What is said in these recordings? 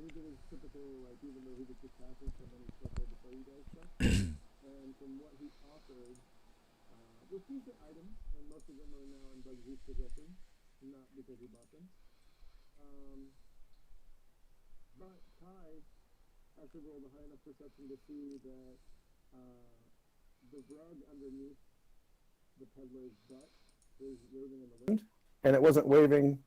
he did his typical, like, even though he was just passing for money, still paid to play you guys stuff. And from what he offered, was decent items, and most of them are now in Bugsy's possession, not because he bought them. But Kai actually rolled a high enough perception to see that the rug underneath the peddler's butt was waving in the wind. And it wasn't waving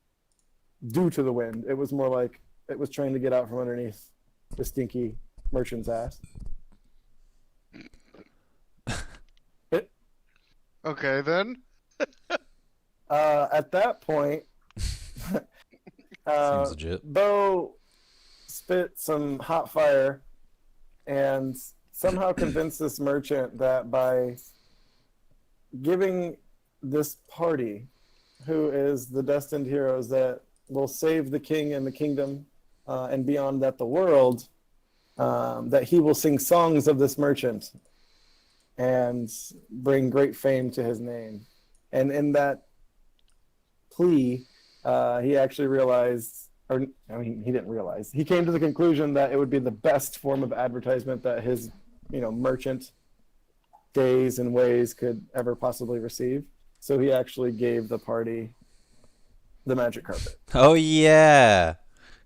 due to the wind. It was more like it was trying to get out from underneath the stinky merchant's ass. Okay, then. At that point, Seems legit. Bo spit some hot fire and somehow convinced this merchant that by giving this party, who is the destined heroes that will save the king and the kingdom, and beyond that the world, that he will sing songs of this merchant and bring great fame to his name. And in that plea, he actually realized, or I mean, he didn't realize, he came to the conclusion that it would be the best form of advertisement that his, merchant days and ways could ever possibly receive. So he actually gave the party the magic carpet. Oh yeah,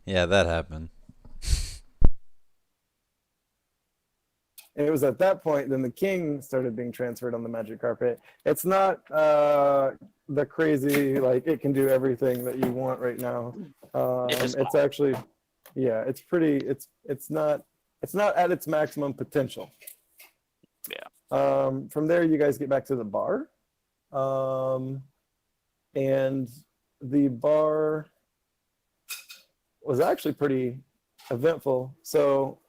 yeah, that happened. And it was at that point then the king started being transferred on the magic carpet. It's not the crazy, like, it can do everything that you want right now. It's actually, yeah, it's pretty. It's not at its maximum potential. Yeah. From there, you guys get back to the bar, and the bar was actually pretty eventful. So.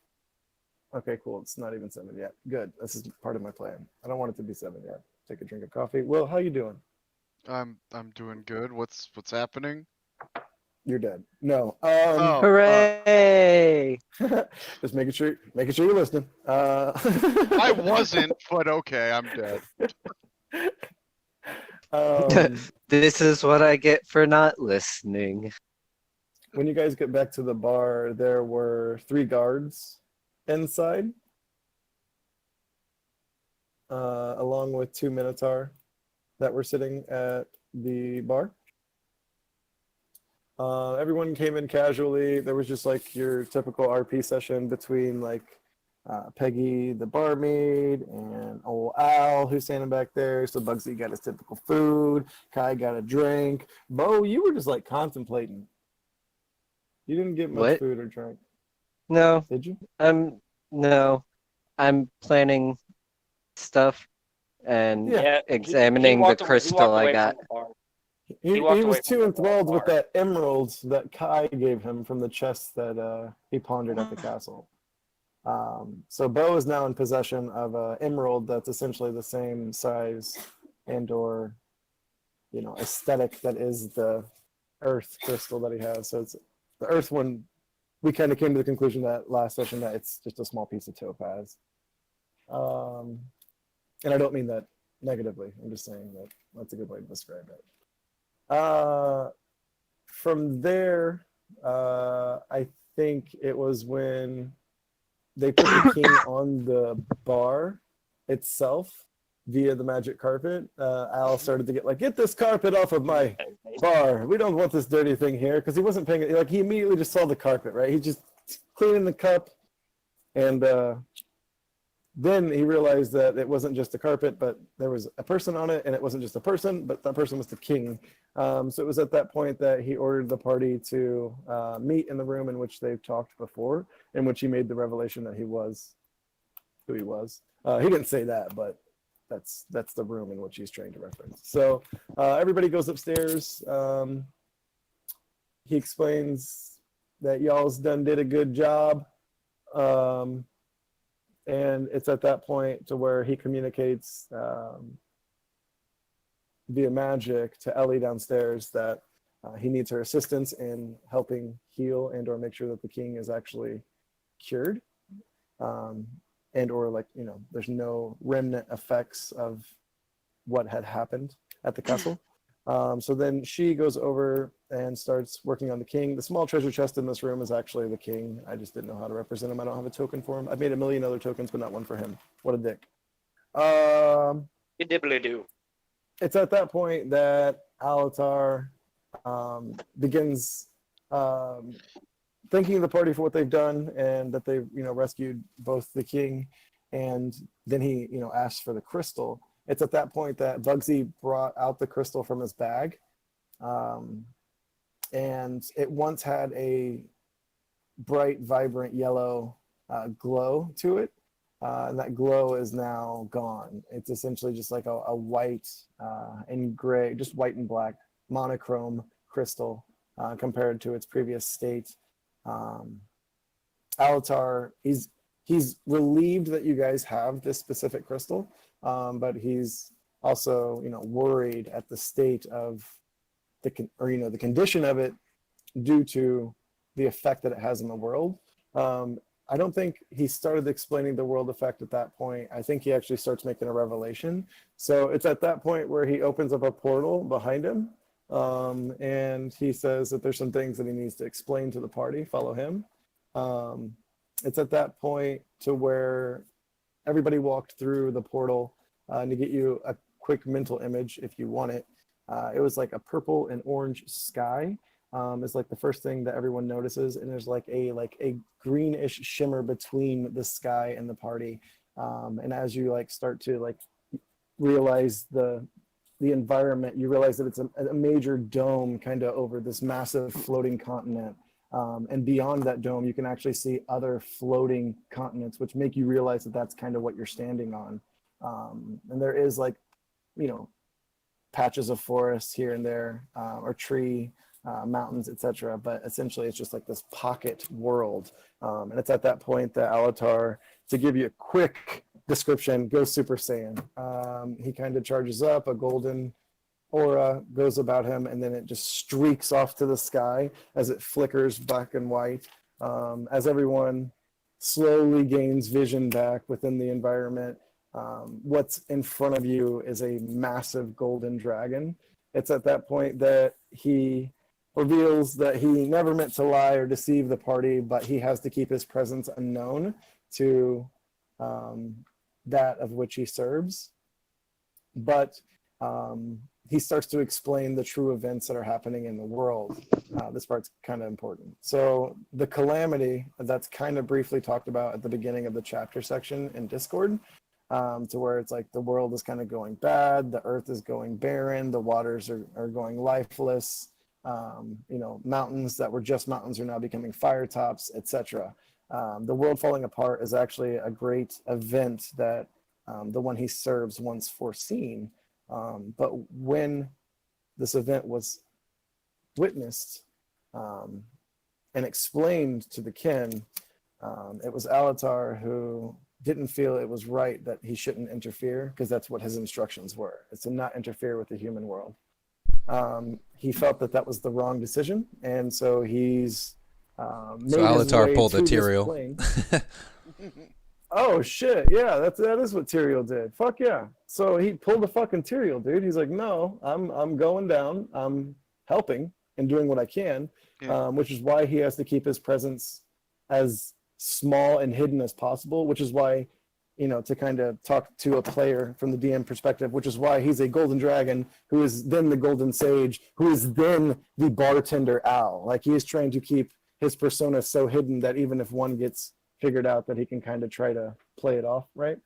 Okay, cool. It's not even 7 yet. Good. This is part of my plan. I don't want it to be 7 yet. Take a drink of coffee. Will, how you doing? I'm doing good. What's happening? You're dead. No. Hooray! Just making sure you're listening. I wasn't, but okay, I'm dead. This is what I get for not listening. When you guys get back to the bar, there were 3 guards inside, along with 2 Minotaur that were sitting at the bar. Everyone came in casually. There was just like your typical RP session between like Peggy, the barmaid, and old Al, who's standing back there. So Bugsy got his typical food. Kai got a drink. Bo, you were just like contemplating. You didn't get much What? food or drink. No, Did you? no, I'm planning stuff and Yeah. examining the crystal I got. He walked away was from too the enthralled with bar. that emerald that Kai gave him from the chest that he pondered at the castle. So Bo is now in possession of an emerald that's essentially the same size and or aesthetic that is the earth crystal that he has. So it's the earth one. We kind of came to the conclusion that last session that it's just a small piece of topaz. And I don't mean that negatively. I'm just saying that that's a good way to describe it. From there, I think it was when they put the king on the bar itself via the magic carpet. Al started to get this carpet off of my bar. We don't want this dirty thing here, because he wasn't paying it. Like, he immediately just saw the carpet, right? He just cleaning the cup, and then he realized that it wasn't just a carpet, but there was a person on it, and it wasn't just a person, but that person was the king. So it was at that point that he ordered the party to meet in the room in which they've talked before, in which he made the revelation that he was who he was. He didn't say that, but that's the room in which he's trying to reference. So everybody goes upstairs. He explains that y'all's did a good job. And it's at that point to where he communicates via magic to Ellie downstairs that he needs her assistance in helping heal and or make sure that the king is actually cured. And or there's no remnant effects of what had happened at the castle. So then she goes over and starts working on the king. The small treasure chest in this room is actually the king. I just didn't know how to represent him. I don't have a token for him. I've made a million other tokens, but not one for him. What a dick. You dibbly do. It's at that point that Alatar begins thanking the party for what they've done and that they've rescued both the king, and then he asks for the crystal. It's at that point that Bugsy brought out the crystal from his bag, and it once had a bright, vibrant yellow glow to it, and that glow is now gone. It's essentially just like a white and gray, just white and black monochrome crystal compared to its previous state. Alatar, he's relieved that you guys have this specific crystal, but he's also worried at the state of the condition of it due to the effect that it has in the world. I don't think he started explaining the world effect at that point. I think he actually starts making a revelation. So it's at that point where he opens up a portal behind him, and he says that there's some things that he needs to explain to the party. Follow him. It's at that point to where everybody walked through the portal, and to get you a quick mental image if you want it. It was like a purple and orange sky. Is like the first thing that everyone notices, and there's like a greenish shimmer between the sky and the party. And as you start to realize the environment, you realize that it's a major dome kind of over this massive floating continent. And beyond that dome, you can actually see other floating continents, which make you realize that that's kind of what you're standing on. And there is patches of forest here and there, or tree, mountains, etc. But essentially, it's just like this pocket world. And it's at that point that Alatar, to give you a quick description, goes Super Saiyan. He kind of charges up, a golden aura goes about him, and then it just streaks off to the sky as it flickers black and white. As everyone slowly gains vision back within the environment, what's in front of you is a massive golden dragon. It's at that point that he reveals that he never meant to lie or deceive the party, but he has to keep his presence unknown to that of which he serves. But he starts to explain the true events that are happening in the world. This part's kind of important. So the calamity that's kind of briefly talked about at the beginning of the chapter section in Discord, to where it's like the world is kind of going bad, the earth is going barren, the waters are going lifeless, mountains that were just mountains are now becoming fire tops, etc. The world falling apart is actually a great event that the one he serves once foreseen. But when this event was witnessed and explained to the kin, it was Alatar who didn't feel it was right that he shouldn't interfere, because that's what his instructions were. It's to not interfere with the human world. He felt that was the wrong decision, and so he's So Alatar pulled a Tyrael. Oh shit, yeah, that is what Tyrael did. Fuck yeah. So he pulled a fucking Tyrael, dude. He's like, no, I'm going down. I'm helping and doing what I can, which is why he has to keep his presence as small and hidden as possible, which is why, to kind of talk to a player from the DM perspective, which is why he's a golden dragon who is then the golden sage, who is then the bartender owl. Like, he is trying to keep his persona so hidden that even if one gets figured out, that he can kind of try to play it off, right?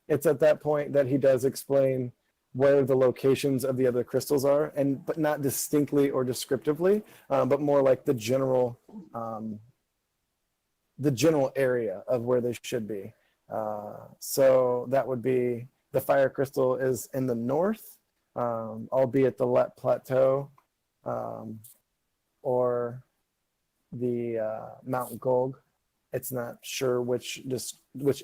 It's at that point that he does explain where the locations of the other crystals are, but not distinctly or descriptively, but more like the general area of where they should be. So that would be the fire crystal is in the north, albeit the Let Plateau, or the Mount Golg. It's not sure which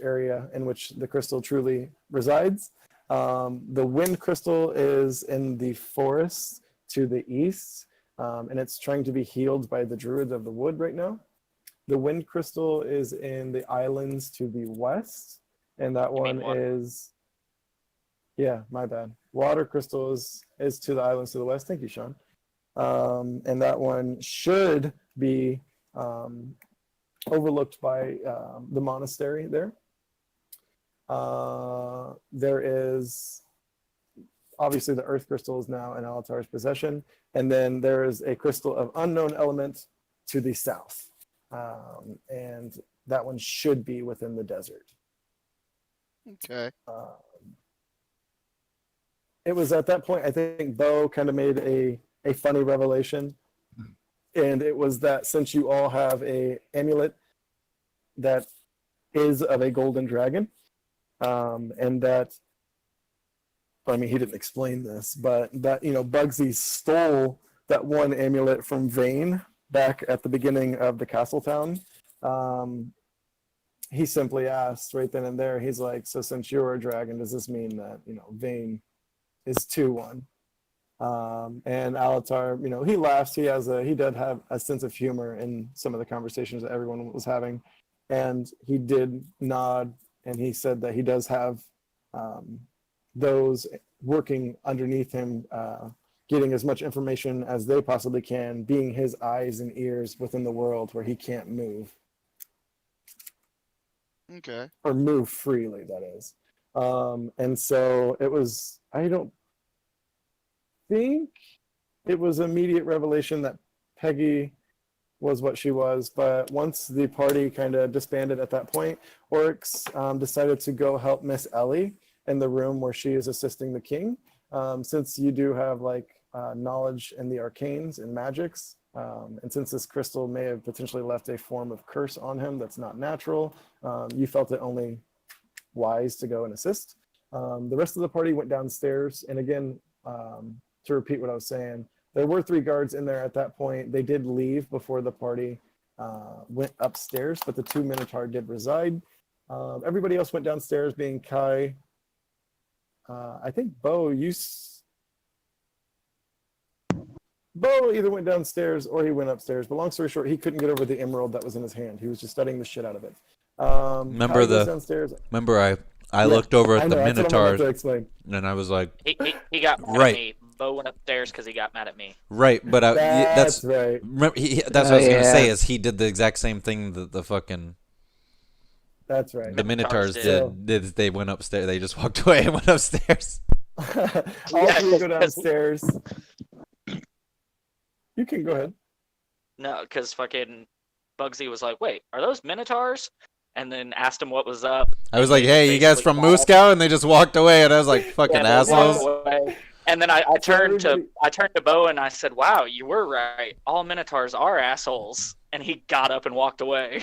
area in which the crystal truly resides. The wind crystal is in the forest to the east, and it's trying to be healed by the druids of the wood right now. The wind crystal is in the islands to the west, and that one is Yeah, my bad. Water crystal is to the islands to the west. Thank you, Sean. And that one should be overlooked by the monastery there. There is obviously the earth crystal is now in Alatar's possession, and then there is a crystal of unknown element to the south, and that one should be within the desert. Okay. It was at that point I think Bo kind of made a funny revelation, and it was that since you all have a amulet that is of a golden dragon, and that, I mean, he didn't explain this, but that, you know, Bugsy stole that one amulet from Vane back at the beginning of the castle town. He simply asked right then and there, he's like, so since you're a dragon, does this mean that, you know, Vane is 2-1? And Alatar, you know, he laughs. He did have a sense of humor in some of the conversations that everyone was having. And he did nod, and he said that he does have those working underneath him, getting as much information as they possibly can, being his eyes and ears within the world where he can't move. Okay. Or move freely, that is. And so it was, I don't think it was immediate revelation that Peggy was what she was, but once the party kind of disbanded at that point, Oryx decided to go help Miss Ellie in the room where she is assisting the king. Since you do have like knowledge in the arcanes and magics, and since this crystal may have potentially left a form of curse on him that's not natural, you felt it only wise to go and assist. The rest of the party went downstairs, and again, to repeat what I was saying, there were 3 guards in there at that point. They did leave before the party went upstairs, but the 2 Minotaur did reside. Everybody else went downstairs, being Kai. I think Bo either went downstairs or he went upstairs, but long story short, he couldn't get over the emerald that was in his hand. He was just studying the shit out of it. Remember I looked over at the Minotaurs, and I was like, he got mad at me. Bo went upstairs because he got mad at me. Right, but that's right. Remember, that's what I was gonna say. Is he did the exact same thing that the fucking. That's right. The Minotaurs did. They went upstairs. They just walked away and went upstairs. All 3 go downstairs. You can go ahead. No, because fucking Bugsy was like, wait, are those Minotaurs? And then asked him what was up. I was like, hey, you guys from Moscow? And they just walked away, and I was like, fucking assholes. And then I turned to Bo and I said, wow, you were right. All Minotaurs are assholes. And he got up and walked away.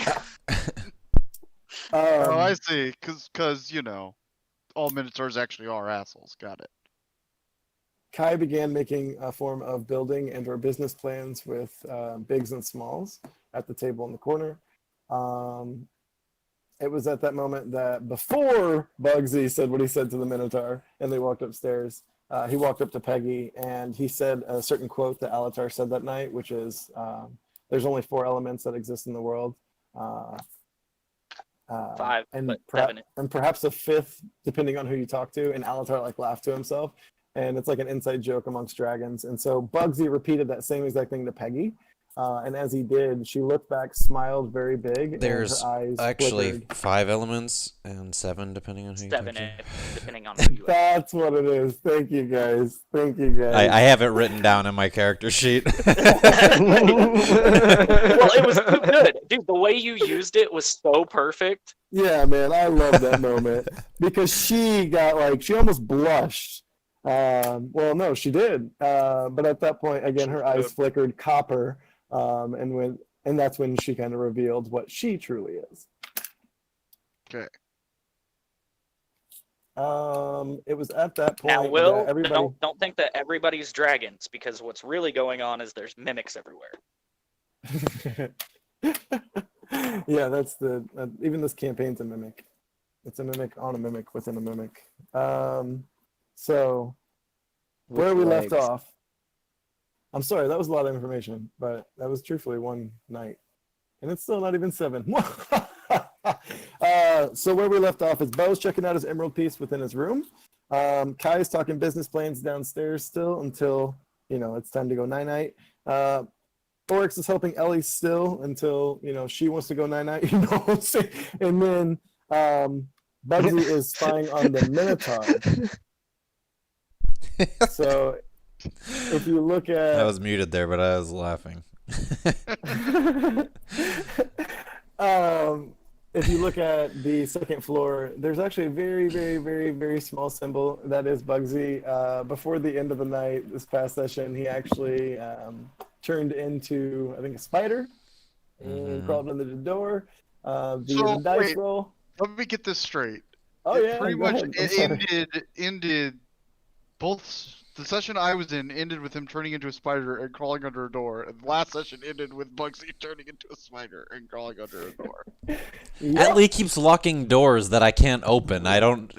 Oh, I see. Because, you know, all Minotaurs actually are assholes. Got it. Kai began making a form of building and or business plans with bigs and smalls at the table in the corner. It was at that moment that before Bugsy said what he said to the Minotaur and they walked upstairs, he walked up to Peggy and he said a certain quote that Alatar said that night, which is, there's only 4 elements that exist in the world. 5, and, but and perhaps a 5th, depending on who you talk to. And Alatar like laughed to himself. And it's like an inside joke amongst dragons. And so Bugsy repeated that same exact thing to Peggy. And as he did, she looked back, smiled very big. There's and her eyes actually flickered. 5 elements and 7, depending on who you talk to. Depending on who you are. That's what it is. Thank you, guys. Thank you, guys. I have it written down in my character sheet. Well, it was too good. Dude, the way you used it was so perfect. Yeah, man, I love that moment. Because she got like, she almost blushed. Well, no, she did. But at that point, again, her eyes flickered copper. And that's when she kind of revealed what she truly is. Okay. It was at that point. Now, Will, that everybody... don't think that everybody's dragons, because what's really going on is there's mimics everywhere. Yeah, that's even this campaign's a mimic. It's a mimic on a mimic within a mimic. So where we left off. I'm sorry, that was a lot of information, but that was truthfully one night. And it's still not even 7. So where we left off is Bo's checking out his emerald piece within his room. Kai's talking business plans downstairs still until, it's time to go night-night. Oryx is helping Ellie still until, she wants to go night-night, what I'm saying? And then Bugsy is spying on the Minotaur. So if you look at... I was muted there, but I was laughing. If you look at the second floor, there's actually a very, very, very, very small symbol that is Bugsy. Before the end of the night, this past session, he actually turned into, I think, a spider and crawled under the door. The dice wait, roll. let me get this straight. Oh, It yeah. pretty go much ahead. I'm sorry. ended both. The session I was in ended with him turning into a spider and crawling under a door, and the last session ended with Bugsy turning into a spider and crawling under a door. Atlee keeps locking doors that I can't open. I don't.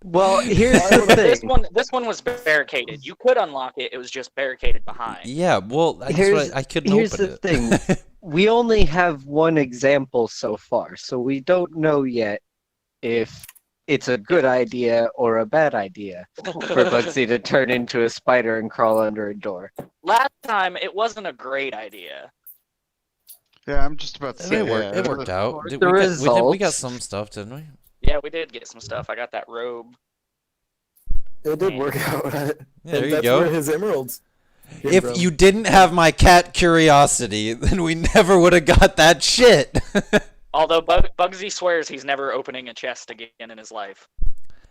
Well, here's the thing. This one was barricaded. You could unlock it. It was just barricaded behind. Yeah, well, I couldn't Here's open the it. thing. We only have one example so far, so we don't know yet if it's a good idea or a bad idea for Bugsy to turn into a spider and crawl under a door. Last time, it wasn't a great idea. Yeah, I'm just about to say It worked out. The We got results- some stuff, didn't we? Yeah, we did get some stuff. I got that robe. It did work out. Yeah, And there you that's go. where his emeralds came If from. you didn't have my cat curiosity, then we never would have got that shit. Although Bugsy swears he's never opening a chest again in his life.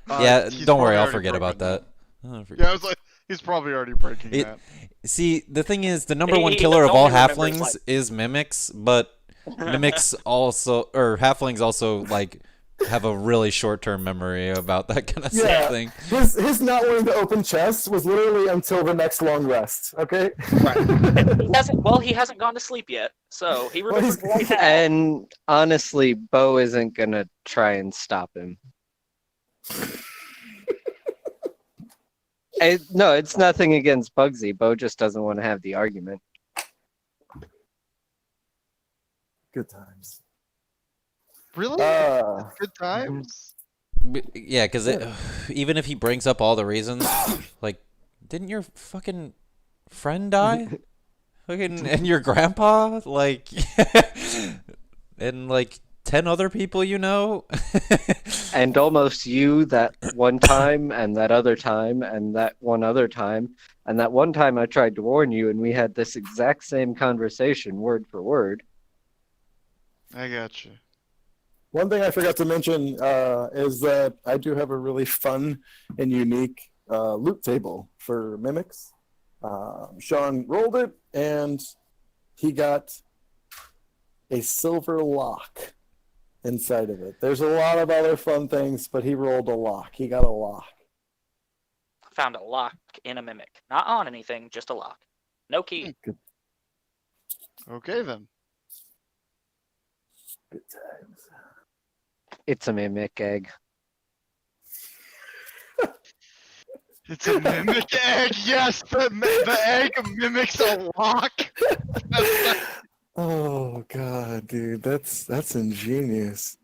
Yeah, he's don't worry, probably I'll already forget about broken that. I'll forget. Yeah, I was like, he's probably already breaking It- that. See, the thing is, the number one He killer of all only remembers, halflings like- is mimics, but mimics also, or halflings also, like, have a really short-term memery about that kind of Yeah. thing. His not wanting to open chests was literally until the next long rest, okay? He hasn't gone to sleep yet, so he Well, remembers he's- right now. And honestly, Bo isn't gonna try and stop him. No, it's nothing against Bugsy. Bo just doesn't want to have the argument. Good times. Really? Good times? Yeah, because even if he brings up all the reasons, like, didn't your fucking friend die? Fucking, and your grandpa? Like, and like 10 other people you know? And almost you that one time, and that other time, and that one other time, and that one time I tried to warn you, and we had this exact same conversation, word for word. I got you. One thing I forgot to mention is that I do have a really fun and unique loot table for mimics. Sean rolled it, and he got a silver lock inside of it. There's a lot of other fun things, but he rolled a lock. He got a lock. Found a lock in a mimic. Not on anything, just a lock. No key. Good, Okay, then. good times. It's a mimic egg. It's a mimic egg. Yes, the egg mimics a lock. Oh god, dude, that's ingenious.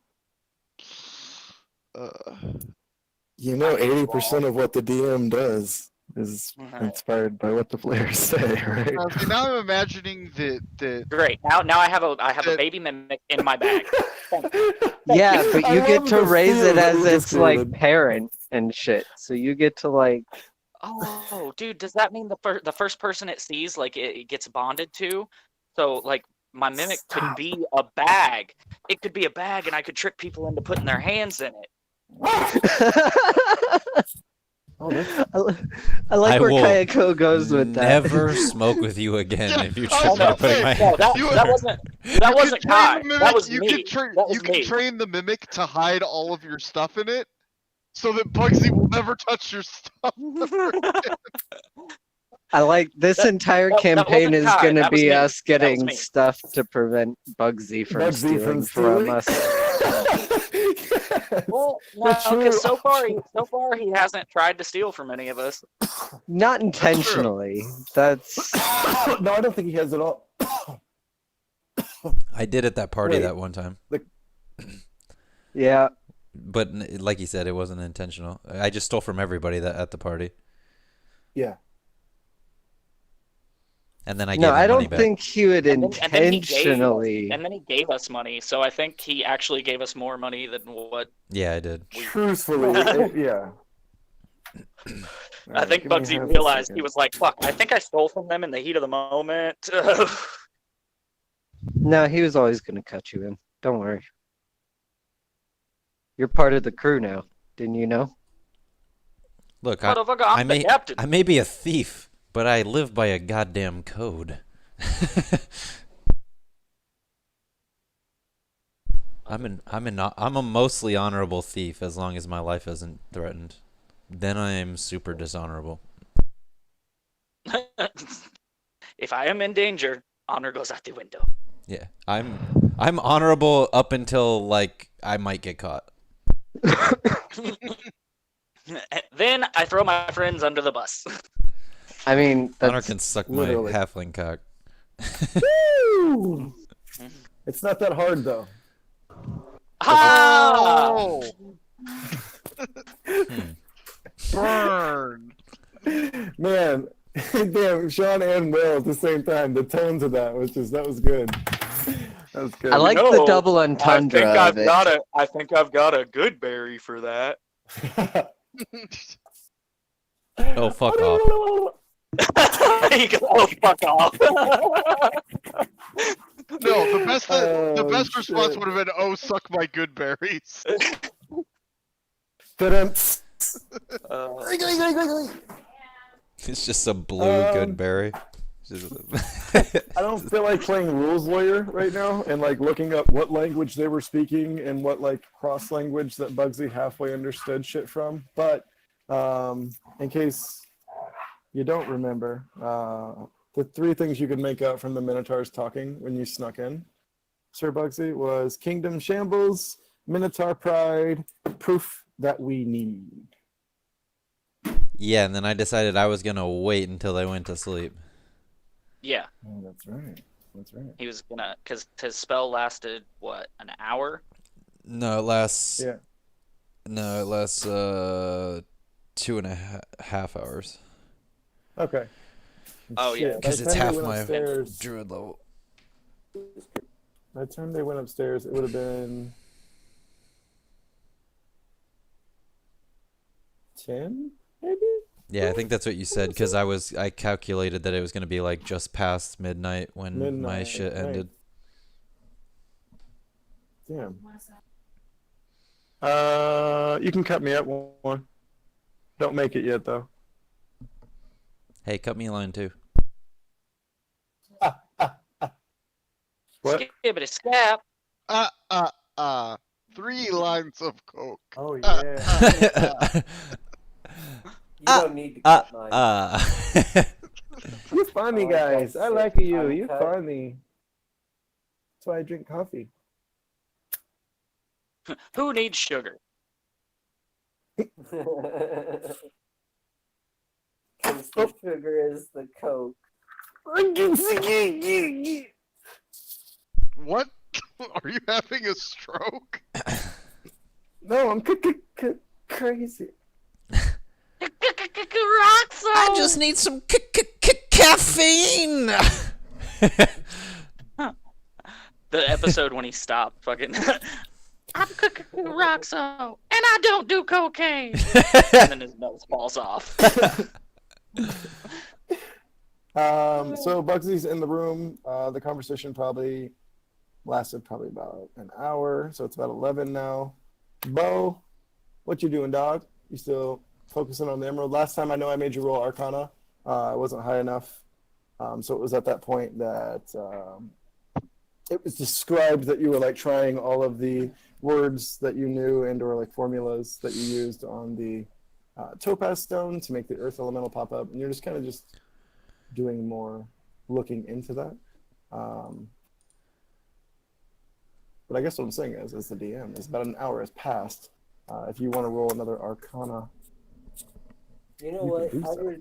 You know, 80% of what the DM does is inspired by what the players say, right? See, now I'm imagining that Great. Now I have a baby mimic in my bag. Yeah, but I you get love to the raise feel it that as we its just like created. parent and shit. So you get to like Oh, dude, does that mean the first person it sees, like it gets bonded to? So like my mimic could be a bag. It could be a bag, and I could trick people into putting their hands in it. Oh, that's- I like I where will Kayako goes with that. Never smoke with you again Yeah, if you I try was to about to put say, my No, hand. that wasn't you Kai. can train the That was you me. Can That was you can me. train the mimic to hide all of your stuff in it, so that Bugsy will never touch your stuff. I like this entire that campaign wasn't is Kai, going to that was be me. us That was getting me. stuff to prevent Bugsy from Bugsy stealing from from us. Well, no, That's true. because so far he hasn't tried to steal from any of us. Not intentionally. That's No, I don't think he has it all. I did at that party Wait. that one time. yeah. but like you said, it wasn't intentional. I just stole from everybody that at the party, Yeah. and then I gave No, him I money don't back. think he would And then intentionally. he gave us money. So I think he actually gave us more money than what Yeah, I did. Truthfully, yeah. I think give me Bugsy half a realized. He second. was like, "Fuck! I think I stole from them in the heat of the moment." No, he was always going to cut you in. Don't worry. You're part of the crew now. Didn't you know? Look, Motherfucker, I'm the captain. I may be a thief, but I live by a goddamn code. I'm a mostly honorable thief as long as my life isn't threatened. Then I am super dishonorable. If I am in danger, honor goes out the window. Yeah, I'm honorable up until like I might get caught. Then I throw my friends under the bus. I mean, Honor that's can suck literally- my halfling cock. Woo! It's not that hard though. Ah! Oh! Burn! Man, damn, Sean and Will at the same time. The tones of that was good. That was good. I like No, the double entendre of it. I think I've got a good berry for that. Oh, fuck off. You go, oh, fuck off. No, the best Oh, response shit. would have been, "Oh, suck my good berries." Ta-dum. It's just some blue good berry. I don't feel like playing rules lawyer right now and like looking up what language they were speaking and what like cross language that Bugsy halfway understood shit from. But in case you don't remember, the three things you could make out from the Minotaurs talking when you snuck in, Sir Bugsy, was Kingdom Shambles, Minotaur Pride, proof that we need. Yeah, and then I decided I was gonna wait until they went to sleep. Yeah, Oh, that's right. That's right. he was gonna, because his spell lasted, what, an hour? No, it lasts. Yeah. No, it lasts 2.5 hours. Okay. Oh, yeah. Shit, by Because the it's time they half went my upstairs- druid level. By the time they went upstairs, it would have been 10, maybe? Yeah, I think that's what you said because I calculated that it was gonna be like just past midnight when my Midnight, shit right. ended. Damn. You can cut me up one. Don't make it yet, though. Hey, cut me a line too. What? Skibbity scap. 3 lines of coke. Oh, yeah. You don't need to cut mine. You funny, I like that guys. I sick like you. You uncut. funny. That's why I drink coffee. Who needs sugar? Because the sugar is the coke. What? Are you having a stroke? No, I'm crazy. I just need some caffeine. The episode when he stopped, fucking. I'm cooking Roxo, and I don't do cocaine. And then his nose falls off. So Bugsy's in the room. The conversation probably lasted about an hour, so it's about 11 now. Bo, what you doing, dog? You still focusing on the emerald? Last time I know I made you roll Arcana. I wasn't high enough, so it was at that point that it was described that you were like trying all of the words that you knew and or like formulas that you used on the topaz stone to make the earth elemental pop up, and you're just kind of just doing more looking into that. But I guess what I'm saying is, as the DM, is about an hour has passed. If you want to roll another Arcana, You know You what? can do I so.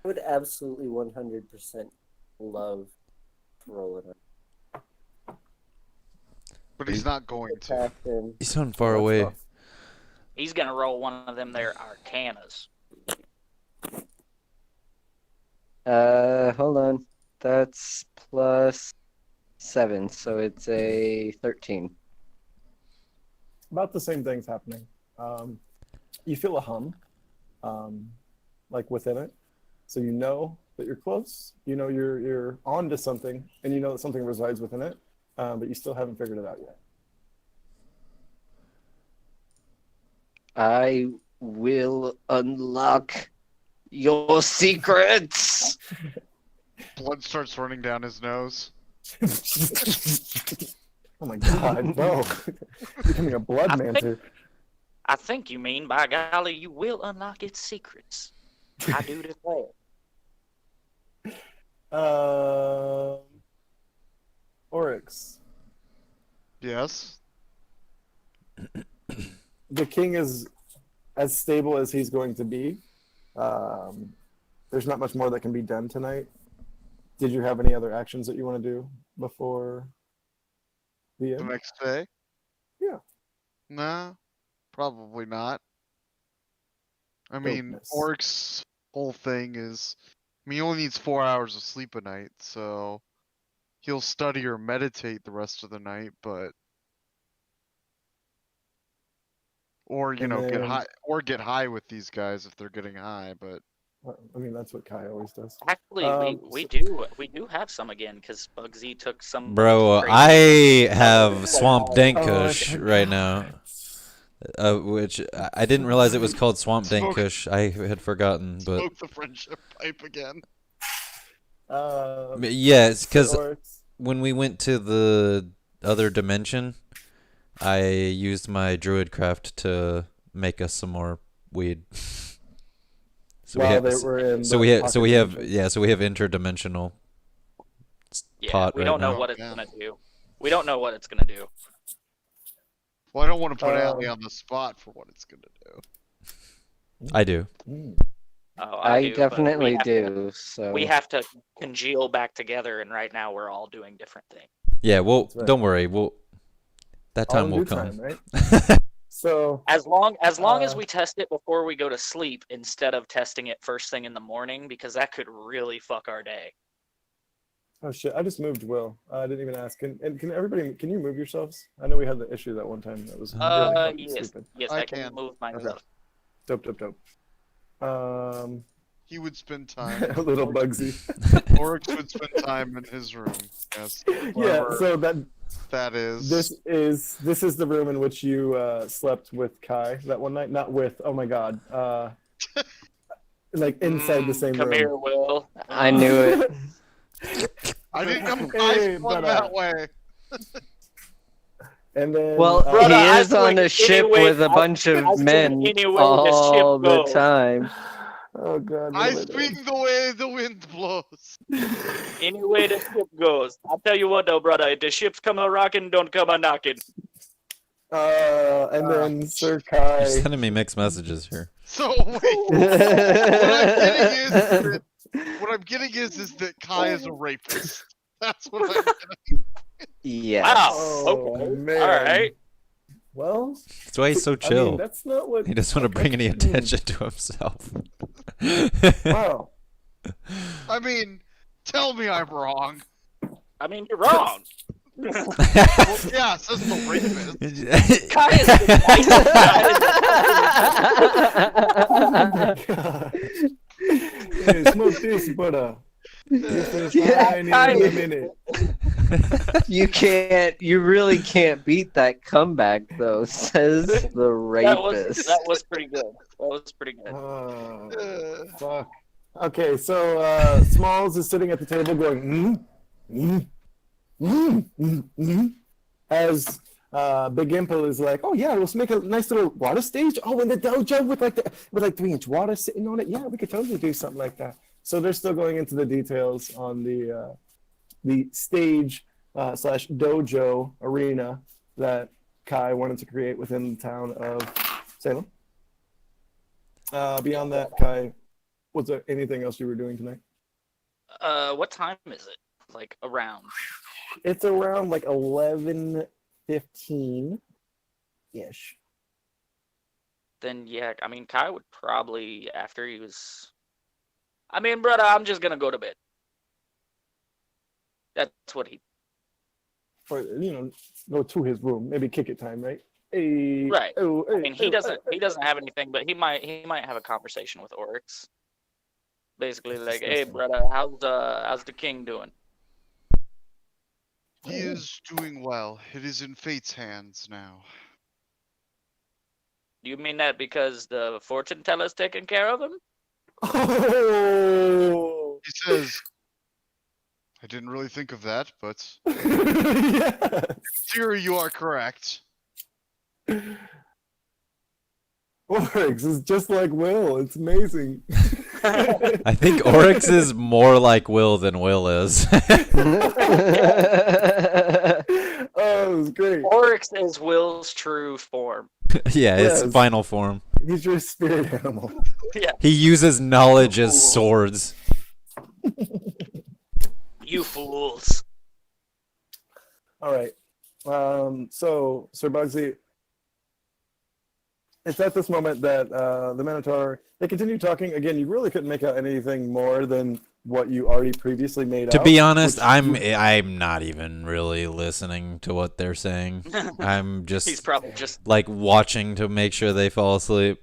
would absolutely 100% love to roll it. But he's not going to. Captain. You sound far That's away. tough. He's gonna roll one of them there Arcanas. Hold on. That's +7, so it's a 13. About the same thing's happening. You feel a hum, like within it, so you know that you're close. You know you're on to something, and you know that something resides within it, but you still haven't figured it out yet. I will unlock your secrets. Blood starts running down his nose. Oh my god, no. Becoming a blood mancer. I think you mean, by golly, you will unlock its secrets. I do declare. Oryx. Yes. The king is as stable as he's going to be. There's not much more that can be done tonight. Did you have any other actions that you want to do before the The end? next day? Yeah. Nah, probably not. I mean, Dopeness. Oric's whole thing is, I mean, he only needs 4 hours of sleep a night, so he'll study or meditate the rest of the night, but or And get then- high or get high with these guys if they're getting high, but I mean, that's what Kai always does. Actually, we so- do have some again because Bugsy took some. Bro, crazy- I have Swamp Dank Oh, I Kush forgot. right now. Which I didn't realize it was called Swamp Dank Smoke. Kush. I had forgotten, but smoke the friendship pipe again. yeah, it's because Oryx. when we went to the other dimension, I used my druid craft to make us some more weed. So While we have, they were in so the we have, pocket so we have, dimension. yeah, so we have interdimensional Yeah, pot we right don't know now. what it's Yeah. gonna do. We don't know what it's gonna do. Well, I don't want to put Allie on the spot for what it's gonna do. I do. Mm. Oh, I do, but definitely we have do. So We have to congeal back together, and right now we're all doing different things. Yeah, well, That's right. don't worry. That All time in will due come. time, right? So As long as Uh, we test it before we go to sleep instead of testing it first thing in the morning, because that could really fuck our day. oh shit, I just moved Will. I didn't even ask. Can everybody, can you move yourselves? I know we had the issue that one time that was really fucking Yes, stupid. yes, I I can can. move myself. Okay. Dope. He would spend time. A little Bugsy. Oryx would spend time in his room. Yes. Yeah, Wherever so that is. this is the room in which you slept with Kai that one night. Not with, oh my god. Like inside the same Come room. here, Will. I knew it. I didn't come Hey, one but, that way. And then Well, Brother, he I is on swing a ship anyway- with a bunch I of swing men anyway the ship all the goes. time. oh god. what I am doing? swing the way the wind blows. Anyway the ship goes. I'll tell you what though, brother, if the ship's come a rocking, don't come a knocking. And then Sir You're Kai. sending me mixed messages here. So wait, what I'm getting is that Kai is a rapist. That's what I'm getting. Yes. Wow. Oh, Okay. man. All right. Well, That's why he's so I chill. mean, that's not what. He doesn't want to bring any attention to himself. Wow. I mean, tell me I'm wrong. I mean, you're wrong. Well, yeah, says the rapist. Kai is the Hey, smoke this, brother. This is Yeah, fine Kai- in a minute. You really can't beat that comeback though, says the rapist. that was pretty good. That was pretty good. Fuck. Okay, so Smalls is sitting at the table going, as Big Impel is like, oh yeah, let's make a nice little water stage. Oh, in the dojo with like 3-inch water sitting on it. Yeah, we could totally do something like that. So they're still going into the details on the stage slash dojo arena that Kai wanted to create within the town of Salem. Beyond that, Kai, was there anything else you were doing tonight? What time is it? Like around. It's around like 11:15 ish. then yeah, I mean, Kai would probably, after he was. I mean, brother, I'm just gonna go to bed. That's what he. Or go to his room. Maybe kick it time, right? Hey, Right. oh, I hey, mean, he oh, doesn't. He doesn't have anything, but he might have a conversation with Oryx. Basically, like, hey, brother, how's the king doing? He is doing well. It is in fate's hands now. Do you mean that because the fortune teller's taking care of him? Oh. He says, I didn't really think of that, but Yeah. theory, you are correct. Oryx is just like Will. It's amazing. I think Oryx is more like Will than Will is. Oh, it was great. Oryx is Will's true form. Yeah, his Yes. final form. He's your spirit animal. Yeah, He uses knowledge as swords. you fools. All right. So, Sir Bugsy, it's at this moment that the Minotaur, they continue talking. Again, you really couldn't make out anything more than what you already previously made out. To be honest, which I'm not even really listening to what they're saying. I'm He's just probably just. like watching to make sure they fall asleep.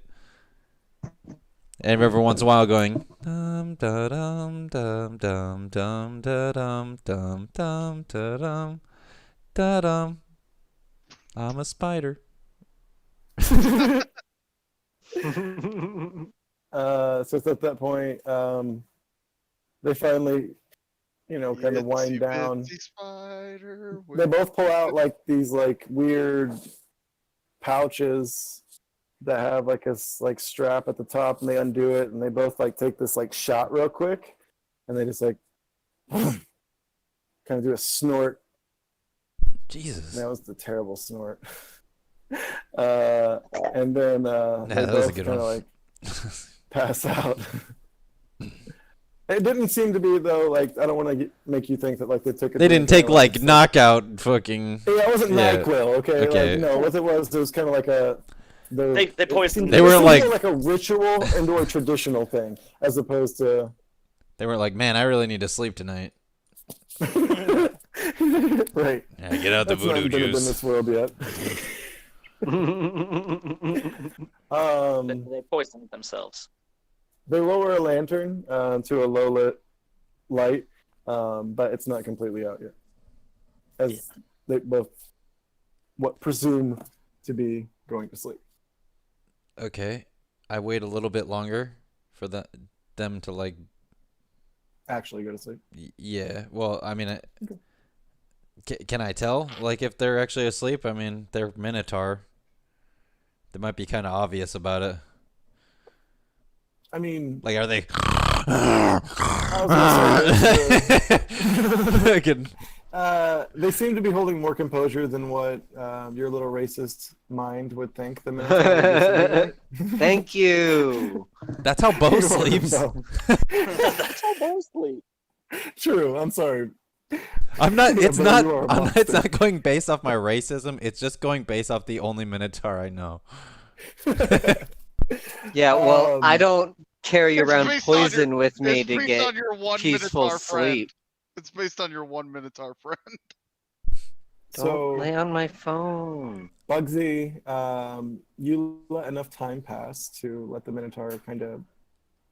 And every once in a while going dum da dum dum dum dum da dum dum dum da dum da dum. I'm a spider. So it's at that point, they finally, kind of wind down. Spider They both pull out like these like weird pouches that have like a strap at the top, and they undo it, and they both like take this like shot real quick, and they just like kind of do a snort. Jesus. That was the terrible snort. And then they that was a both good kind of one. like pass out. It didn't seem to be though. Like, I don't want to make you think that like they took it. They didn't take like knockout fucking. Yeah, it wasn't Yeah. NyQuil. Okay. Okay. Like, no, what it was kind of like a. They poisoned. They were like- like a ritual and or traditional thing, as opposed to. They were like, man, I really need to sleep tonight. Right. Yeah, get out the That's not voodoo been in juice. this world yet. They poisoned themselves. They lower a lantern to a low lit light, but it's not completely out yet. As they both presume to be going to sleep. Okay, I wait a little bit longer for them to like. Actually go to sleep. Yeah, well, I mean, can I tell like if they're actually asleep? I mean, they're Minotaur. They might be kind of obvious about it. I mean, Like, are they? I was gonna say, I can- they seem to be holding more composure than what your little racist mind would think. The Minotaur would be sitting there. Thank you. That's how Bo sleeps. No. That's how they sleep. True. I'm sorry. I'm not. Yeah, It's but not. you are a I'm not. It's monster. not going based off my racism. It's just going based off the only Minotaur I know. Yeah, well, I Um, don't carry It's around based on your- poison with me It's to based get on your one peaceful Minotaur friend. sleep. It's based on your one Minotaur friend. Don't So lay on my phone. Bugsy, you let enough time pass to let the Minotaur kind of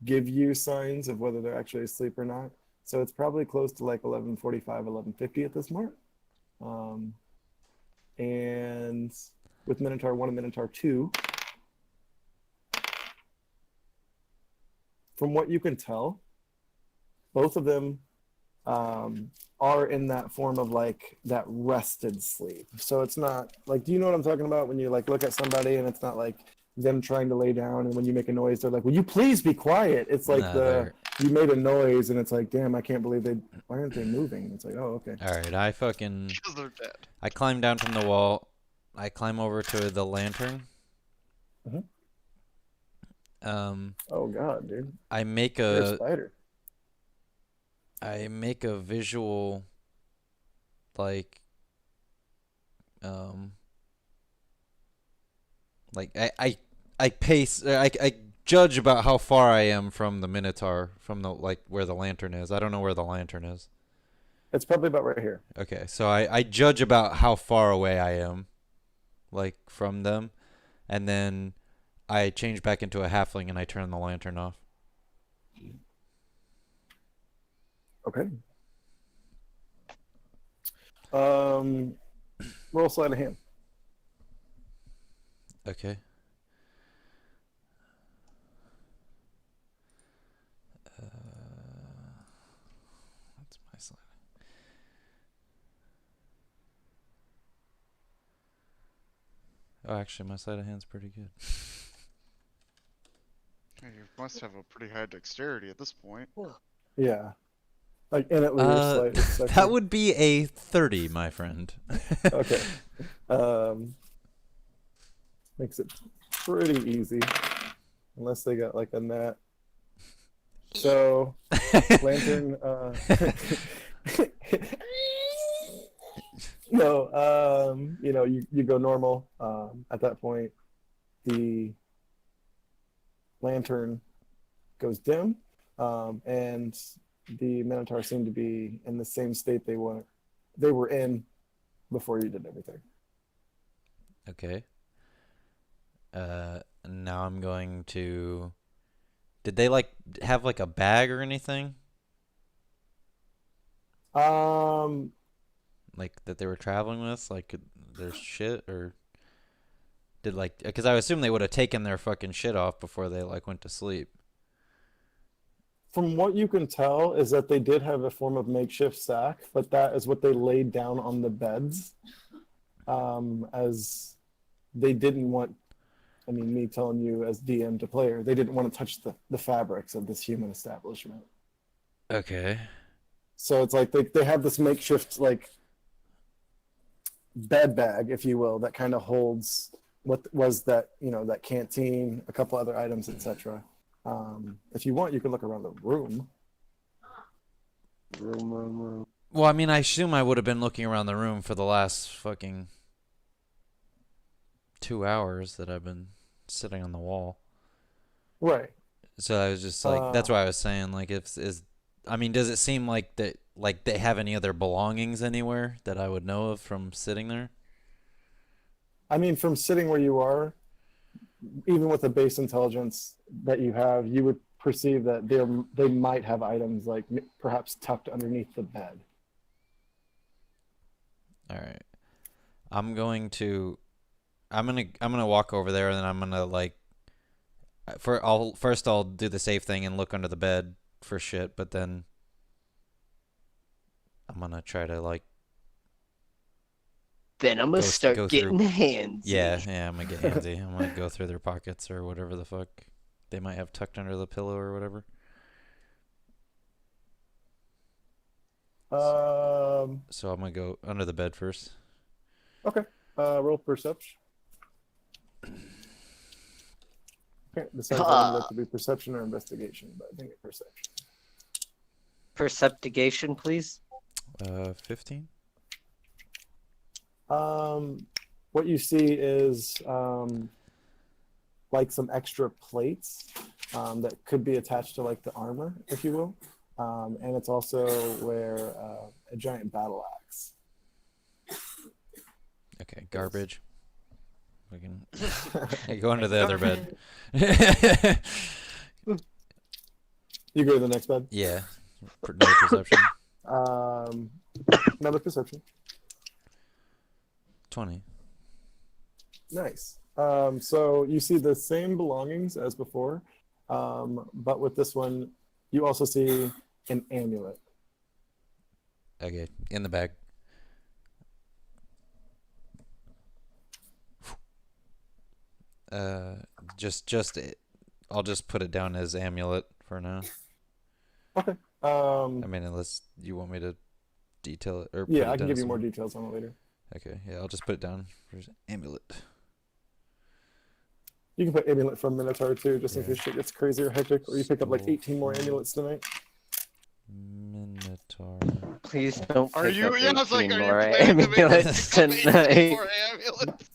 give you signs of whether they're actually asleep or not. So it's probably close to like 11:45, 11:50 at this mark. And with Minotaur 1 and Minotaur 2, from what you can tell, both of them are in that form of like that rested sleep. So it's not like, do you know what I'm talking about when you like look at somebody and it's not like them trying to lay down, and when you make a noise they're like, will you please be quiet? It's like No, you made a noise and it's like, damn, I can't believe why aren't they moving? It's like, oh, okay. All right, I fucking. Because they're dead. I climb down from the wall. I climb over to the lantern. Mhm. Um, Oh god, dude, I make you're a a. spider. I make a visual, like, like pace. I judge about how far I am from the Minotaur, from the like where the lantern is. I don't know where the lantern is. It's probably about right here. Okay, so I judge about how far away I am, like from them, and then I change back into a halfling and I turn the lantern off. Okay. Roll sleight of hand. Okay. What's my slide? Oh, actually, my sleight of hand's pretty good. Yeah, you must have a pretty high dexterity at this point. Yeah. Like in at least slight. That would be a 30, my friend. Okay. Makes it pretty easy. Unless they got like a nat. So, lantern. No, you go normal. At that point, the lantern goes dim, and the Minotaur seemed to be in the same state they were in before you did everything. Okay. Now I'm going to. Did they like have like a bag or anything? Like that they were traveling with, like their shit, or did like because I assume they would have taken their fucking shit off before they like went to sleep. From what you can tell is that they did have a form of makeshift sack, but that is what they laid down on the beds, as they didn't want. I mean, me telling you as DM to player, they didn't want to touch the fabrics of this human establishment. Okay. So it's like they have this makeshift like bed bag, if you will, that kind of holds what was that, that canteen, a couple other items, etc. If you want, you can look around the room. Room. Well, I mean, I assume I would have been looking around the room for the last fucking 2 hours that I've been sitting on the wall. Right. So I was just like, that's why I was saying, like, does it seem like that, like they have any other belongings anywhere that I would know of from sitting there? I mean, from sitting where you are, even with the base intelligence that you have, you would perceive that they might have items like perhaps tucked underneath the bed. All right. I'm gonna walk over there, and then I'm gonna like I'll do the safe thing and look under the bed for shit, but then I'm gonna try to like Then I'm gonna start go getting through. handsy. Yeah, I'm gonna get handsy. I'm gonna go through their pockets or whatever the fuck they might have tucked under the pillow or whatever. So I'm gonna go under the bed first. Okay. Roll perception. Okay, decide whether you'd like to be perception or investigation, but I think it's perception. Perceptigation, please. 15. What you see is like some extra plates that could be attached to like the armor, if you will, and it's also where a giant battle axe. Okay, garbage. We can go under the other bed. You go to the next bed. Yeah. Another perception. Another perception. 20. Nice. So you see the same belongings as before, but with this one, you also see an amulet. Okay, in the bag. I'll just put it down as amulet for now. Okay. I mean, unless you want me to detail it or put Yeah, it I can down give you more somewhere. details on it later. Okay, yeah, I'll just put it down for amulet. You can put amulet from Minotaur too, just in Yeah. case shit gets crazy or hectic, or you pick up like Skull 18 more from amulets tonight. Minotaur. Please don't Are pick you? up Yeah, I was like, 18 are more you planning to make amulets this 18 tonight. more amulets?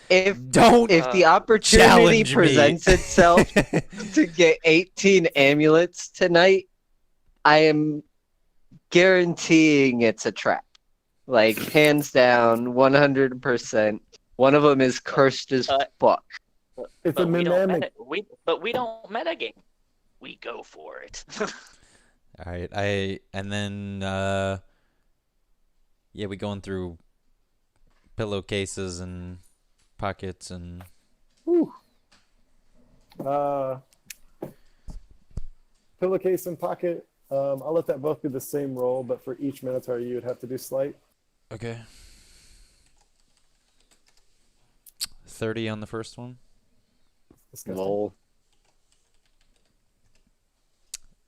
if Don't the opportunity challenge me. presents itself to get 18 amulets tonight, I am guaranteeing it's a trap. Like, hands down, 100%. One of them is cursed as fuck. It's a But we don't mnemonic. we don't metagame. We go for it. All right, and then yeah, we going through pillowcases and pockets and Whew. Pillowcase and pocket. I'll let that both be the same roll, but for each Minotaur, you would have to do slight. okay. 30 on the first one Disgusting. Lol.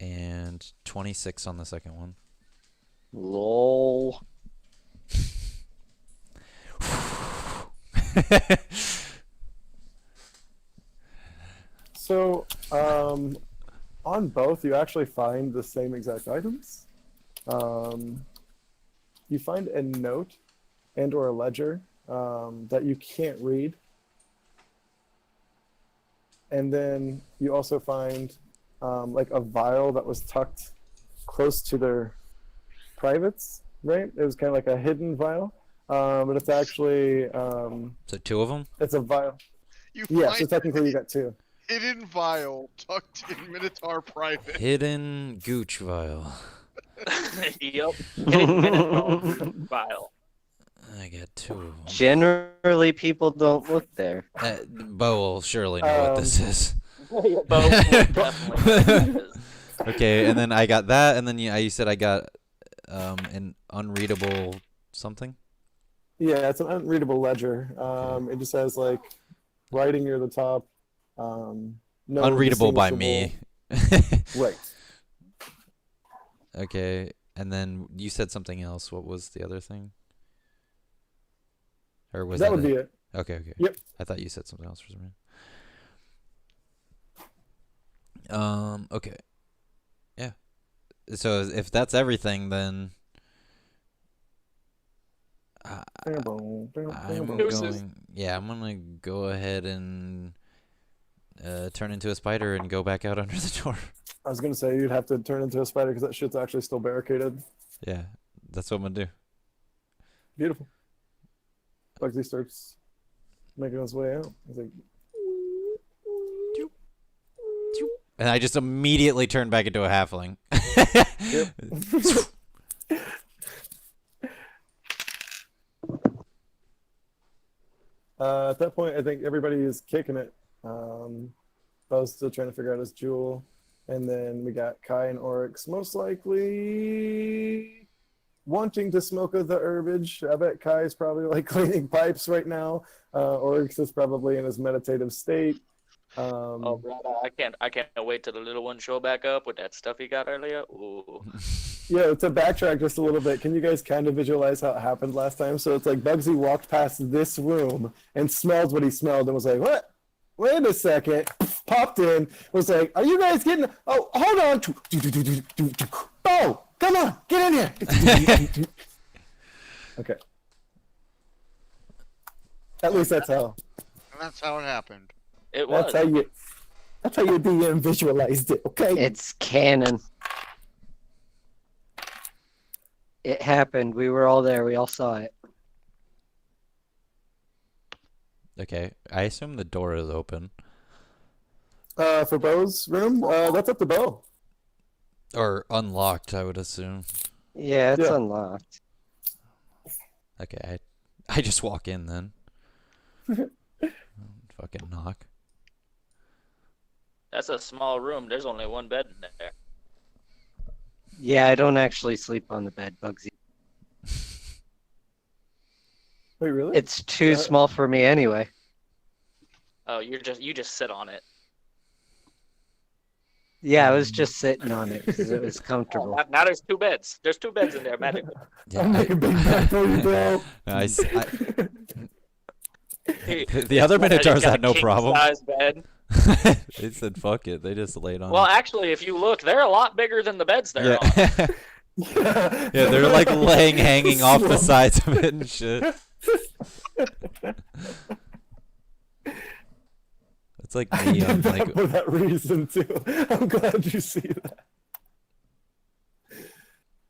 and 26 on the second one. Lol. So, on both, you actually find the same exact items. You find a note and or a ledger that you can't read. And then you also find like a vial that was tucked close to their privates, right? It was kind of like a hidden vial. But it's actually, So 2 of them? it's a vial. You Yeah, find so technically you got 2. hidden vial tucked in Minotaur private. Hidden gooch vial. Yep. Hidden Minotaur file. I got 2 of them. Generally, people don't look there. Bo will surely know what this is. Both will definitely. Okay, and then I got that, and then you said I got an unreadable something? Yeah, it's an unreadable ledger. It just has like writing near the top. No Unreadable by me. Right. Okay, and then you said something else. What was the other thing? Or was That would be it. Okay, okay. Yep. I thought you said something else for some reason. Okay. Yeah. So if that's everything, then I'm going. Yeah, I'm gonna go ahead and turn into a spider and go back out under the door. I was gonna say you'd have to turn into a spider because that shit's actually still barricaded. Yeah, that's what I'm gonna do. Beautiful. Bugsy starts making his way out. He's like, And I just immediately turn back into a halfling. At that point, I think everybody is kicking it. Bo's still trying to figure out his jewel. And then we got Kai and Oryx most likely wanting to smoke of the herbage. I bet Kai's probably like cleaning pipes right now. Oryx is probably in his meditative state. Oh, brother, I can't wait till the little one show back up with that stuff he got earlier. Ooh. Yeah, to backtrack just a little bit, can you guys kind of visualize how it happened last time? So it's like Bugsy walked past this room and smelled what he smelled and was like, what? Wait a second. Popped in, was like, are you guys getting... Oh, hold on. Oh, come on, get in here. Okay. At least that's how. And that's how it happened. It was. That's how your DM visualized it, okay? It's canon. It happened. We were all there. We all saw it. Okay, I assume the door is open. For Bo's room, that's up to Bo. Or unlocked, I would assume. Yeah, it's Yeah. unlocked. Okay, I just walk in then. Fucking knock. That's a small room. There's only one bed in there. Yeah, I don't actually sleep on the bed, Bugsy. Wait, really? It's too small for me anyway. Oh, you just sit on it. Yeah, I was just sitting on it because it was Oh, comfortable. now there's 2 beds. There's 2 beds in there, magic. Yeah, I'm making big bad for you, bro. The other Minotaurs Got a had no problem. king-size bed. They said fuck it. They just laid on Well, it. actually, if you look, they're a lot bigger than the beds they're on. Yeah. Yeah, they're like hanging off the sides of it and shit. It's like I me on did like that for that reason too. I'm glad you see that.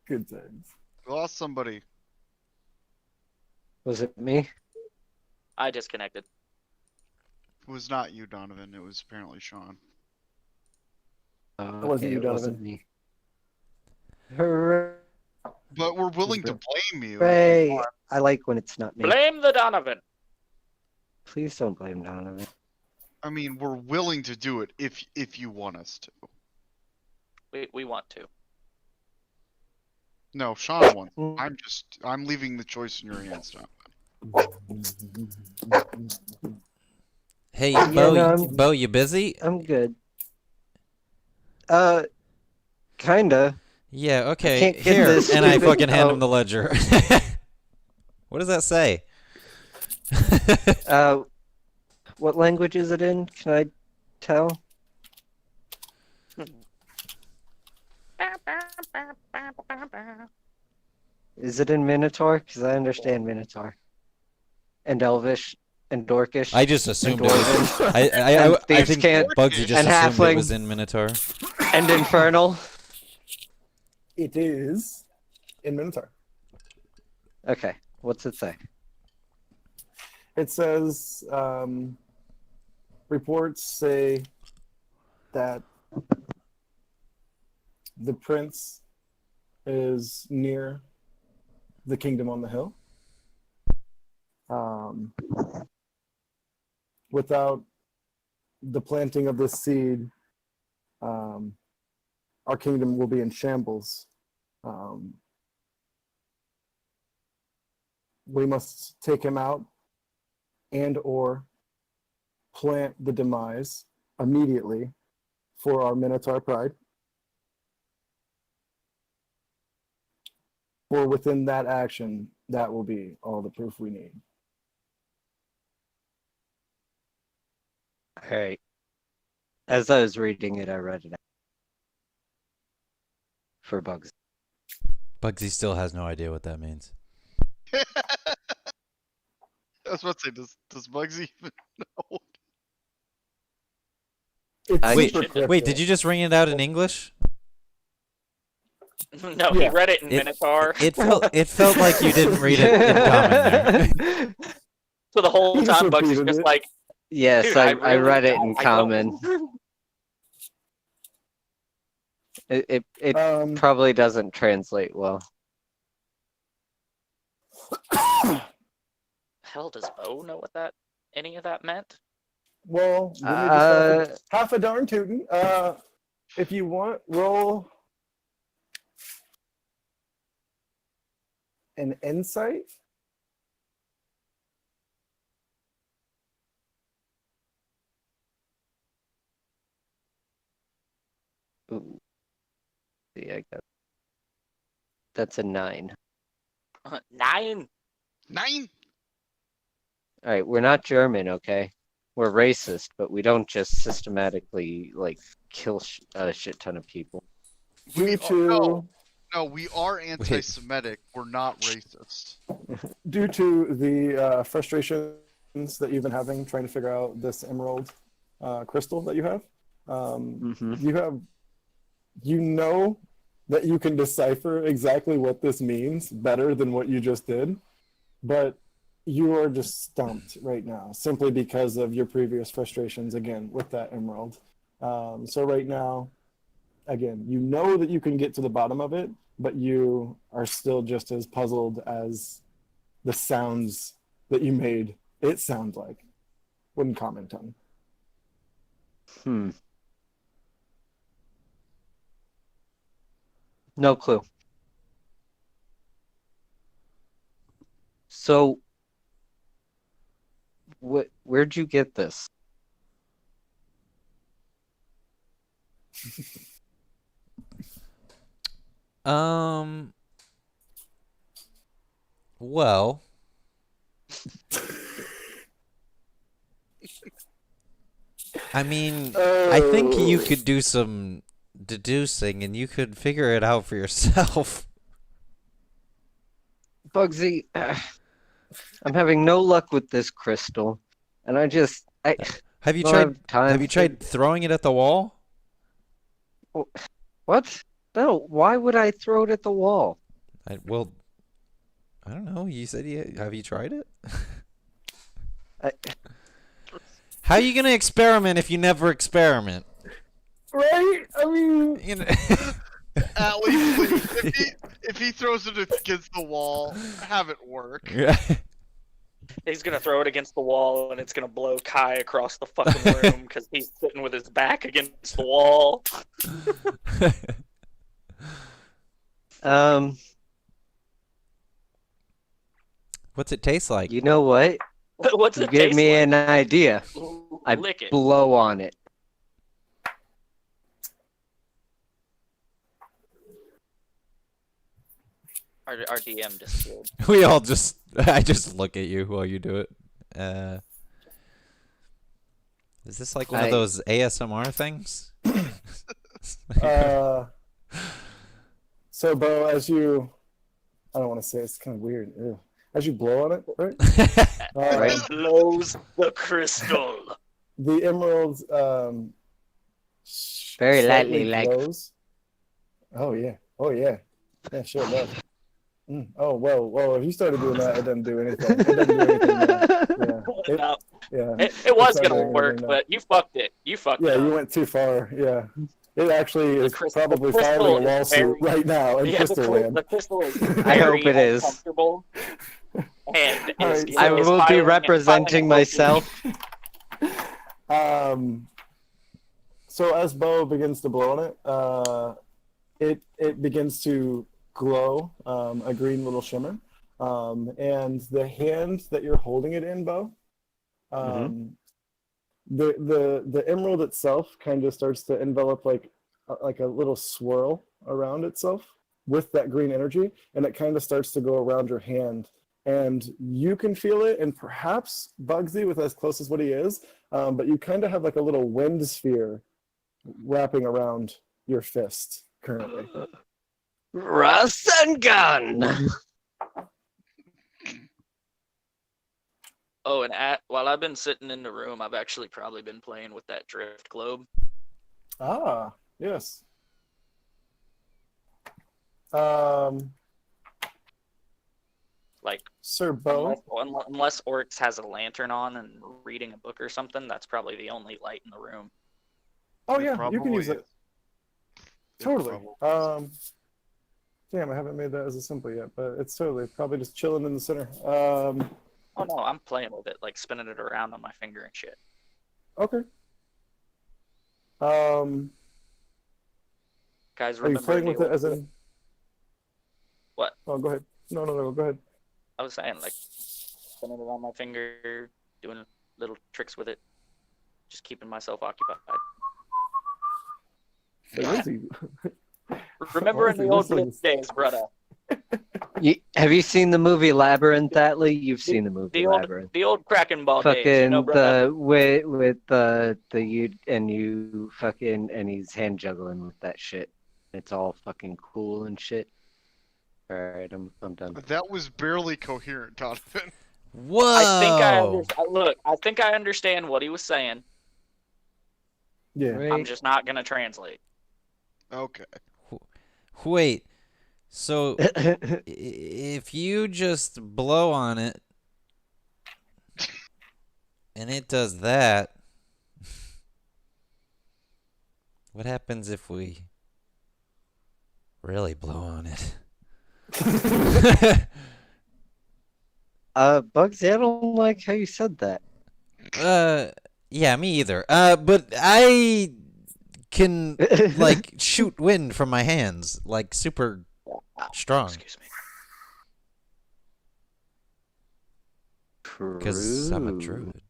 Good times. We lost somebody. Was it me? I disconnected. It was not you, Donovan. It was apparently Sean. Oh, It wasn't you, it wasn't Donovan. me. Hooray! But we're willing to blame you. I like when it's not me. Blame the Donovan. Please don't blame Donovan. I mean, we're willing to do it if you want us to. We want to. No, Sean wants. I'm leaving the choice in your hands, Donovan. Hey, Yeah, Bo, no, Bo, you busy? I'm good. Kinda. Yeah, okay. can't get Here, this and I stupid- fucking hand him oh. the ledger. What does that say? What language is it in? Can I tell? Is it in Minotaur? Because I understand Minotaur. And Elvish and Dorkish. I just assumed it Dwarven. was. I And I thieves' think cant. Bugsy just And assumed it halfling. was in Minotaur. And Infernal. It is in Minotaur. Okay, what's it say? It says reports say that the prince is near the kingdom on the hill. Without the planting of this seed, our kingdom will be in shambles. We must take him out and or plant the demise immediately for our Minotaur pride. Or within that action, that will be all the proof we need. Alright. As I was reading it, I read it out. For Bugs. Bugsy still has no idea what that means. I was about to say, does Bugsy even know? It's Wait, super cryptic. wait, did you just ring it out in English? No, he Yeah. read it in Minotaur. It felt like you didn't read it in common there. So the whole He just time Bugs is repeated just it. like, Yes, Dude, I really- read it in I common. don't- It Um, probably doesn't translate well. Hell, does Bo know what any of that meant? well, let me Uh, just half a darn tootin'. If you want, roll an insight. Ooh. See, I got. That's a 9. 9? 9? Alright, we're not German, okay? We're racist, but we don't just systematically, like, kill a shit ton of people. Due No, we are anti-Semitic. We're not racist. due to the frustrations that you've been having trying to figure out this emerald crystal that you have, Mm-hmm. you know that you can decipher exactly what this means better than what you just did, but you are just stumped right now simply because of your previous frustrations again with that emerald. So right now, again, you know that you can get to the bottom of it, but you are still just as puzzled as the sounds that you made it sound like. Wouldn't comment on. No clue. So, where'd you get this? Well, I mean, I think you could do some deducing and you could figure it out for yourself. Bugsy, I'm having no luck with this crystal, and I Have you Don't tried? have time Have you for- tried throwing it at the wall? What? No, why would I throw it at the wall? Well, I don't know. You said have you tried it? I- How are you gonna experiment if you never experiment? Right? I mean, You know. At least if he throws it against the wall, have it work. Yeah. He's gonna throw it against the wall, and it's gonna blow Kai across the fucking room because he's sitting with his back against the wall. What's it taste like? You know what? What's You it give taste me like? an idea. I Lick it. blow on it. Our DM disappeared. We all I just look at you while you do it. Is this like one of those ASMR things? So, Bo, as you, I don't want to say it's kind of weird. Ew. As you blow on it, right? Right. Blows the crystal. The emerald Very slightly lightly, like- glows. Oh yeah. Oh yeah. Yeah, sure it does. Oh well. If you started doing that, it doesn't do anything. It doesn't do anything. No, Yeah. it was It's not gonna doing work, anything now. but you fucked it. You fucked Yeah, it. you up. went too far. Yeah. It actually is crystal- probably the crystal filing a is lawsuit very- right now in Yeah, Crystal Land. the crystal is I hope very it is. uncomfortable. And All is, right, I so- is will be filing- representing filing a myself. So as Bo begins to blow on it, it begins to glow, a green little shimmer. And the hand that you're holding it in, Bo, the emerald itself kind of starts to envelop like a little swirl around itself with that green energy, and it kind of starts to go around your hand. And you can feel it, and perhaps Bugsy with as close as what he is, but you kind of have like a little wind sphere wrapping around your fist currently. Rasengan! Oh, and while I've been sitting in the room, I've actually probably been playing with that drift globe. Ah, yes. Like, Sir Bo, unless Oryx has a lantern on and reading a book or something, that's probably the only light in the room. oh It yeah, you can probably use it. is. It Totally. probably is. Damn, I haven't made that as a simple yet, but it's totally probably just chilling in the center. Oh no, I'm playing with it, like spinning it around on my finger and shit. Okay. Guys, Are you remember playing the with it old- as in? What? Oh, go ahead. No, go ahead. I was saying, like, spinning it on my finger, doing little tricks with it, just keeping myself occupied. So easy. Remember in the Honestly, old this Blitz is- days, brother. Have you seen the movie Labyrinth, Atlee? You've seen the movie Labyrinth. The old Kraken Ball days, you Fucking know, brother. with the you fucking, and he's hand juggling with that shit. It's all fucking cool and shit. All right, I'm done. That was barely coherent, Donovan. Whoa! I think I understand. Look, I think I understand what he was saying. Yeah. I'm Right. just not gonna translate. Okay. Wait. So if you just blow on it and it does that, what happens if we really blow on it? Bugsy, I don't like how you said that. Yeah, me either. But I can like shoot wind from my hands, like super strong, Excuse me. because I'm a True. druid.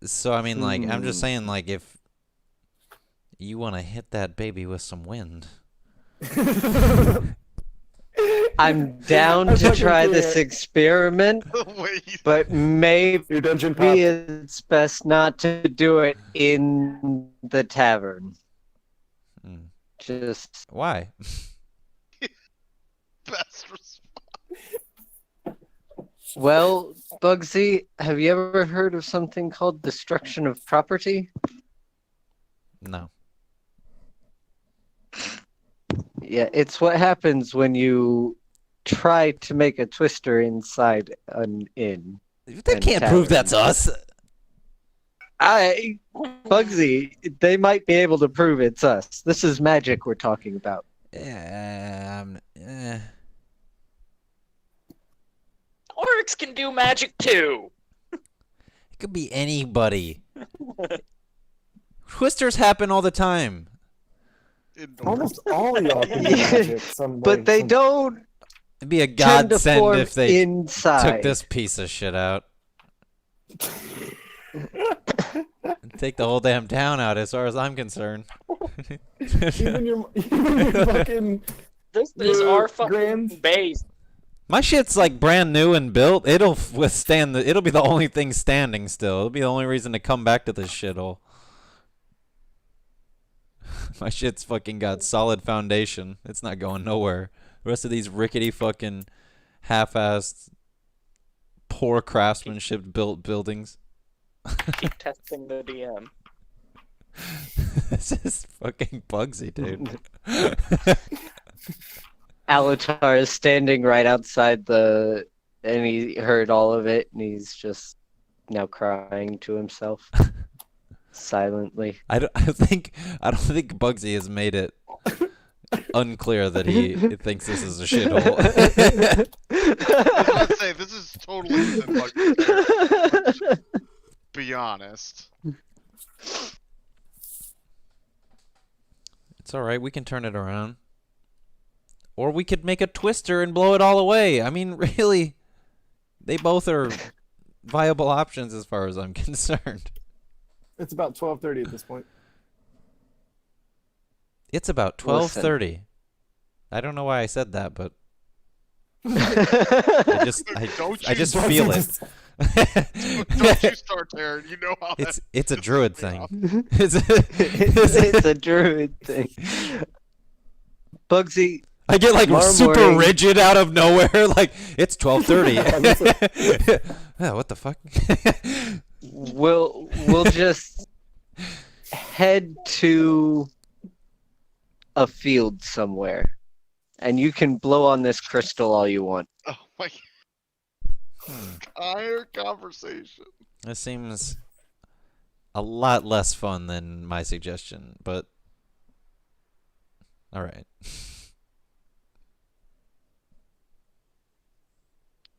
So I mean, like, I'm just saying, like, if you want to hit that baby with some wind. I'm down I to fucking try this can't. experiment, Wait. but maybe Your dungeon pop. it's best not to do it in the tavern. Hmm. Just Why? Best response. Well, Bugsy, have you ever heard of something called destruction of property? No. Yeah, it's what happens when you try to make a twister inside an inn. They And can't prove tavern. that's us. Bugsy, they might be able to prove it's us. This is magic we're talking about. Orcs can do magic too. It could be anybody. Twisters happen all the time. Almost all of y'all can do Yeah, magic. But they don't It'd be a tend to godsend form if they inside. took this piece of shit out. Take the whole damn town out, as far as I'm concerned. Even your fucking This is Your our fucking grand- base. My shit's like brand new and built. It'll withstand it'll be the only thing standing still. It'll be the only reason to come back to this shithole. My shit's fucking got solid foundation. It's not going nowhere. The rest of these rickety fucking half-assed poor craftsmanship built buildings. Keep testing the DM. This is fucking Bugsy, dude. Alatar is standing right outside and he heard all of it, and he's just now crying to himself silently. I don't think Bugsy has made it unclear that he thinks this is a shithole. I was about to say, this is totally within Bugsy's territory. Be honest. It's alright, we can turn it around. Or we could make a twister and blow it all away. I mean, really, they both are viable options as far as I'm concerned. It's about 12:30 at this point. It's about 12:30. I don't know why I said that, but I just feel it. Don't you start there. You know how It's a druid thing. It's a druid thing. Bugsy, I get like Tomorrow super morning- rigid out of nowhere. Like it's 12:30. Yeah, what the fuck? we'll just head to a field somewhere, and you can blow on this crystal all you want. Oh my entire conversation. This seems a lot less fun than my suggestion, but all right.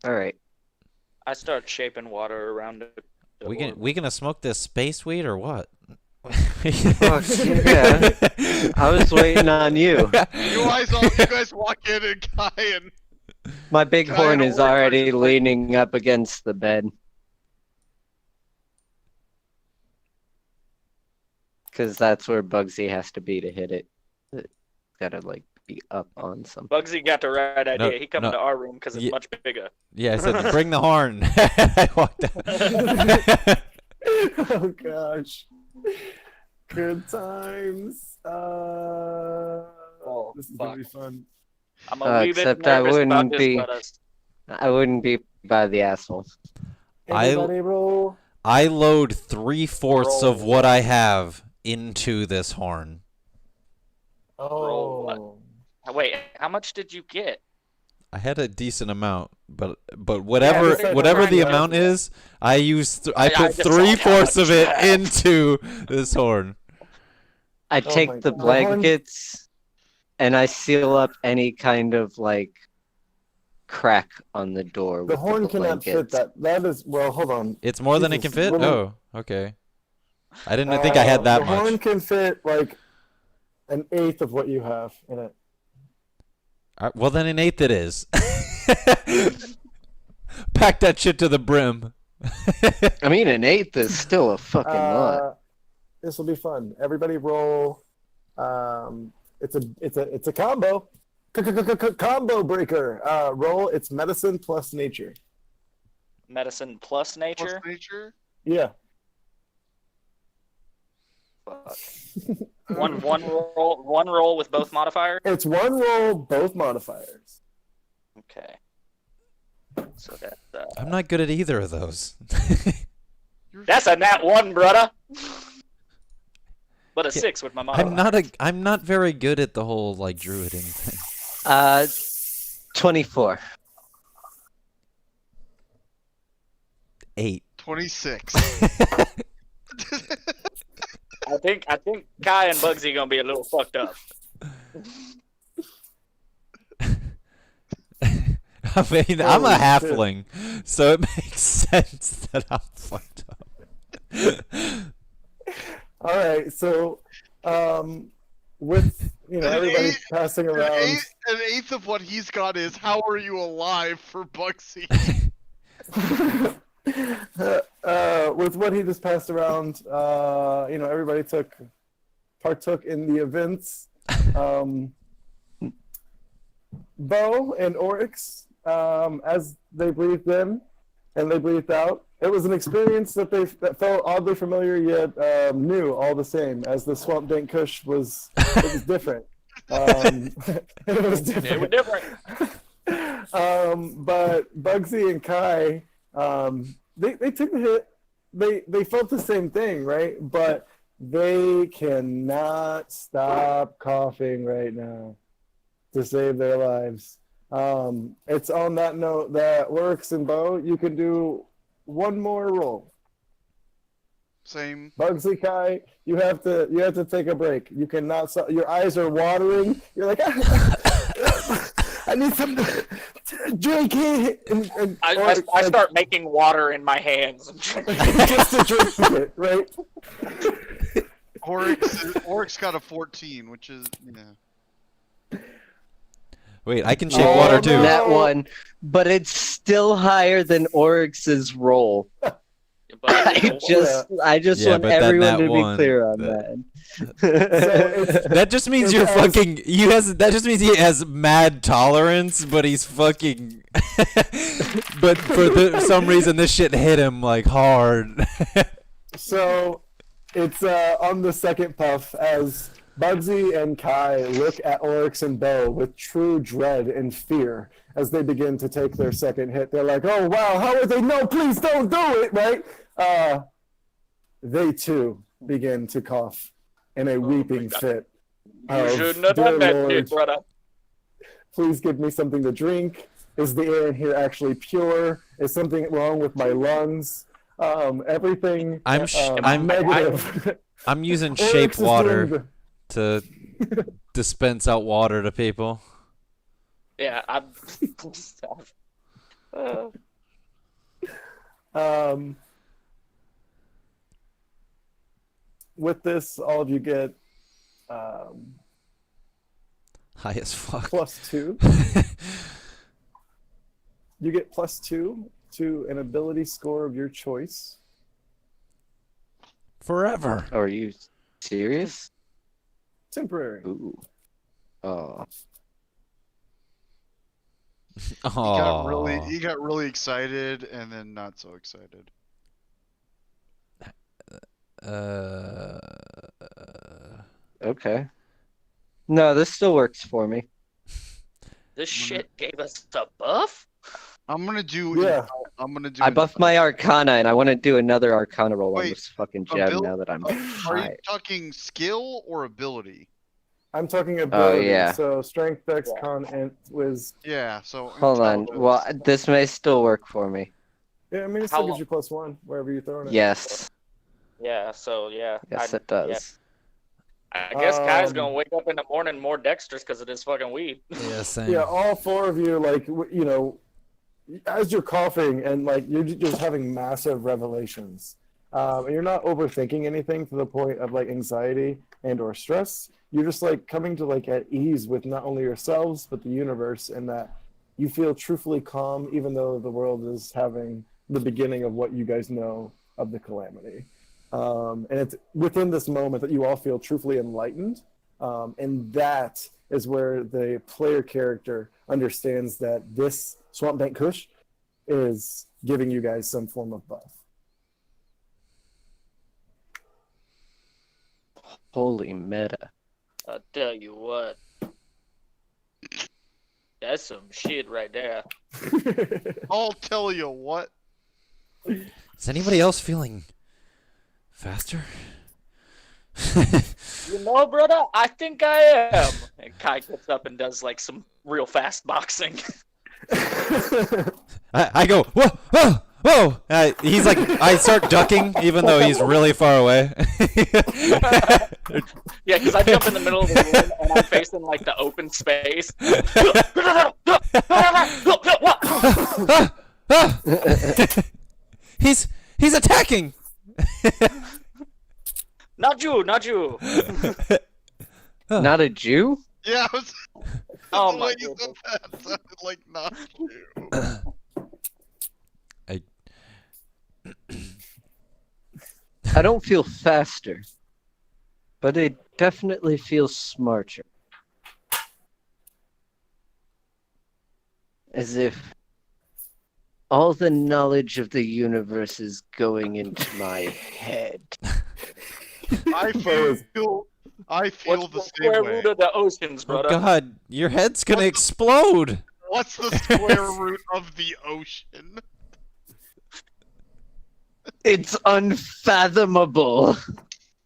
All right. I start shaping water around it. We gonna smoke this space weed or what? Oh, yeah. I was waiting on you. You guys walk in and Kai and My big Guy horn in a is white already person. leaning up against the bed. Because that's where Bugsy has to be to hit it. It's gotta, like, be up on something. Bugsy got the right idea. No, He come no. to our room because it's Ye- much bigger. Yeah, I said bring the horn. I walked out. Oh gosh. Good times. This is gonna be fun. I'm a wee bit Except I nervous about wouldn't this, be- but I wouldn't be by the asshole. Everybody roll. I load 3/4 of Roll. what I have into this horn. Roll what? Oh. wait, how much did you get? I had a decent amount, but whatever it's like whatever the trying to- amount is, I I put just saw how 3/4 of much it you have. into this horn. I Oh take my the God. The horn- blankets and I seal up any kind of, like, crack on the door with The horn cannot fit blankets. that. That is well. Hold on. It's more than it can Jesus, fit. women- Oh, okay. I didn't think I had that the horn much. can fit like an eighth of what you have in it. Well, then an eighth it is. Pack that shit to the brim. I mean, an eighth is still a fucking lot. This will be fun. Everybody roll. It's a combo. Combo breaker. Roll. It's medicine plus nature. Medicine plus nature? plus nature. Yeah. Fuck. One roll with both modifiers? It's one roll, both modifiers. Okay. So I'm not good at either of those. that's a nat 1, brother. But a Yeah, 6 with my modifier. I'm not very good at the whole like druiding thing. 24. 8. 26. I think Kai and Bugsy gonna be a little fucked up. I mean, I'm a Holy shit. halfling, so it makes sense that I'm fucked up. All right, so with everybody passing around. An eighth of what he's got is how are you alive for Bugsy? With what he just passed around, everybody partook in the events. Bo and Oryx, as they breathed in and they breathed out, it was an experience that felt oddly familiar yet new all the same. As the Swamp Dank Kush was different. It was different. They were different. But Bugsy and Kai, they took the hit. They felt the same thing, right? But they cannot stop coughing right now to save their lives. It's on that note that Works and Bo, you can do one more roll. Same. Bugsy, Kai, you have to take a break. You cannot stop. Your eyes are watering. You're like, I need some drink here. And I start making water in my hands. just to drink it, right? Oryx got a 14, which is Wait, I can shake water too. no. That one, but it's still higher than Oryx's roll. I just Yeah, want but that everyone nat to be one, clear on that- that. That just means you're fucking. That just means he has mad tolerance, but he's fucking. But for some reason, this shit hit him like hard. So it's on the second puff as Bugsy and Kai look at Oryx and Bo with true dread and fear as they begin to take their second hit. They're like, "Oh wow, how are they? No, please don't do it!" Right? They too begin to cough in a weeping fit. You shouldn't have done that shit, brother. Please give me something to drink. Is the air in here actually pure? Is something wrong with my lungs? Everything. I'm negative. I'm using Oryx shape is doing water to dispense out water to people. Yeah, I'm. With this, all of you get High as fuck. +2. You get +2 to an ability score of your choice. Forever. Are you serious? Temporary. Ooh. Oh. he got really excited and then not so excited. Okay. No, this still works for me. This shit gave us a buff? I'm gonna do. Yeah. I buffed my Arcana, and I want to do another Arcana roll on Wait, this fucking gem abil- now that I'm Are you high. talking skill or ability? I'm talking ability. yeah. So strength, dex, con, and whiz. Yeah. So. Hold on. intelligence. Well, this may still work for me. Yeah, I mean it How still gives you +1 wherever you're throwing it. Yes. Yeah, so yeah. Yes, it does. I guess Kai's Um, gonna wake up in the morning more dexterous because of this fucking weed. Yeah, same. Yeah, all four of you, like, as you're coughing and, like, you're just having massive revelations. And you're not overthinking anything to the point of, like, anxiety and or stress. You're just, like, coming to, like, at ease with not only yourselves, but the universe, and that you feel truthfully calm, even though the world is having the beginning of what you guys know of the calamity. And it's within this moment that you all feel truthfully enlightened. And that is where the player character understands that this Swamp Dank Kush is giving you guys some form of buff. Holy meta. I'll tell you what. That's some shit right there. I'll tell you what. Is anybody else feeling faster? You know, brother, I think I am. And Kai gets up and does like some real fast boxing. I go, whoa, whoa, whoa! He's like, I start ducking, even though he's really far away. Yeah, because I jump in the middle of the room and I'm facing like the open space. He's attacking. Not you, not you. Not a Jew? Yeah, I was. Oh the my way you said goodness. that sounded like not you. I don't feel faster, but I definitely feel smarter. As if all the knowledge of the universe is going into my head. I feel What's the the same square way. root of the oceans, Oh brother? God, your head's gonna explode. What's the square root of the ocean? It's unfathomable.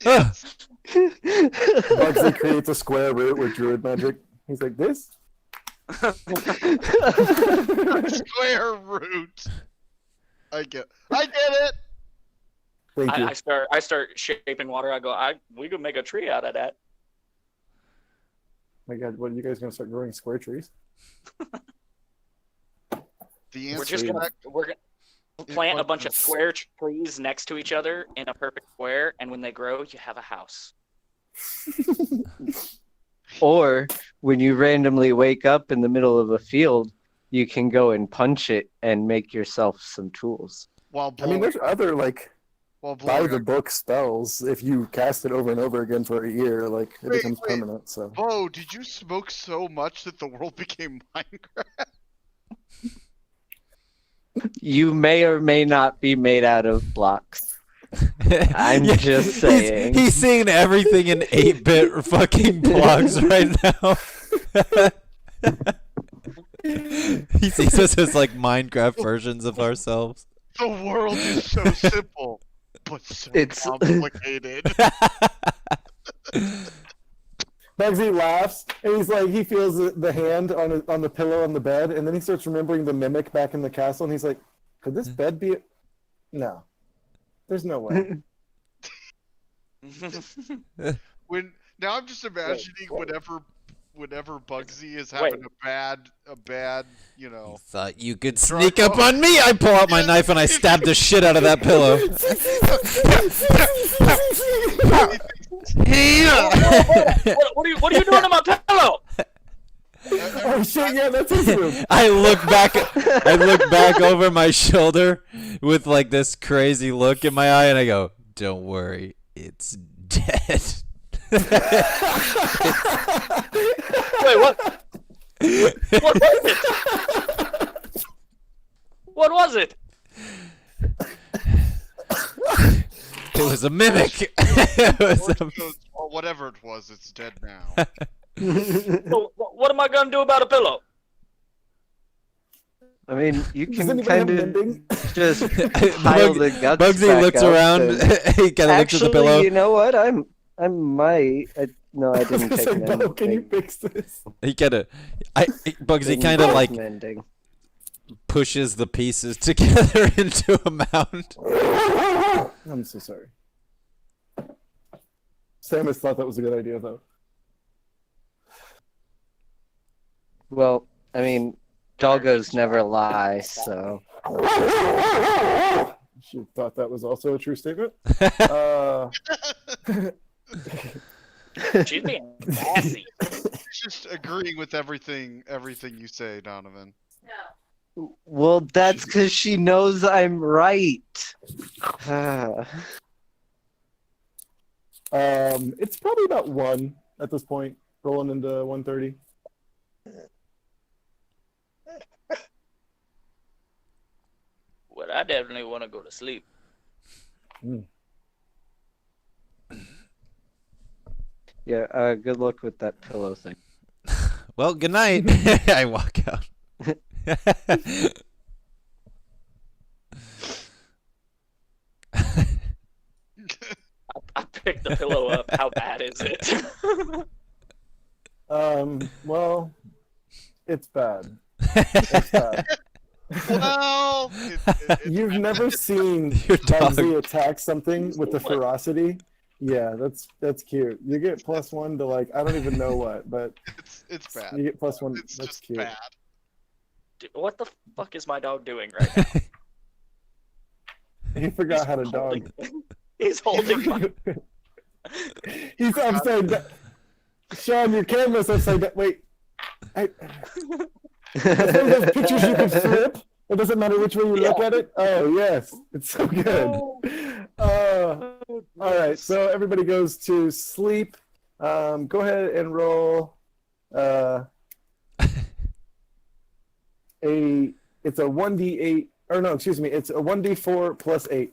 Yes. Bugsy creates a square root with druid magic. He's like, this? Square root. I get it. Thank you. I start shaping water. I go, we could make a tree out of that. My God, what are you guys gonna start growing square trees? The We're answer just gonna plant a bunch of square trees next to each other in a perfect square, and when they grow, you have a house. Or when you randomly wake up in the middle of a field, you can go and punch it and make yourself some tools. while I mean, blowing, there's other like while by blowing the a- book spells. If you cast it over and over again for a year, like it Wait, becomes wait. permanent. So Bo, did you smoke so much that the world became Minecraft? You may or may not be made out of blocks. I'm just saying. He's seeing everything in 8-bit fucking blocks right now. He sees us as like Minecraft versions of ourselves. The world is so simple, but so It's- complicated. Bugsy laughs and he's like, he feels the hand on the pillow on the bed, and then he starts remembering the mimic back in the castle, and he's like, could this bed be? No, there's no way. When now I'm just imagining wait. whenever Bugsy is having a bad, you know. Thought you could sneak up on me. I pull out my knife and I stab the shit out of that pillow. What are you doing to my pillow? Oh shit! Yeah, that's his room. I look back over my shoulder with like this crazy look in my eye, and I go, "Don't worry, it's dead." Wait, what? What was it? What was it? It was a mimic. It was a- Or whatever it was, it's dead now. So, what am I gonna do about a pillow? I mean, you Does can anybody have kind of mending? just pile the guts Bugsy back looks up around. and- He kind of looks at the Actually, pillow. you know what? No, I didn't It's take like, mending. Bo, can you fix this? He Bugsy Didn't kind of take like mending. pushes the pieces together into a mound. I'm so sorry. Samus thought that was a good idea, though. Well, I mean, doggos never lie, so She thought that was also a true statement. She's being sassy. Just agreeing with everything you say, Donovan. well, that's because she knows I'm right. It's probably about 1 at this point, rolling into 1:30. Well, I definitely want to go to sleep. Yeah, good luck with that pillow thing. Well, good night. I walk out. I picked the pillow up. How bad is it? Well, it's bad. It's bad. Well, You've never seen Your dog. Bugsy attack something with the ferocity? Yeah, that's cute. You get +1 to like I don't even know what, but it's bad. you get +1. It's That's just cute. bad. Dude, what the fuck is my dog doing right now? He forgot how to dog. He's holding my. He's upside down. Sean, your camera's upside down. Wait. It's one of those pictures you can flip. It doesn't matter which way you look at it. Oh yes, it's so good. All right, so everybody goes to sleep. Go ahead and roll. It's a 1d8, or no, excuse me. It's a 1d4 plus 8.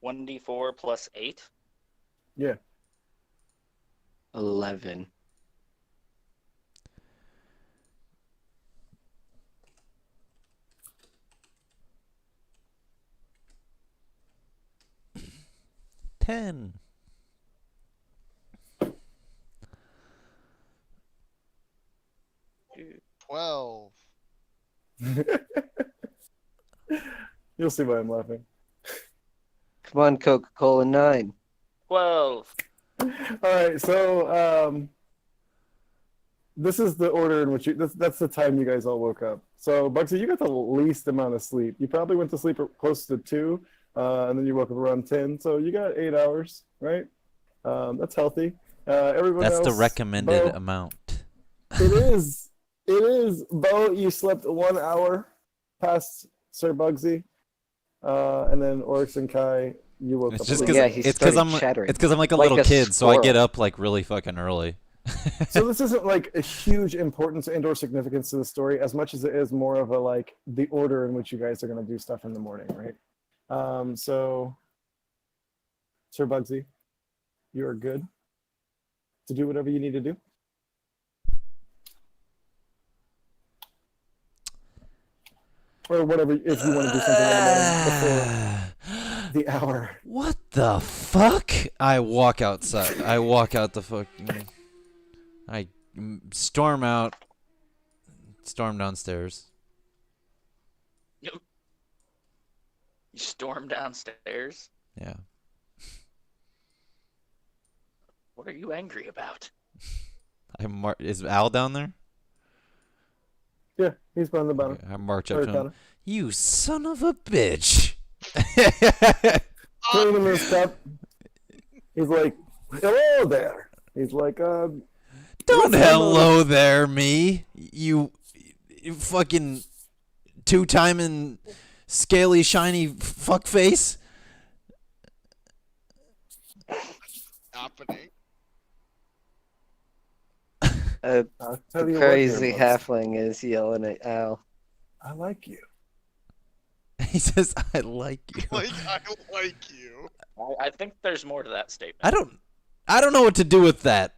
1d4 plus 8. Yeah. 11. Ten. 12. You'll see why I'm laughing. Come on, Coca-Cola 9. 12. All right, so this is the order in which that's the time you guys all woke up. So Bugsy, you got the least amount of sleep. You probably went to sleep close to 2, and then you woke up around 10. So you got 8 hours, right? That's healthy. Everyone That's else, the recommended Bo, amount. It is. It is. Bo, you slept 1 hour past Sir Bugsy, and then Oryx and Kai, you woke It's up. just late. because Yeah, he started I'm chattering. it's because I'm like a Like little a kid, so I get squirrel. up like really fucking early. So this isn't like a huge importance and or significance to the story as much as it is more of a like the order in which you guys are going to do stuff in the morning, right? So Sir Bugsy, you are good to do whatever you need to do. Or whatever, if you want to do something in the morning before the hour. What the fuck? I walk outside. I walk out the fucking. I storm out. Storm downstairs. You storm downstairs. Yeah. What are you angry about? Is Al down there? Yeah, he's behind the banner. Okay, I march Or up to him. counter. You son of a bitch. Cleaning him his cup. He's like, hello there. He's like, Don't Yes, hello there, me. You fucking two-timing scaly shiny fuckface. Happening. A I'll tell you what crazy here, Bugs. halfling is yelling at Al. I like you. He says, "I like you." Like, I like you. I think there's more to that statement. I don't know what to do with that.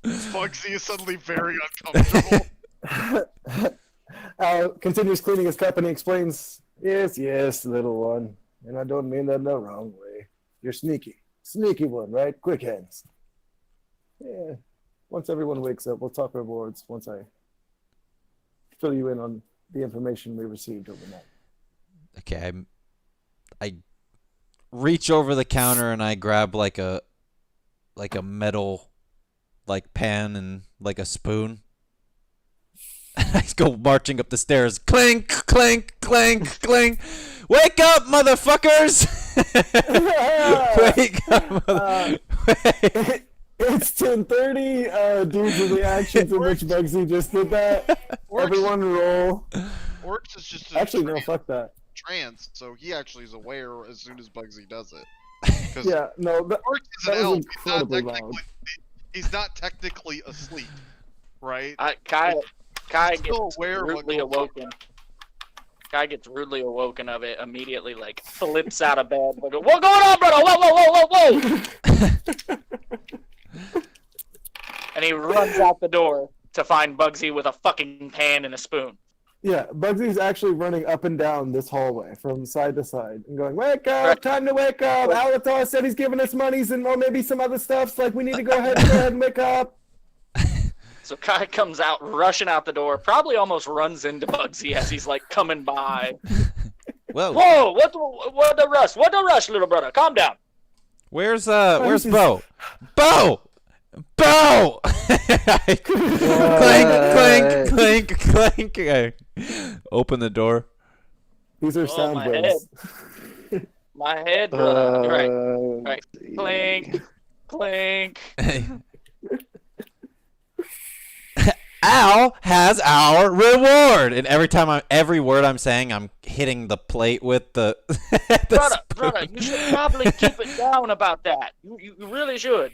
Bugsy is suddenly very uncomfortable. Al continues cleaning his cup and he explains, yes, little one. And I don't mean that in the wrong way. You're sneaky. Sneaky one, right? Quick hands. Yeah. Once everyone wakes up, we'll talk rewards once I fill you in on the information we received overnight. Okay, I reach over the counter and I grab like a metal like pan and like a spoon. And I go marching up the stairs. Clink, clink, clink, clink. Wake up, motherfuckers! Wake up, mother- It's 10:30. Due to the actions in which Bugsy just did that, everyone roll. Orcs is just a Actually, no, fuck that. trance, so he actually is aware as soon as Bugsy does it. 'Cause Yeah, no, Orcs is that an was elf. incredibly loud. He's not technically asleep, right? Kai He's gets still aware of what rudely goes on. awoken. Guy gets rudely awoken of it, immediately like flips out of bed. Like, what going on, brother? Whoa, whoa, whoa, whoa, whoa! And he runs out the door to find Bugsy with a fucking pan and a spoon. Yeah, Bugsy's actually running up and down this hallway from side to side and going, "Wake up! Right. Time to wake up! Alatar said he's giving us monies and maybe some other stuff. So, like, we need to go ahead and wake up." So Kai comes out, rushing out the door, probably almost runs into Bugsy as he's like coming by. Whoa. Whoa! What the rush? What the rush, little brother? Calm down. Where's Bo? Bo! Bo! Clink, clink, clink, clink. Open the door. These are sound my waves. My head, brother. Right. Clink, clink. Al has our reward, and every word I'm saying, I'm hitting the plate with the. Brother, you should probably keep it down about that. You really should.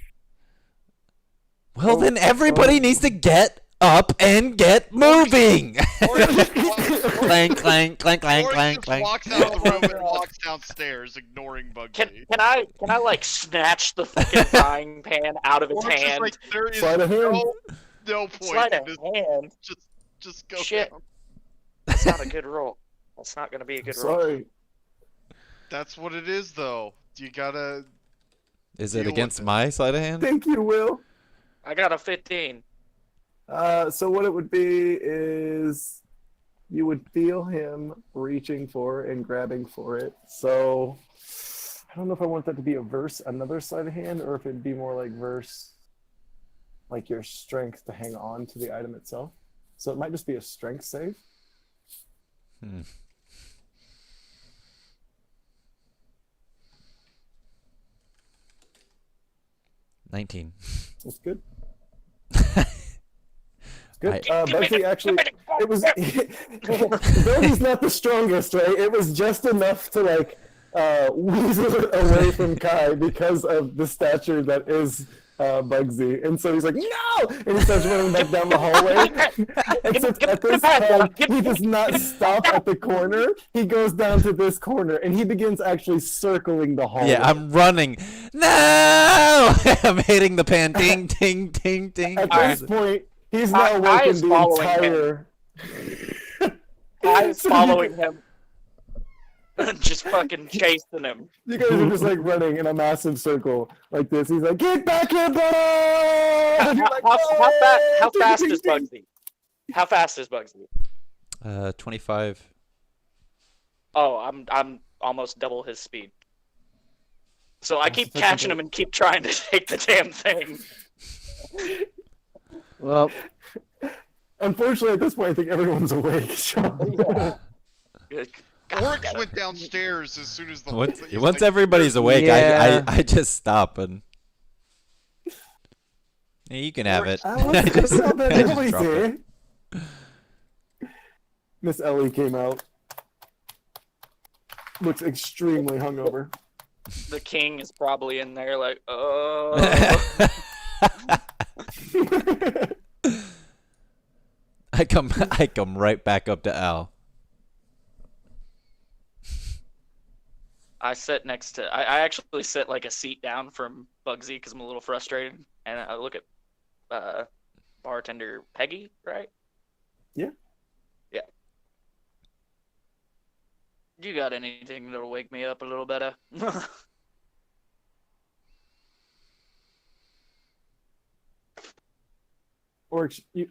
Well, then everybody needs to get up and get moving. Clank, clank, clank, clank, Or clank, just clank. walks out of the room and walks downstairs, ignoring Bugsy. Can I like snatch the fucking frying pan out of his Or just hand? like there is Sleight of hand. no point. Sleight in of this. hand. Just go Shit. down. That's not a good roll. That's not gonna be a good roll. Sorry. That's what it is, though. You gotta. Is it Deal against with it. my sleight of hand? Thank you, Will. I got a 15. So what it would be is you would feel him reaching for and grabbing for it. So I don't know if I want that to be another sleight of hand, or if it'd be more like like your strength to hang on to the item itself. So it might just be a strength save. 19. That's good. Good. Bugsy actually, it was, though he's not the strongest, right? It was just enough to like weasel it away from Kai because of the stature that is Bugsy. And so he's like, no! And he starts running back down the hallway. Except at this time, he does not stop at the corner. He goes down to this corner and he begins actually circling the hallway. Yeah, I'm running. No! I'm hitting the pan. Ding, ding, ding, ding. At this point, he's now woken is the following entire. I was following him. Just fucking chasing him. You guys are just like running in a massive circle like this. He's like, "Get back here, brother!" And you're like, How fast ding, is ding, ding." Bugsy? How fast is Bugsy? 25. Oh, I'm almost double his speed. So I keep catching him and keep trying to take the damn thing. Well, Unfortunately, at this point, I think everyone's awake. So. Oryx went downstairs as soon as the Once everybody's awake, Yeah. I just stop and. Yeah, you can have it. I just drop drop it. it. Miss Ellie came out. Looks extremely hungover. The king is probably in there like, oh. I come right back up to Al. I sit next to. I actually sit like a seat down from Bugsy because I'm a little frustrated, and I look at bartender Peggy, right? Yeah. Yeah. You got anything that'll wake me up a little better? Or you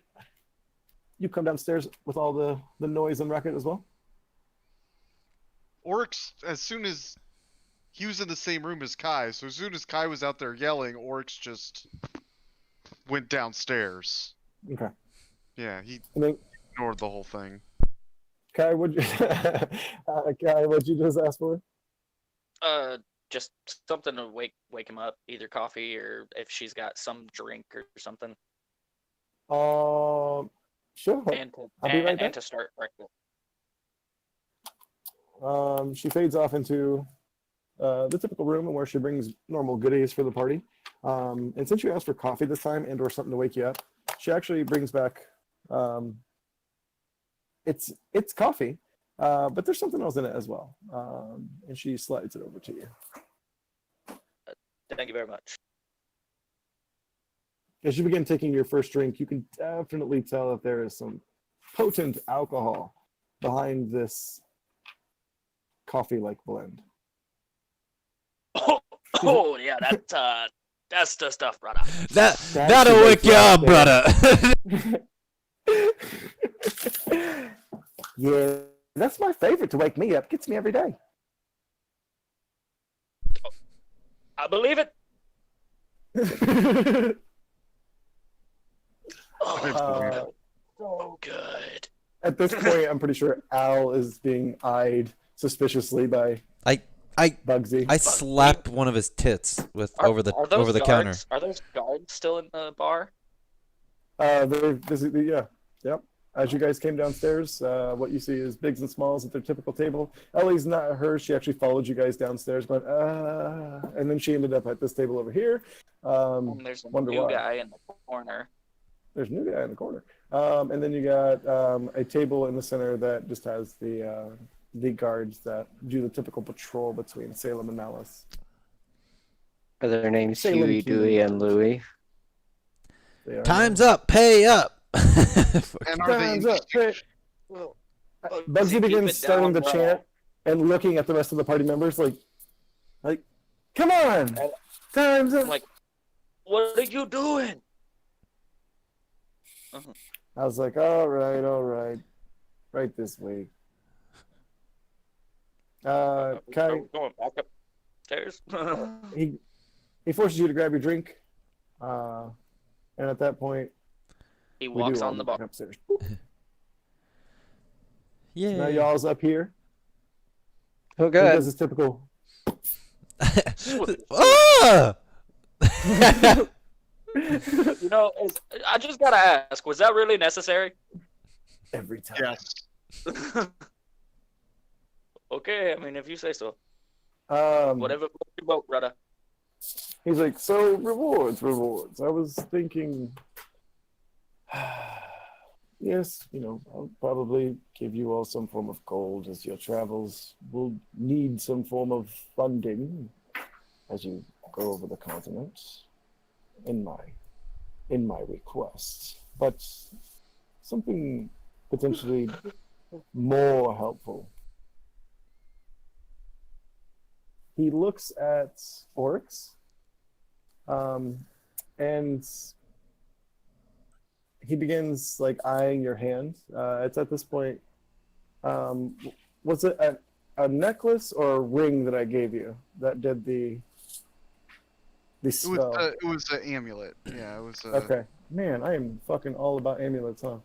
come downstairs with all the noise and racket as well? Oryx, as soon as he was in the same room as Kai, so as soon as Kai was out there yelling, Oryx just went downstairs. Okay. Yeah, he And then, ignored the whole thing. Kai, what'd you just ask for? Just something to wake him up, either coffee or if she's got some drink or something, Sure. and I'll be right back. and to start breakfast. She fades off into the typical room where she brings normal goodies for the party. And since you asked for coffee this time and or something to wake you up, she actually brings back it's coffee, But there's something else in it as well. And she slides it over to you. Thank you very much. As you begin taking your first drink, you can definitely tell that there is some potent alcohol behind this coffee-like blend. Oh yeah, that's the stuff, brother. That'll wake you up, brother. Yeah, that's my favorite to wake me up. Gets me every day. I believe it. Oh, so good. At this point, I'm pretty sure Al is being eyed suspiciously by Bugsy. I slapped one of his tits over the counter. Are those guards still in the bar? Yeah, yep. As you guys came downstairs, what you see is Biggs and Smalls at their typical table. Ellie's not hers. She actually followed you guys downstairs, but and then she ended up at this table over here. There's a new guy in the corner. There's a new guy in the corner. And then you got a table in the center that just has the guards that do the typical patrol between Salem and Malice. Are their names Salem Huey, Key. Dewey, and Louie? They are Time's up. Pay up. And are Time's they up. Hey. Bugsy begins starting to chant and looking at the rest of the party members like, come on, time's up. I'm like, what are you doing? I was like, all right, right this way. Kai, Going back upstairs. he forces you to grab your drink, and at that point, He we walks do all on the go bar. upstairs. Yeah. Now y'all's up here. Oh, He good. does his typical. Ah! You know, I just gotta ask, was that really necessary? Every time. Yes. Okay, I mean, if you say so. Whatever. Whatever floats your boat, brother. He's like, so rewards. I was thinking, yes, I'll probably give you all some form of gold as your travels will need some form of funding as you go over the continent in my request. But something potentially more helpful. He looks at Oryx, and he begins eyeing your hand. It's at this point, was it a necklace or a ring that I gave you that did the spell? It was an amulet. Yeah, it was. Okay, man, I am fucking all about amulets, huh?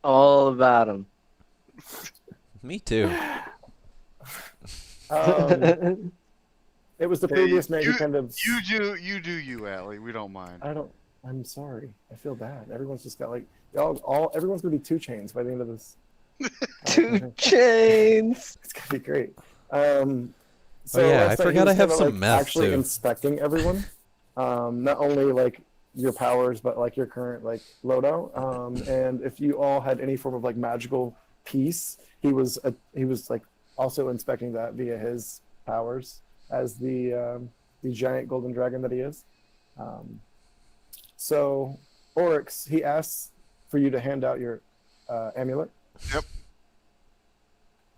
All about him. Me too. It was the previous night. He kind of. You do you, Allie. We don't mind. I'm sorry. I feel bad. Everyone's just got everyone's gonna be 2 chains by the end of this. 2 chains. It's gonna be great. So yeah, last I night he forgot was I have kinda, some meth, actually too. inspecting everyone. Not only your powers, but your current loadout. And if you all had any form of magical piece, he was also inspecting that via his powers as the giant golden dragon that he is. So Oryx, he asks for you to hand out your amulet. Yep.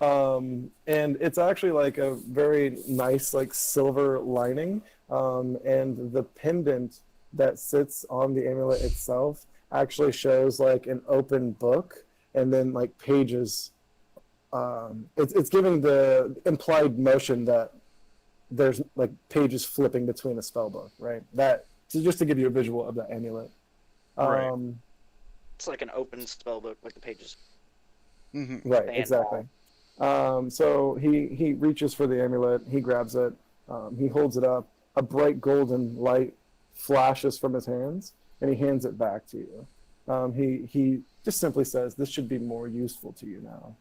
And it's actually a very nice silver lining, and the pendant that sits on the amulet itself actually shows an open book and then pages. It's giving the implied motion that there's pages flipping between a spell book, right? Just to give you a visual of the amulet. Right. It's like an open spell book, like the pages. Mm-hmm. Right, Stand exactly. So he reaches for the amulet, he grabs it, he holds it up, a bright golden light flashes from his hands, and he hands it back to you. He just simply says, "This should be more useful to you now."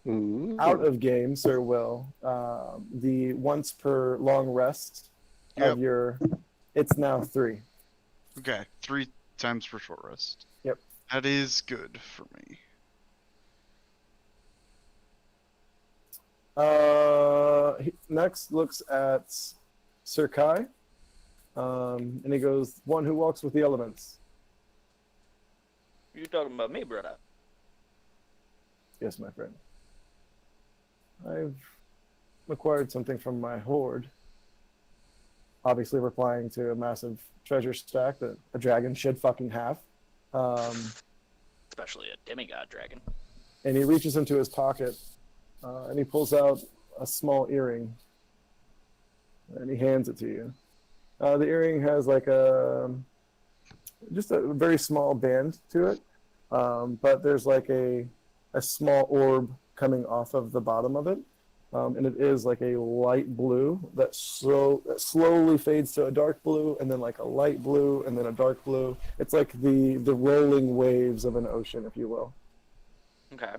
Ooh. Out of game, Sir Will, the once per long rest of it's now 3. Okay, 3 times for short rest. Yep. That is good for me. He next looks at Sir Kai, and he goes, "One who walks with the elements." You talking about me, brother? Yes, my friend. I've acquired something from my hoard. Obviously, replying to a massive treasure stack that a dragon should fucking have. Especially a demigod dragon. And he reaches into his pocket, and he pulls out a small earring, and he hands it to you. The earring has like just a very small band to it, but there's like a small orb coming off of the bottom of it, and it is like a light blue that slowly fades to a dark blue, and then like a light blue, and then a dark blue. It's like the rolling waves of an ocean, if you will. Okay.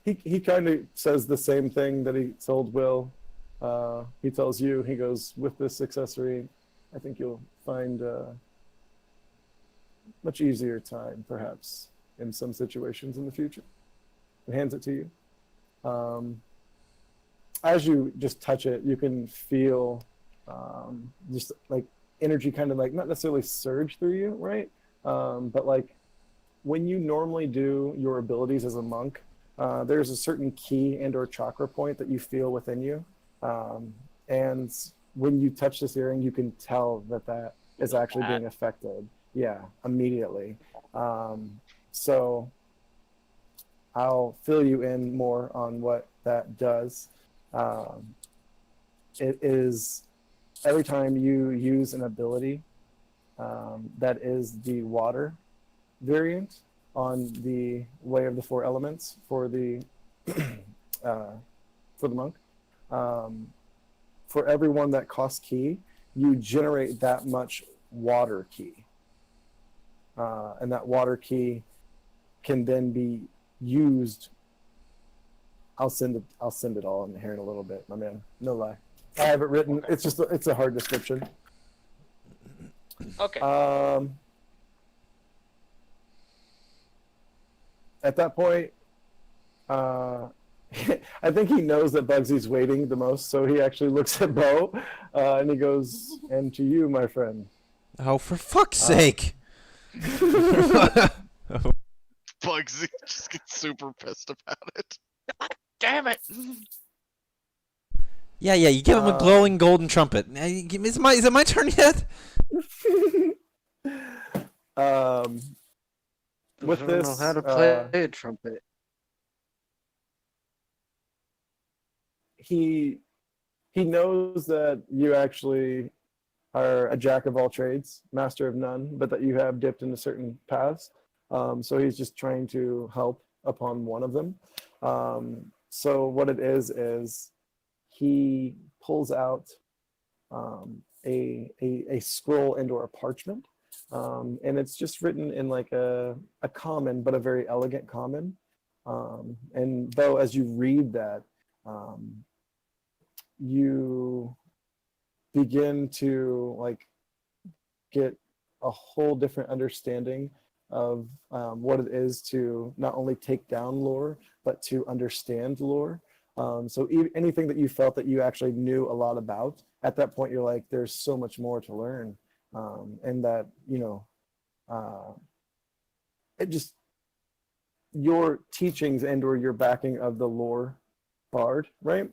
He kind of says the same thing that he told Will. He tells you, he goes, with this accessory, I think you'll find a much easier time, perhaps, in some situations in the future. He hands it to you. As you just touch it, you can feel just like energy kind of like not necessarily surge through you, right? But like when you normally do your abilities as a monk, there's a certain key and or chakra point that you feel within you. And when you touch this earring, you can tell that is actually being affected. Yeah, immediately. So I'll fill you in more on what that does. It is every time you use an ability that is the water variant on the Way of the Four Elements for the monk. For everyone that costs key, you generate that much water key, and that water key can then be used. I'll send it all in here in a little bit, my man. No lie, I have it written. Okay. It's a hard description. Okay. At that point, I think he knows that Bugsy's waiting the most, so he actually looks at Bo, and he goes, "And to you, my friend." Oh, for fuck's sake! Bugsy just gets super pissed about it. Damn it! Yeah, you give him a glowing golden trumpet. Is it my turn yet? With I don't this, know how to play a trumpet. he knows that you actually are a jack of all trades, master of none, but that you have dipped into certain paths. So he's just trying to help upon one of them. So what it is he pulls out a scroll and or a parchment, and it's just written in like a common but a very elegant common. And though as you read that, you begin to like get a whole different understanding of what it is to not only take down lore but to understand lore. So anything that you felt that you actually knew a lot about, at that point you're like, there's so much more to learn, and that it just, your teachings and or your backing of the lore bard, right?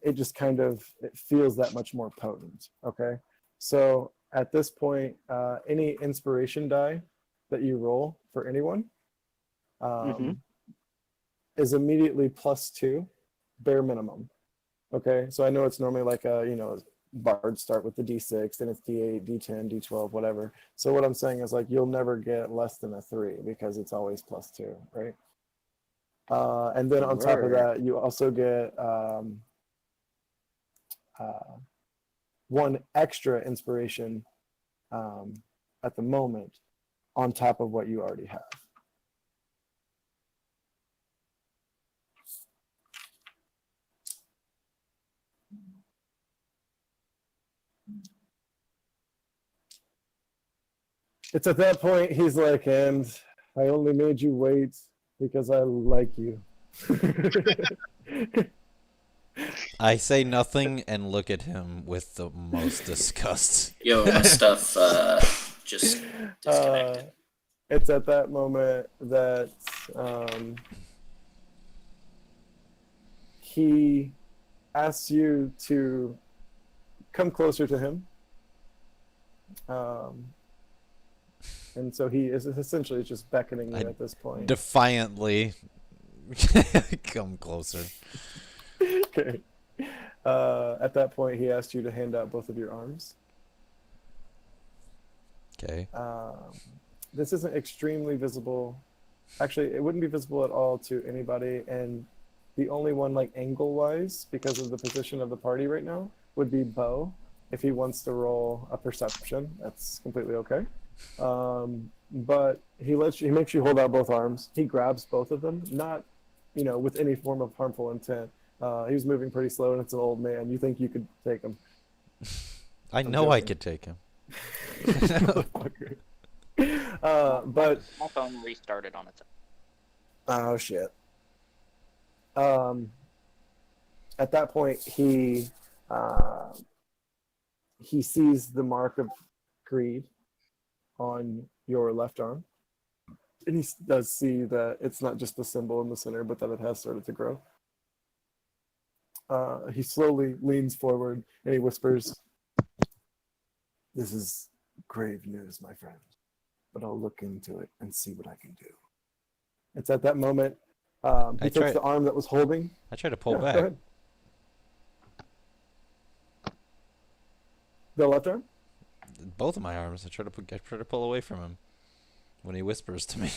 It just kind of, it feels that much more potent. Okay, so at this point, any inspiration die that you roll for anyone is immediately +2, bare minimum. Okay, so I know it's normally like bards start with the D6, then it's D8, D10, D12, whatever. So what I'm saying is like you'll never get less than a 3 because it's always +2, right? And then on top of that, you also get 1 extra inspiration at the moment on top of what you already have. It's at that point he's like, and I only made you wait because I like you. I say nothing and look at him with the most disgust. Yo, my stuff just disconnected. It's at that moment that he asks you to come closer to him. And so he is essentially just beckoning you at this point. Defiantly. Come closer. Okay. At that point, he asked you to hand out both of your arms. Okay. This isn't extremely visible. Actually, it wouldn't be visible at all to anybody, and the only one, like, angle-wise, because of the position of the party right now, would be Bo. If he wants to roll a perception, that's completely okay. But he makes you hold out both arms. He grabs both of them, not, with any form of harmful intent. He was moving pretty slow, and it's an old man. You think you could take him? I know I could take him. But My phone restarted on its oh shit. At that point, he sees the mark of greed on your left arm, and he does see that it's not just the symbol in the center, but that it has started to grow. He slowly leans forward and he whispers, "This is grave news, my friend, but I'll look into it and see what I can do." It's at that moment he takes the arm that was holding. I try to pull Go back. ahead. The left arm? Both of my arms. I try to pull away from him when he whispers to me.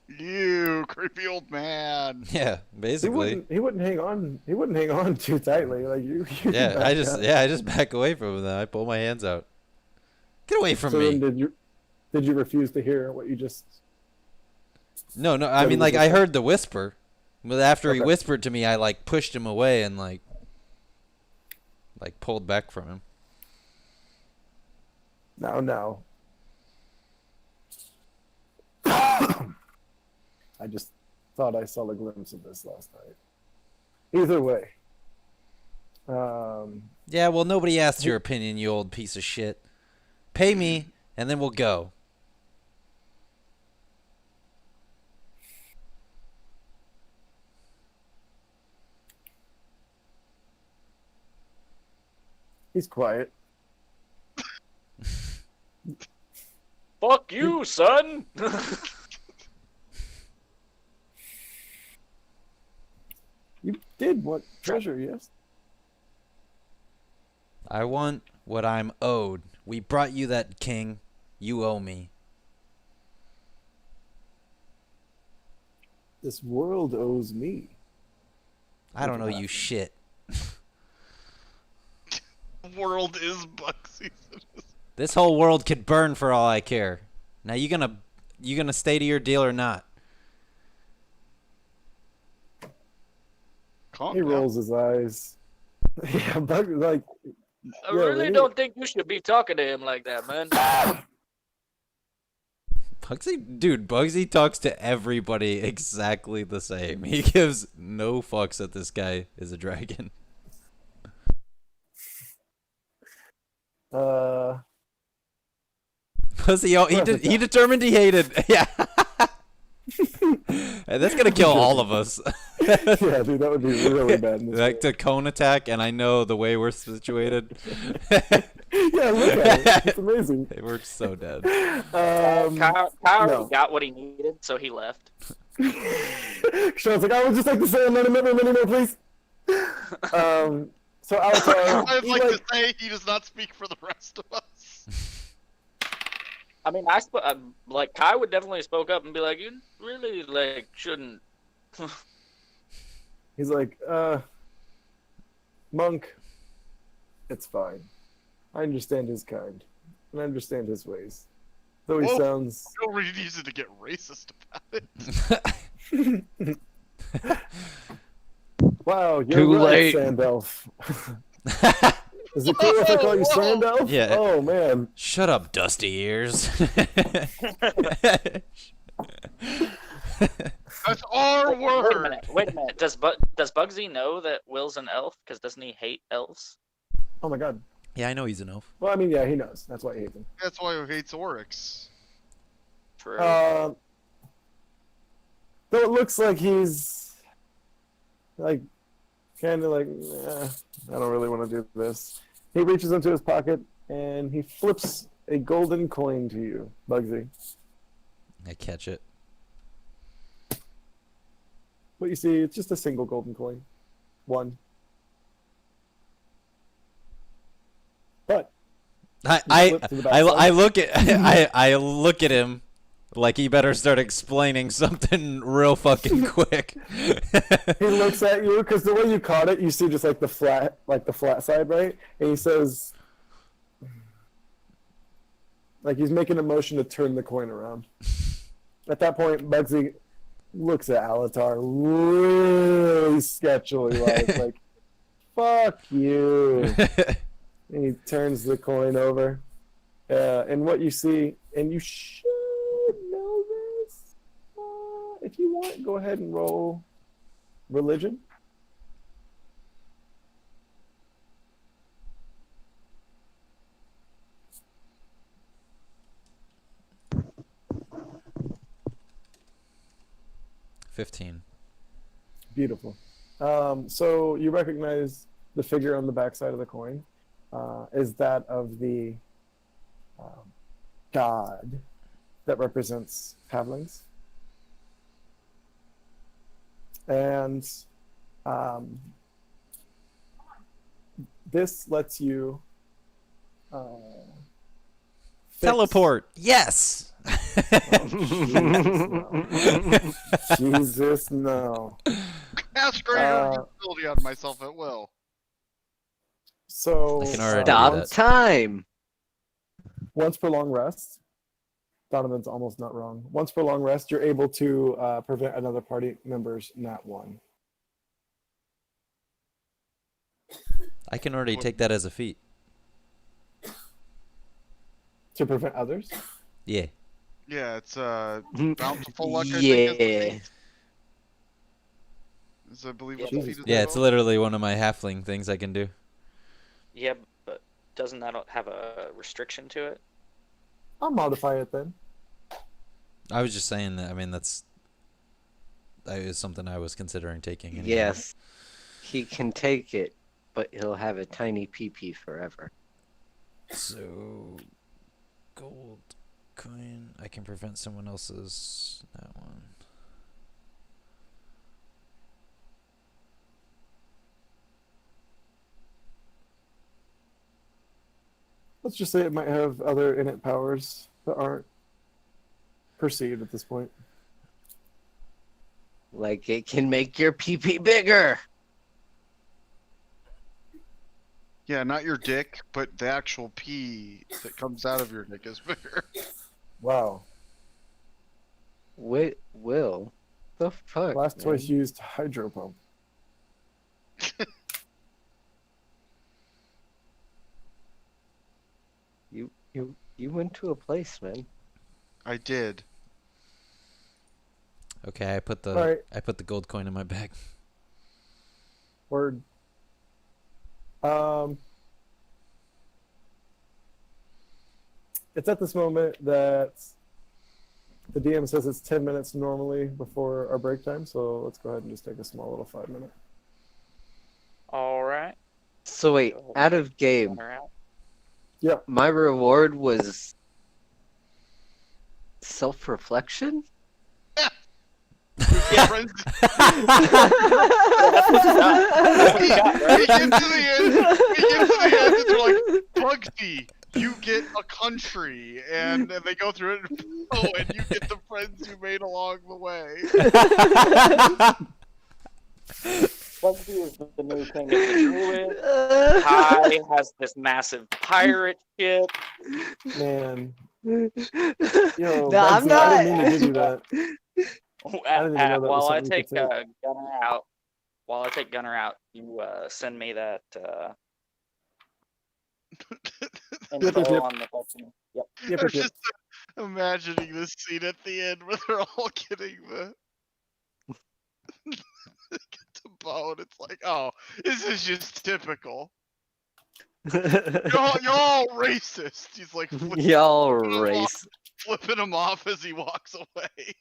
You creepy old man. Yeah, basically. He wouldn't hang on. He wouldn't hang on too tightly. Like you. Yeah, I just back away from him. Then I pull my hands out. Get away from So me. then did you refuse to hear what you just? No. I mean, like, I heard the whisper, but after he Okay. whispered to me, I like pushed him away and like pulled back from him. Now. I just thought I saw a glimpse of this last night. Either way. Yeah, well, nobody asked your opinion, you old piece of shit. Pay me, and then we'll go. He's quiet. Fuck you, son! You did want treasure, yes? I want what I'm owed. We brought you that king. You owe me. This world owes me. I don't know you shit. World is bug season. This whole world could burn for all I care. Now you gonna stay to your deal or not? Calm He down. rolls his eyes. Yeah, but like. I yeah, really when don't think you should be talking to him like that, man. Bugsy talks to everybody exactly the same. He gives no fucks that this guy is a dragon. Pussy, he determined he hated. Yeah. And that's gonna kill all of us. Yeah, dude, that would be really bad. In this Like the cone attack, and I know the way we're situated. Yeah, look at it. It's amazing. We're so dead. Kyle already no. got what he needed, so he left. Sean's like, I would just like to say I'm not a member anymore, please. So Alatar, I'd he, like to say he does not speak for the rest of us. I mean, like Kai would definitely spoke up and be like, "You really shouldn't." he's like, Monk, it's fine. I understand his kind, and I understand his ways. Though he Whoa. sounds... No reason to get racist about it. Wow, you're Too right, late. Sand Elf. Is it cool if I call you Whoa! Sand Elf? Yeah. Oh man. Shut up, dusty ears. That's our Wait a word. minute. Wait a minute. Does Bugsy know that Will's an elf? Because doesn't he hate elves? Oh my god. Yeah, I know he's an elf. Well, I mean, yeah, he knows. That's why he hates him. That's why he hates Oryx. True. Though it looks like he's like kind of like, I don't really want to do this. He reaches into his pocket and he flips a golden coin to you, Bugsy. I catch it. What you see, it's just a single golden coin. One. But I flip to the backside. I look at I look at him like he better start explaining something real fucking quick. he looks at you because the way you caught it, you see just like the flat side, right? And he says, like he's making a motion to turn the coin around. At that point, Bugsy looks at Alatar really sketchily, like fuck you. And he turns the coin over. And what you see, and you should know this, if you want, go ahead and roll religion. $15. Beautiful. So you recognize the figure on the backside of the coin is that of the god that represents halflings. And this lets you fix- Teleport. Yes. Jesus, no. Cast greater ability on myself at will. So I can already do Stop that. time. once per long rest, Donovan's almost not wrong. Once per long rest, you're able to prevent another party member's nat one. I can already take that as a feat. To prevent others? Yeah. Yeah, it's bountiful luck. I think, is the Yeah. feat. Is I believe what Yeah, the feat is. Yeah, it's called. literally one of my halfling things I can do. Yeah, but doesn't that have a restriction to it? I'll modify it then. I was just saying that. I mean, that is something I was considering taking. Anyway. Yes. He can take it, but he'll have a tiny pee-pee forever. So, gold coin. I can prevent someone else's. That one. Let's just say it might have other innate powers that aren't perceived at this point. Like it can make your pee-pee bigger. Yeah, not your dick, but the actual pee that comes out of your dick is bigger. Wow. Wait, Will, the fuck? Last man? choice used hydro pump. You went to a place, man. I did. Okay, I put the Alright. I put the gold coin in my bag. Word. It's at this moment that the DM says it's 10 minutes normally before our break time, so let's go ahead and just take a small little 5-minute. All right. So wait, out of game, my reward was self-reflection? Yeah, friends. We get to the end, and they're like, Bugsy, you get a country, and they go through it, and you get the friends you made along the way. Bugsy is the new king of the druid. Kai has this massive pirate ship. Man. No, Yo, I'm Bugsy, not. I didn't mean to give you that. I didn't even know that was While I something you take could take. Gunner out, you send me that And Yep, yep, so yep. on the fucking. Yep. Yep, I'm yep, yep. just imagining this scene at the end where they're all getting the get the bow, and it's like, oh, this is just typical. You're all racist. He's like Y'all race. flipping him off as he walks away.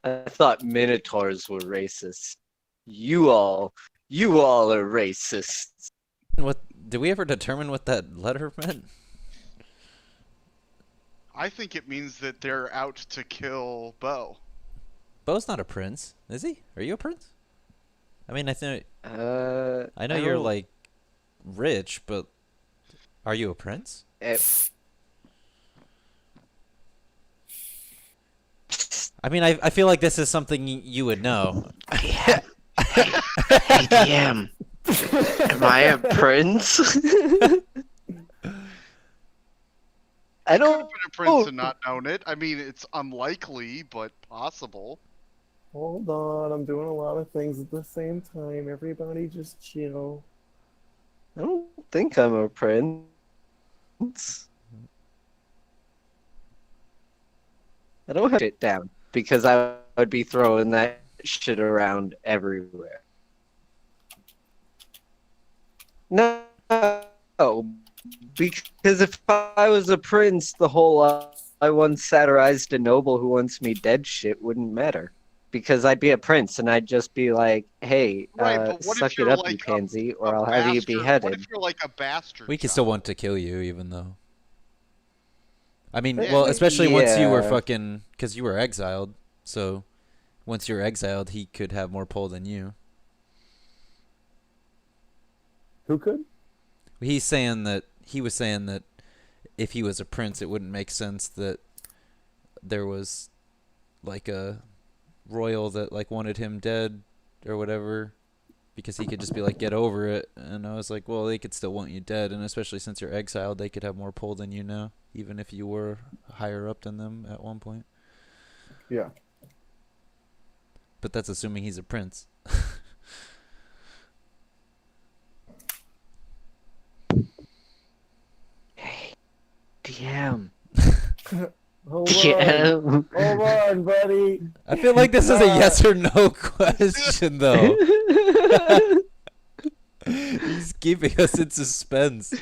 I thought minotaurs were racist. You all are racist. What did we ever determine what that letter meant? I think it means that they're out to kill Bo. Bo's not a prince, is he? Are you a prince? I mean, I know I you're don't- like rich, but are you a prince? I mean, I feel like this is something you would know. Hey, DM. Am I a prince? I Could have don't. been a prince and not known it. I mean, it's unlikely, but possible. Hold on, I'm doing a lot of things at the same time. Everybody just chill. I don't think I'm a prince. I don't have it down because I would be throwing that shit around everywhere. No, because if I was a prince, the whole I once satirized a noble who wants me dead shit wouldn't matter. Because I'd be a prince and I'd just be like, hey, Right, but what if suck it you're up, like you pansy, or a I'll have you bastard? beheaded. What if you're like a bastard? We can still want to kill you, even though. I mean, Yeah. well, especially once you were Yeah. fucking, because you were exiled. So, once you're exiled, he could have more pull than you. Who could? He was saying that if he was a prince, it wouldn't make sense that there was like a royal that like wanted him dead or whatever, because he could just be like, get over it. And I was like, well, they could still want you dead, and especially since you're exiled, they could have more pull than you now, even if you were higher up than them at one point. Yeah. But that's assuming he's a prince. Hey, DM. Hold on. DM. Hold on, buddy. I feel like this is a yes or no question, though. He's keeping us in suspense.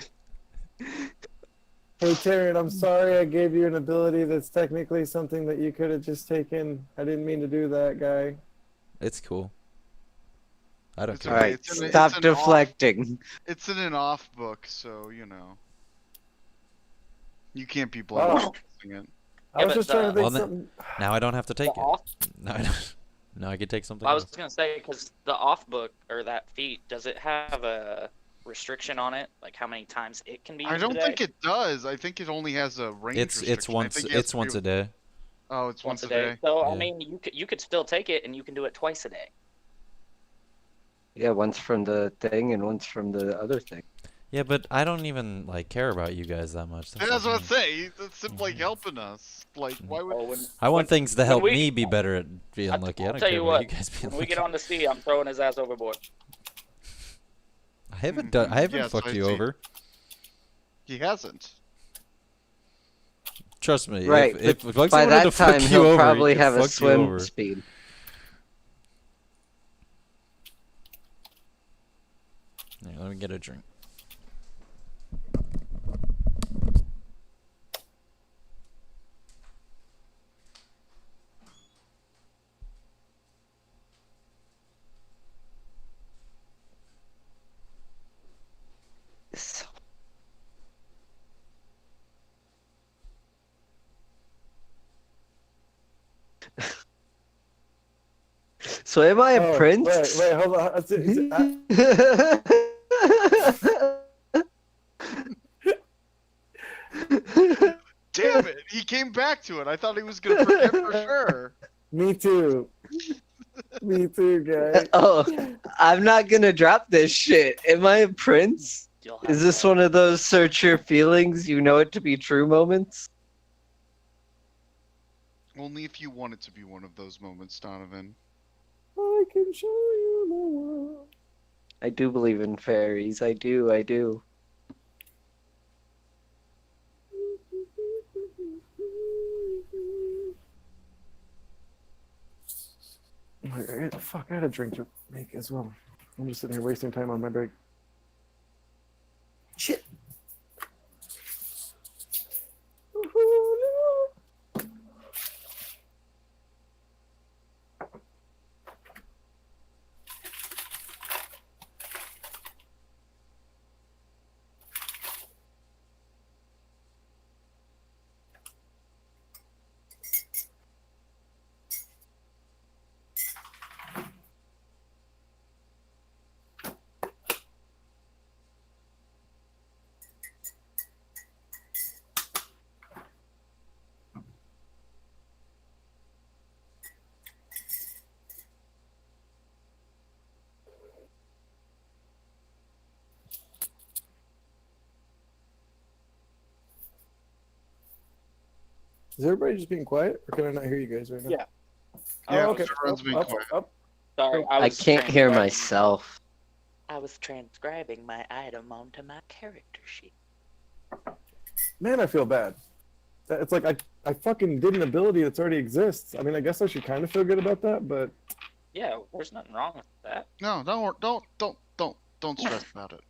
Hey, Taryn, I'm sorry I gave you an ability that's technically something that you could have just taken. I didn't mean to do that, guy. It's cool. I don't It's care. okay. Alright, It's an stop off- deflecting. It's in an off book, so you know. You can't be Wow. blaming it. I Yeah, was but just trying to think Well, something. Now I don't have to take The it. off, No, I don't. Now I can take something I was else. gonna say, because the off book or that feat, does it have a restriction on it, like how many times it can be used I don't a day? think it does. I think it only has a range. It's restriction. I once think it has it's to once be- a day. Oh, it's once a day. So Yeah. I mean, you could still take it, and you can do it twice a day. Yeah, one's from the thing and one's from the other thing. Yeah, but I don't even like care about you guys that much. That's the what I'm thing. saying. It's like helping us. Like, why would? Oh, when, I want things to help we- me be better at being I'll lucky. I don't tell care you about what, you guys being when we lucky. get on the sea, I'm throwing his ass overboard. I haven't done. I haven't Yes, fucked I you see. over. He hasn't. Trust me. Right, If but Bugsy by wanted that to time fuck you he'll over, probably he could have a fuck you swim over. speed. Yeah, let me get a drink. So- So am I a Oh, prince? Wait, hold on. Damn it! He came back to it. I thought he was gonna forget for sure. Me too. Me too, guy. Oh, I'm not gonna drop this shit. Am I a prince? You'll have Is this to- one of those search your feelings, you know it to be true moments? Only if you want it to be one of those moments, Donovan. I can show you the world. I do believe in fairies. I do. Fuck, I had a drink to make as well. I'm just sitting here wasting time on my break. Shit. Is everybody just being quiet, or can I not hear you guys right now? Yeah. Yeah, Oh, okay. everyone's being quiet. Sorry, I can't hear transcribing- myself. I was transcribing my item onto my character sheet. Man, I feel bad. It's like I fucking did an ability that's already exists. I mean, I guess I should kind of feel good about that, but Yeah, there's nothing wrong with that. No, don't stress about it.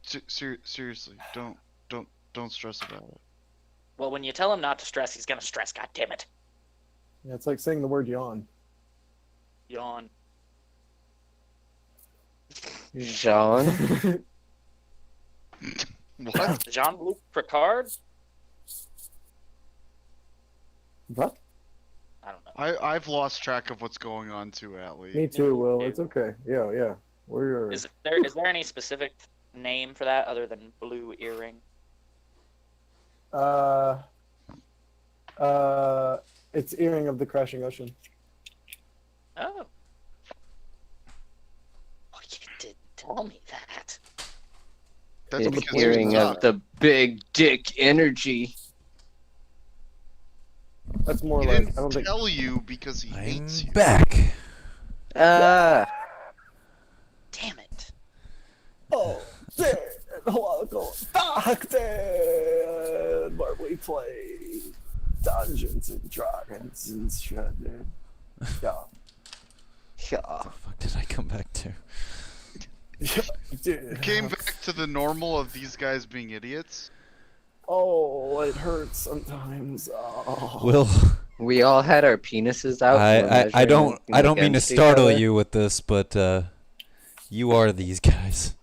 Seriously, don't stress about it. Well, when you tell him not to stress, he's gonna stress. God damn it! yeah, it's like saying the word yawn. Yawn. Jean? What? Jean-Luc Picard? What? I don't know. I've lost track of what's going on too, Atlee. Me too, Will. It's okay. Yeah. We're Is there any specific name for that other than blue earring? It's earring of the crashing ocean. Oh. Oh, you didn't tell me that. That's It's because hearing you're of not. the big dick energy. That's more He like didn't I don't think. tell you because he I'm hates you. back. Ah, Damn it. Oh, welcome back then, where we play Dungeons and Dragons and shit, dude. Yeah, yeah. The fuck did I come back to? dude. We came back to the normal of these guys being idiots. Oh, it hurts sometimes. Oh. Will, We all had our penises out. and we're I don't measuring I don't mean to against each startle other. you with this, but you are these guys.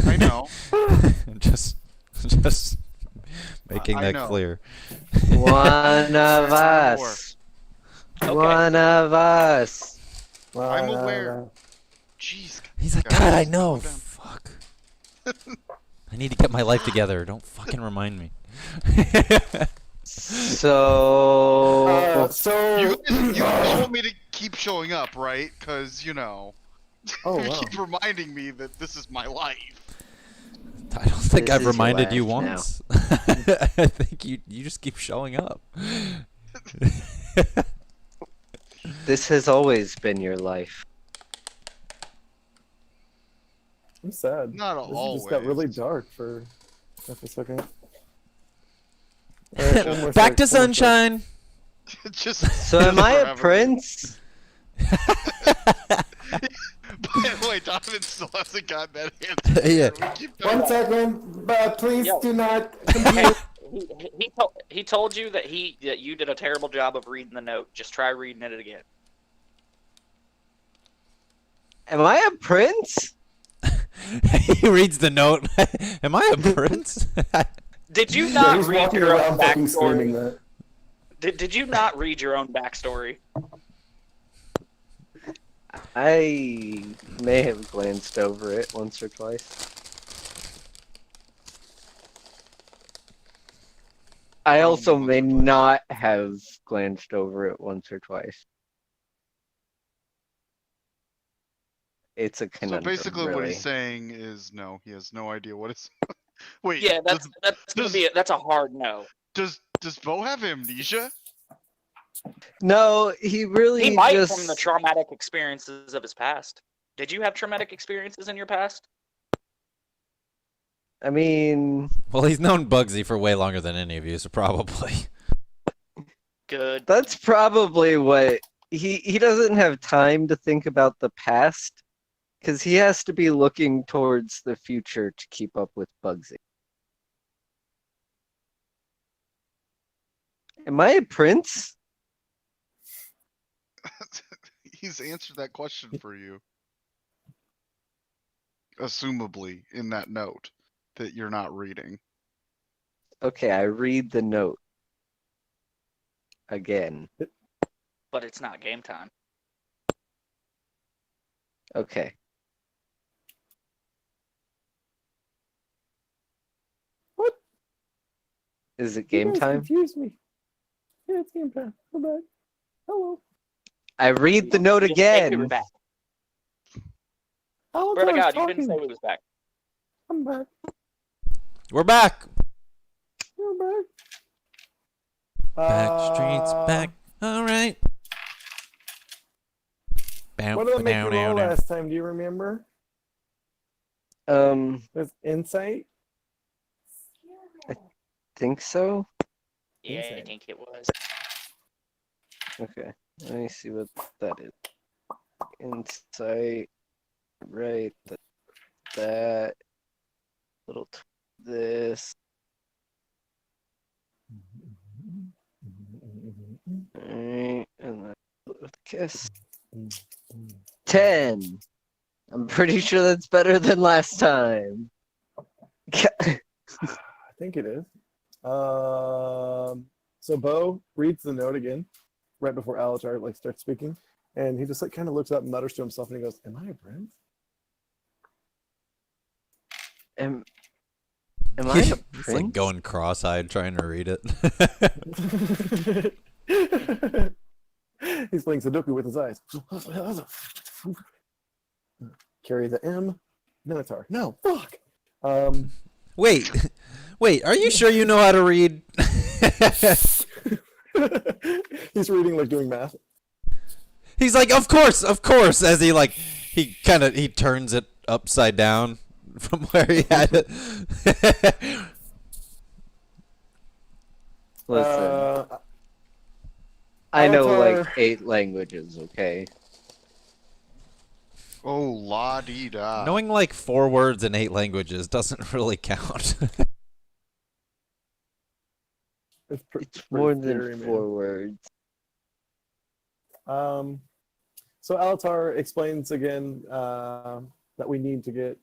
I know. just making I that know. clear. One of us. Okay. One of us. I'm aware. Jeez. He's like, guys, God, I know. calm down." Fuck. I need to get my life together. Don't fucking remind me. So. So You guys want me to keep showing up, right? Because, you know, Oh, you wow. keep reminding me that this is my life. I don't think This I've is your reminded you life now. once. I think you just keep showing up. This has always been your life. I'm sad. Not This always. just got really dark for half a second. All right, one more Back sec, to one more sec. sunshine. Just, So am I a forever. prince? By the way, Donovan still hasn't gotten that answer. Yeah. We keep One talking- second, but please Yo. do not Hey, compute. he told you that you did a terrible job of reading the note. Just try reading it again. Am I a prince? He reads the note. Am I a prince? Did you Yeah, not he's read walking your own around fucking screaming backstory? that. Did you not read your own backstory? I may have glanced over it once or twice. I also may not have glanced over it once or twice. It's a So conundrum, basically, what really. he's saying is no. He has no idea what it's. Wait. Yeah, that's gonna does- be that's a hard no. Does Bo have amnesia? No, he really He might just. from the traumatic experiences of his past. Did you have traumatic experiences in your past? I mean, Well, he's known Bugsy for way longer than any of you, so probably. Good. that's probably what he doesn't have time to think about the past because he has to be looking towards the future to keep up with Bugsy. Am I a prince? He's answered that question for you. Assumably, in that note that you're not reading. Okay, I read the note again. But it's not game time. Okay. What? Is it You game guys time? Confuse me. Yeah, it's game time. Go back. Hello. I read the note You didn't say we were again. back. Alatar's Swear to God, you talking. didn't say we was back. I'm back. We're back. You're back. Back streets back. All right. What did I make you roll last time? Do you remember? With insight? Think so? Yeah, I Insane. think it was. Okay. Let me see what that is. Insight. Right. That. Little. This. Alright. And then with kiss. 10. I'm pretty sure that's better than last time. I think it is. So Bo reads the note again, right before Alatar starts speaking, and he just kind of looks up and mutters to himself, and he goes, "Am I a prince?" Am I a It's prince? like going cross-eyed trying to read it. He's playing Sudoku with his eyes. Carry the M. Minotaur. No, fuck. Wait, are you sure you know how to read? He's reading like doing math. He's like, of course, as he turns it upside down from where he had it. Listen, I know Alatar- like 8 languages, okay? Oh, la dee da. Knowing like 4 words in 8 languages doesn't really count. It's It's more than 4 words. So Alatar explains again that we need to get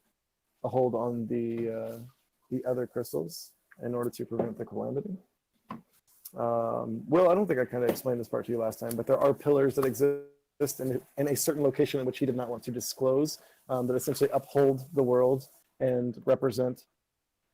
a hold on the other crystals in order to prevent the calamity. Will, I don't think I kind of explained this part to you last time, but there are pillars that exist in a certain location in which he did not want to disclose that essentially uphold the world and represent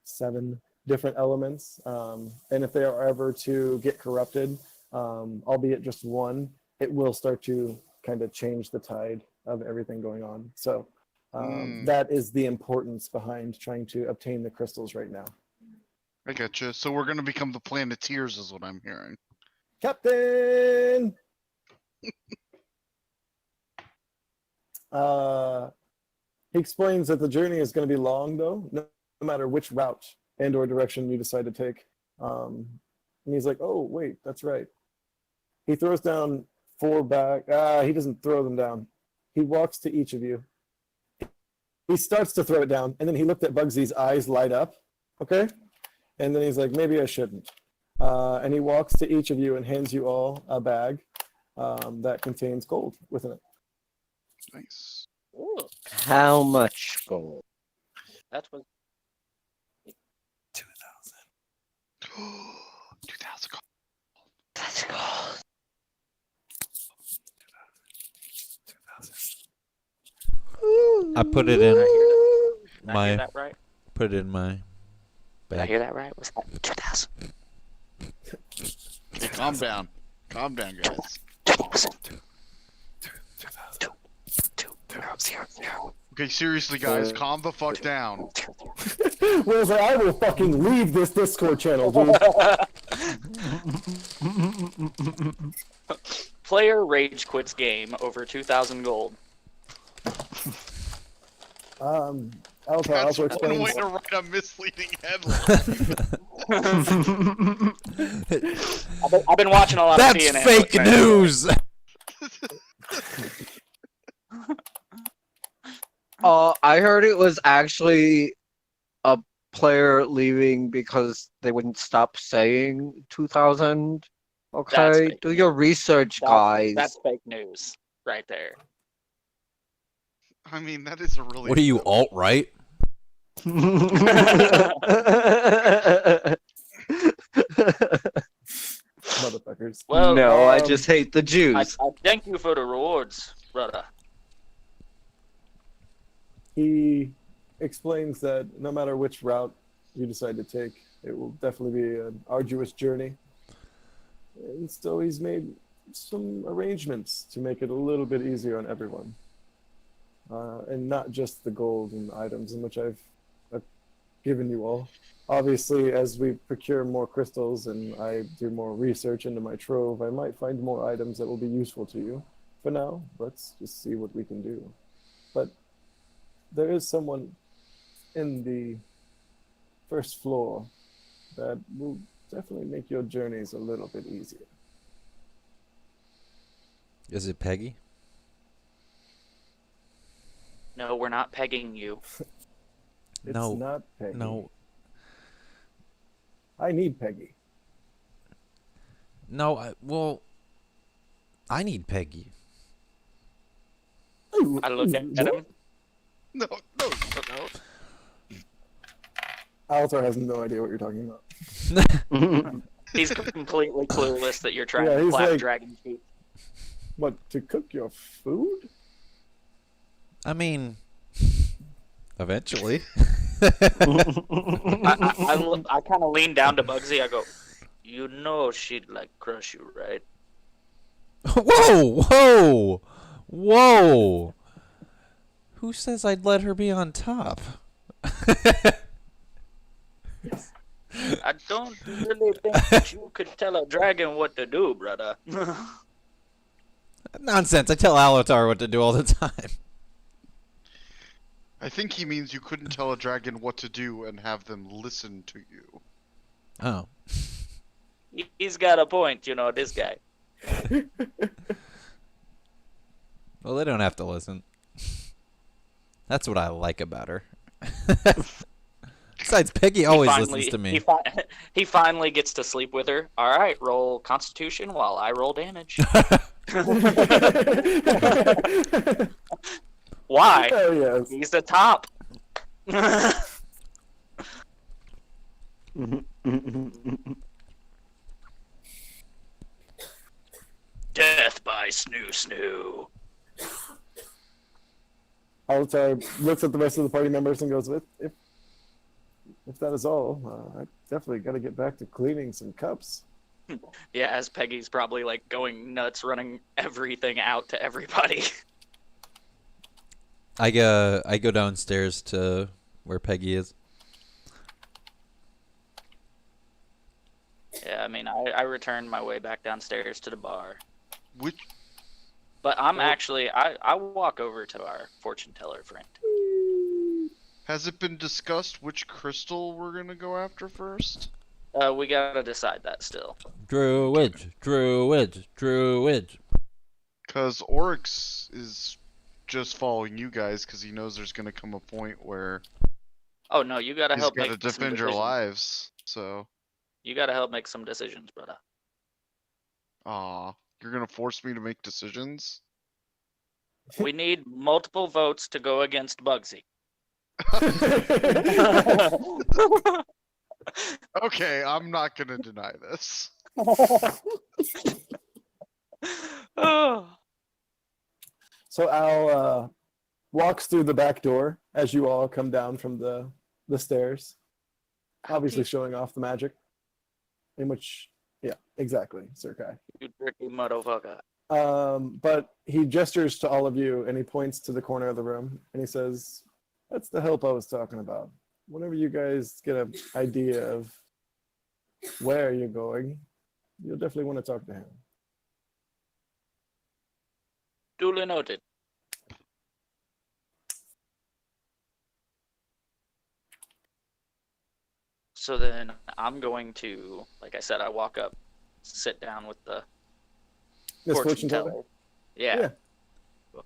7 different elements. And if they are ever to get corrupted, albeit just one, it will start to kind of change the tide of everything going on. So that is the importance behind trying to obtain the crystals right now. I getcha. So we're gonna become the Planeteers, is what I'm hearing. Captain! He explains that the journey is going to be long, though, no matter which route and or direction you decide to take. And he's like, oh, wait, that's right. He throws down 4 back. He doesn't throw them down. He walks to each of you. He starts to throw it down, and then he looked at Bugsy's eyes light up, okay? And then he's like, maybe I shouldn't. And he walks to each of you and hands you all a bag that contains gold within it. Nice. Ooh, How much gold? that's what. 2,000 gold. That's gold. I put it in Did I hear my that right? put it in my Did I bag. hear that right? Was that 2,000? Hey, calm down. Calm down, guys. 2,000. 0, 0. Okay, seriously, guys, calm the fuck down. Will's like, I will fucking leave this Discord channel, dude. Player rage quits game over 2,000 gold. Altar That's also one way explains. to write a misleading headline. I've been watching a lot That's of CNN. fake okay? news. I heard it was actually a player leaving because they wouldn't stop saying 2000. That's Okay, fake do news. your research, guys. That's fake news right there. I mean, that is a really. What are you, alt-right? Motherfuckers. Well, no, I just hate the Jews. I thank you for the rewards, brother. He explains that no matter which route you decide to take, it will definitely be an arduous journey. And so he's made some arrangements to make it a little bit easier on everyone. And not just the gold and items in which I've given you all. Obviously, as we procure more crystals and I do more research into my trove, I might find more items that will be useful to you. For now, let's just see what we can do. But there is someone in the first floor that will definitely make your journeys a little bit easier. Is it Peggy? No, we're not pegging you. It's No, not Peggy. no, I need Peggy. no. Well, I need Peggy. I look at him. No, no, no. Altar has no idea what you're talking about. He's completely clueless that you're trying Yeah, to he's clap like- dragon feet. What, to cook your food? I mean, eventually. I kind of lean down to Bugsy. I go, you know she'd like crush you, right? Whoa, whoa, whoa! Who says I'd let her be on top? I don't really think that you could tell a dragon what to do, brother. Nonsense! I tell Alatar what to do all the time. I think he means you couldn't tell a dragon what to do and have them listen to you. Oh. He's got a point, you know, this guy. Well, they don't have to listen. That's what I like about her. Besides, Peggy always listens to me. He finally gets to sleep with her. All right, roll Constitution while I roll damage. Why? Oh, yes. He's the top. Death by snoo snoo. Altar looks at the rest of the party members and goes, if that is all, I definitely got to get back to cleaning some cups. Yeah, as Peggy's probably like going nuts, running everything out to everybody. I go downstairs to where Peggy is. Yeah, I mean, I returned my way back downstairs to the bar. Which But I'm actually, I walk over to our fortune teller friend. has it been discussed which crystal we're gonna go after first? We gotta decide that still. Druids, druids, druids. Cause Oryx is just following you guys because he knows there's gonna come a point where Oh no, you gotta he's help gotta make some defend your decisions. lives. So, You gotta help make some decisions, brother. you're gonna force me to make decisions? We need multiple votes to go against Bugsy. Okay, I'm not gonna deny this. So Al walks through the back door as you all come down from the stairs, obviously showing off the magic. In which, yeah, exactly, Sir Kai. You tricky motherfucker. But he gestures to all of you and he points to the corner of the room and he says, "That's the help I was talking about. Whenever you guys get an idea of where you're going, you'll definitely want to talk to him. Duly noted. So then I'm going to, like I said, I walk up, sit down with the This fortune teller? teller. Yeah. Yeah.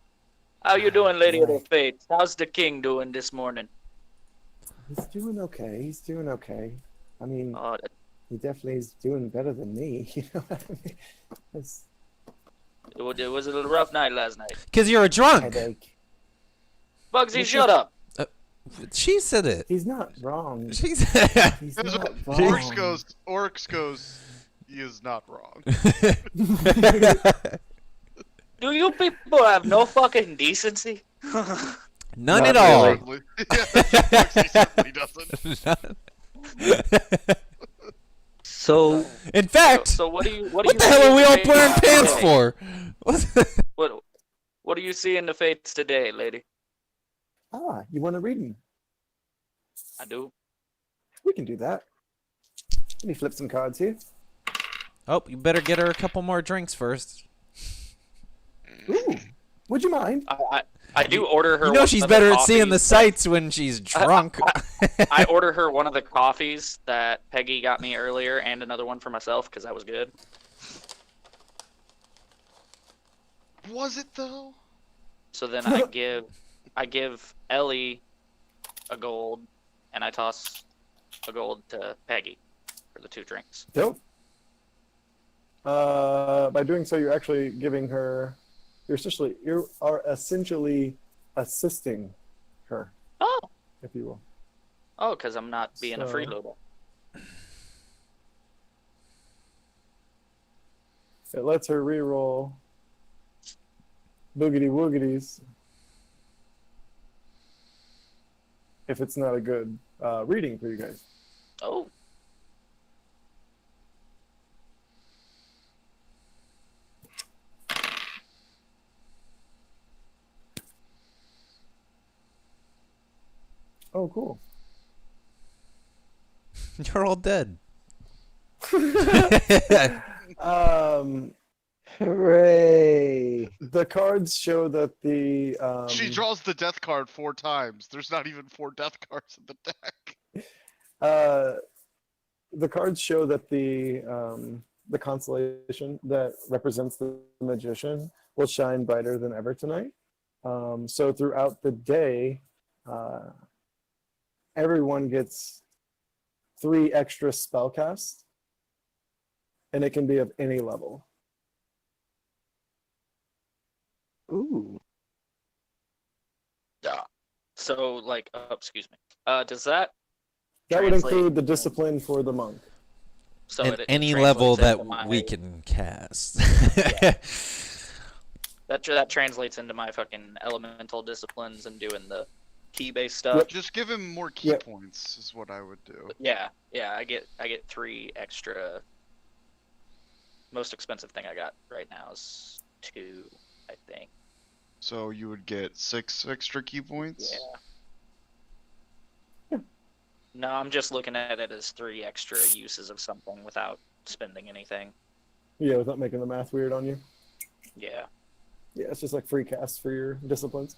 How you doing, Lady of the Right. Fates? How's the king doing this morning? He's doing okay. He's doing okay. I mean, Oh, he definitely is doing better than me. You know what I mean? It's it was a little rough night last night. Because you're a drunk. headache. Bugsy, What's shut up. She said it. He's not wrong. She said He's This is not what wrong. Oryx goes, he is not wrong. Do you people have no fucking decency? None Not at all. really. Yeah, he certainly doesn't. None. So In fact, So what do you what the hell are we all wearing pants for? What do you see in the fates today, lady? Ah, you want to read him? I do. We can do that. Let me flip some cards here. Oh, you better get her a couple more drinks first. Ooh, would you mind? I do order her. You know one she's of the better at seeing the coffees sights when she's drunk. I order her one of the coffees that Peggy got me earlier, and another one for myself because that was good. Was it though? So then I give Ellie a gold, and I toss a gold to Peggy for the 2 drinks. Dope. By doing so, you're actually giving her. You are essentially assisting her, Oh, if you will. because I'm not being a So- freeloader. It lets her reroll boogity woogities if it's not a good reading for you guys. Oh, Oh, cool. You're all dead. hooray! The cards show that the She draws the death card 4 times. There's not even 4 death cards in the deck. the cards show that the constellation that represents the magician will shine brighter than ever tonight. So throughout the day, everyone gets 3 extra spell casts, and it can be of any level. Ooh. yeah. So like, excuse me. Does that? That would translate- include the discipline for the monk. So At it any translates level that into my- we can cast. That translates into my fucking elemental disciplines and doing the key-based stuff. Just give him more key Yep. points is what I would do. Yeah, I get 3 extra. Most expensive thing I got right now is 2, I think. So you would get 6 extra key points? Yeah. No, I'm just looking at it as 3 extra uses of something without spending anything. Yeah, without making the math weird on you. Yeah. Yeah, it's just like free casts for your disciplines.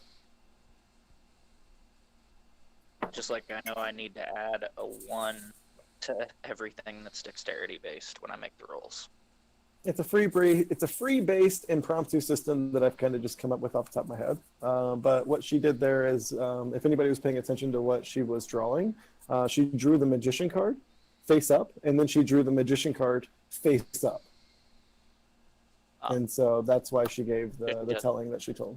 Just like I know I need to add a 1 to everything that's dexterity based when I make the rolls. It's a free based impromptu system that I've kind of just come up with off the top of my head. But what she did there is, if anybody was paying attention to what she was drawing, she drew the magician card face up, and then she drew the magician card face up. Oh. And so that's why she gave the Yeah. telling that she told.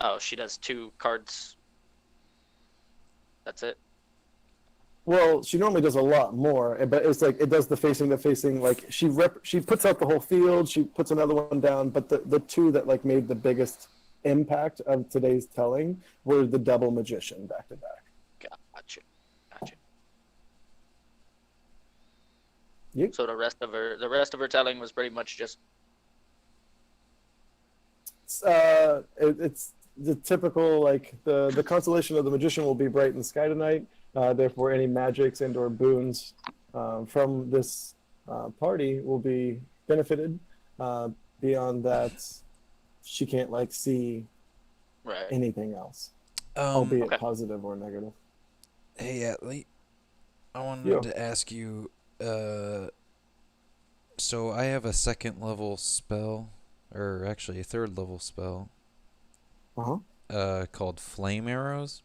Oh, she does 2 cards. That's it. Well, she normally does a lot more, but it's like it does the facing. Like she puts out the whole field. She puts another one down, but the 2 that like made the biggest impact of today's telling were the double magician back to back. Gotcha. Yep. So the rest of her telling was pretty much just It's the typical like the constellation of the magician will be bright in the sky tonight. Therefore, any magics and or boons from this party will be benefited. Beyond that, she can't like see Right. anything else, albeit Okay. positive or negative. Hey, Atlee, I wanted Yo. to ask you. So I have a second level spell, or actually a third level spell, Uh-huh. called Flame Arrows,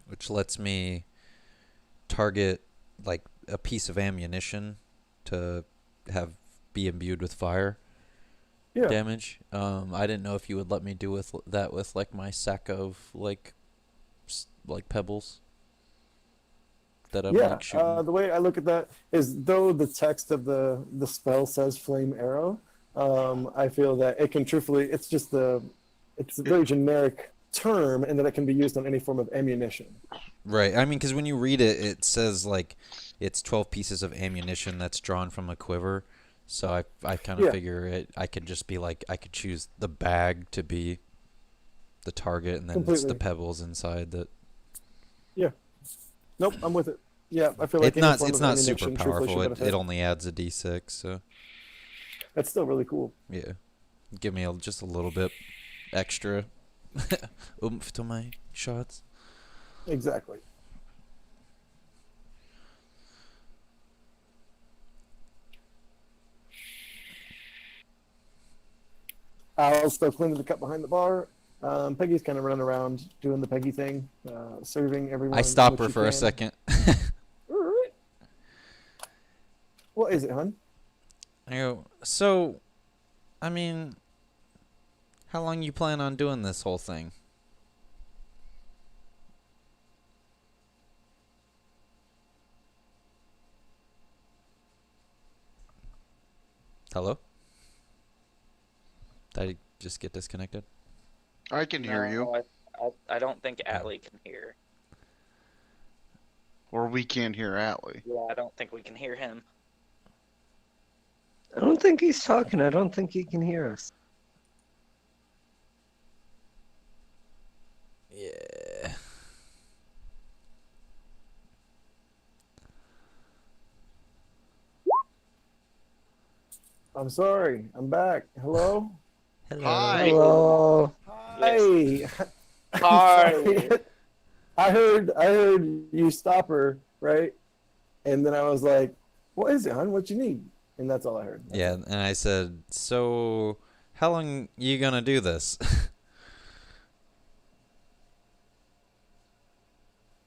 which lets me target like a piece of ammunition to be imbued with fire Yeah. damage. I didn't know if you would let me do with that with like my sack of like pebbles that I'm Yeah. like shooting. The way I look at that is, though the text of the spell says flame arrow, I feel that it can truthfully, it's a very generic term, and that it can be used on any form of ammunition. Right. I mean, because when you read it, it says like it's 12 pieces of ammunition that's drawn from a quiver. So I kind of Yeah. figure I could just be like, I could choose the bag to be the target, and then it's the Completely. pebbles inside that. Yeah. Nope, I'm with it. Yeah, I feel like It's any not form it's of not ammunition super truthfully powerful. should It benefit. only adds a d6. So That's still really cool. yeah, give me just a little bit extra oomph to my shots. Exactly. Al's still cleaning the cup behind the bar. Peggy's kind of running around doing the Peggy thing, serving everyone. I stop what her she for a can. second. Alright. What is it, hon? I go, so, I mean, how long you plan on doing this whole thing? Hello? Did I just get disconnected? I can hear you, No, I don't think Atlee can hear. or we can't hear Atlee. Yeah, I don't think we can hear him. I don't think he's talking. I don't think he can hear us. Yeah. I'm sorry. I'm back. Hello? Hi. Hello. Hi. I'm Hi. sorry. I heard you stop her, right? And then I was like, what is it, hon? What you need? And that's all I heard. That's Yeah, it. and I said, so, how long you gonna do this?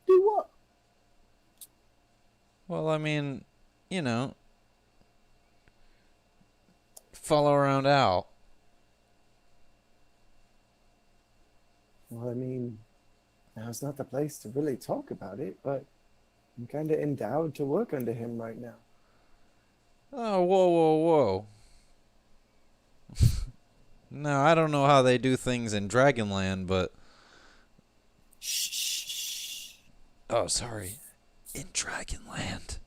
Do what? Well, I mean, you know, follow around Al. Well, I mean, now's not the place to really talk about it, but I'm kind of endowed to work under him right now. Oh, whoa, whoa, whoa. No, I don't know how they do things in Dragonland, but... Shh. Oh, sorry. In Dragonland.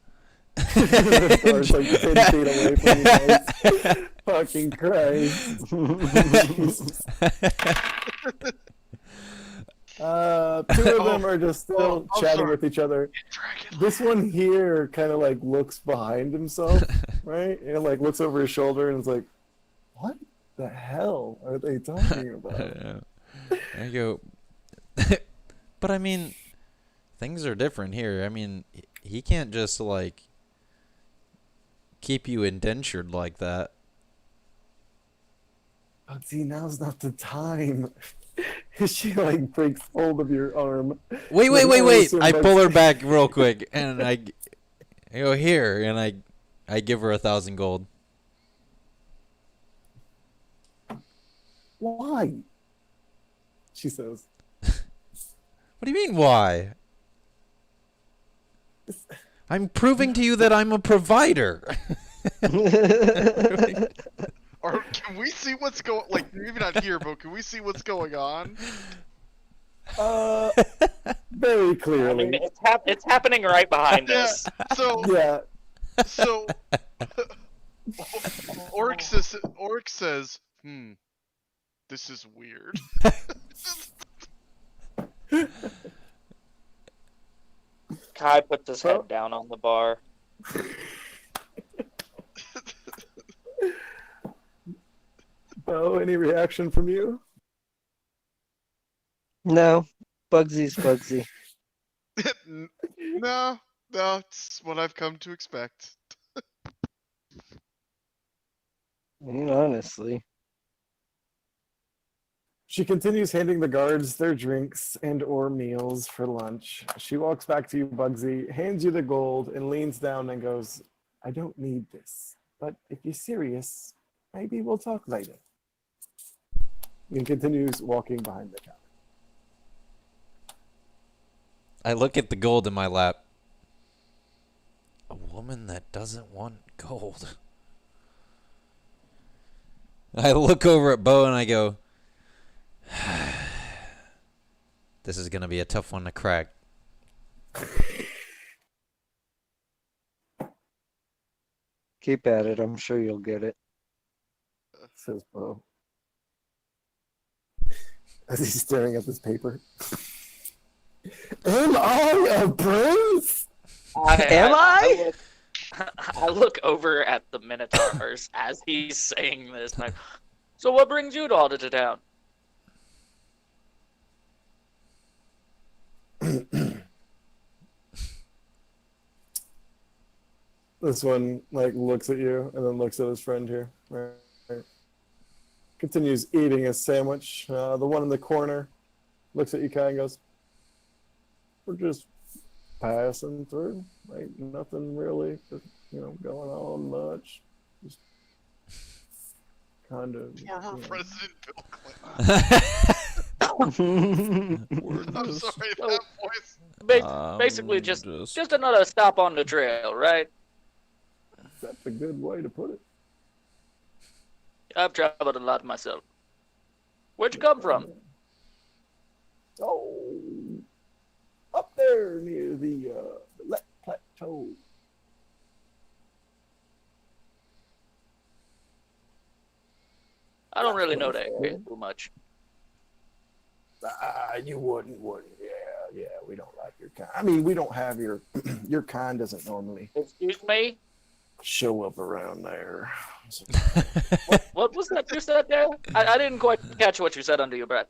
Star's like 10 feet away from you guys. Fucking Christ. Two of them are just still chatting sorry. with each other. Dragon. This one here kind of like looks behind himself, right? And like looks over his shoulder and is like, what the hell are they talking about? I go... But I mean, things are different here. I mean, he can't just, like, keep you indentured like that. But see, now's not the time. She like breaks hold of your arm. Wait. Like, listen, I but- pull her back real quick, and I go, here, and I give her 1,000 gold. Why? She says. What do you mean, why? I'm proving to you that I'm a provider. Or can we see what's going? Like maybe not here, but can we see what's going on? Very I clearly. mean, it's happening right behind Yeah. us. So Yeah. so. Oryx says, this is weird. Kai puts his head down on the bar. Oh, any reaction from you? No, Bugsy's Bugsy. No, it's what I've come to expect. I mean, honestly. She continues handing the guards their drinks and or meals for lunch. She walks back to you, Bugsy, hands you the gold, and leans down and goes, I don't need this, but if you're serious, maybe we'll talk later. And continues walking behind the counter. I look at the gold in my lap. A woman that doesn't want gold. I look over at Bo and I go, this is going to be a tough one to crack. Keep at it. I'm sure you'll get it. Says Bo. As he's staring at this paper. Am I a prince? Am I? I look over at the Minotaurs as he's saying this. And so what brings you to Auditor Town? This one looks at you and then looks at his friend here. Right. Continues eating his sandwich. The one in the corner looks at you, Kai, and goes, "We're just passing through. Ain't nothing really, going on much. Just kind of." Former President Bill Clinton. I'm sorry, that voice. Basically, just another stop on the trail, right? That's a good way to put it. I've traveled a lot myself. Where'd you come from? Oh, up there near the Let Plateau. I don't really know that area too much. You wouldn't. Yeah, we don't like your kind. I mean, we don't have your your kind doesn't normally Excuse me? show up around there. What was that you said there? I didn't quite catch what you said under your breath.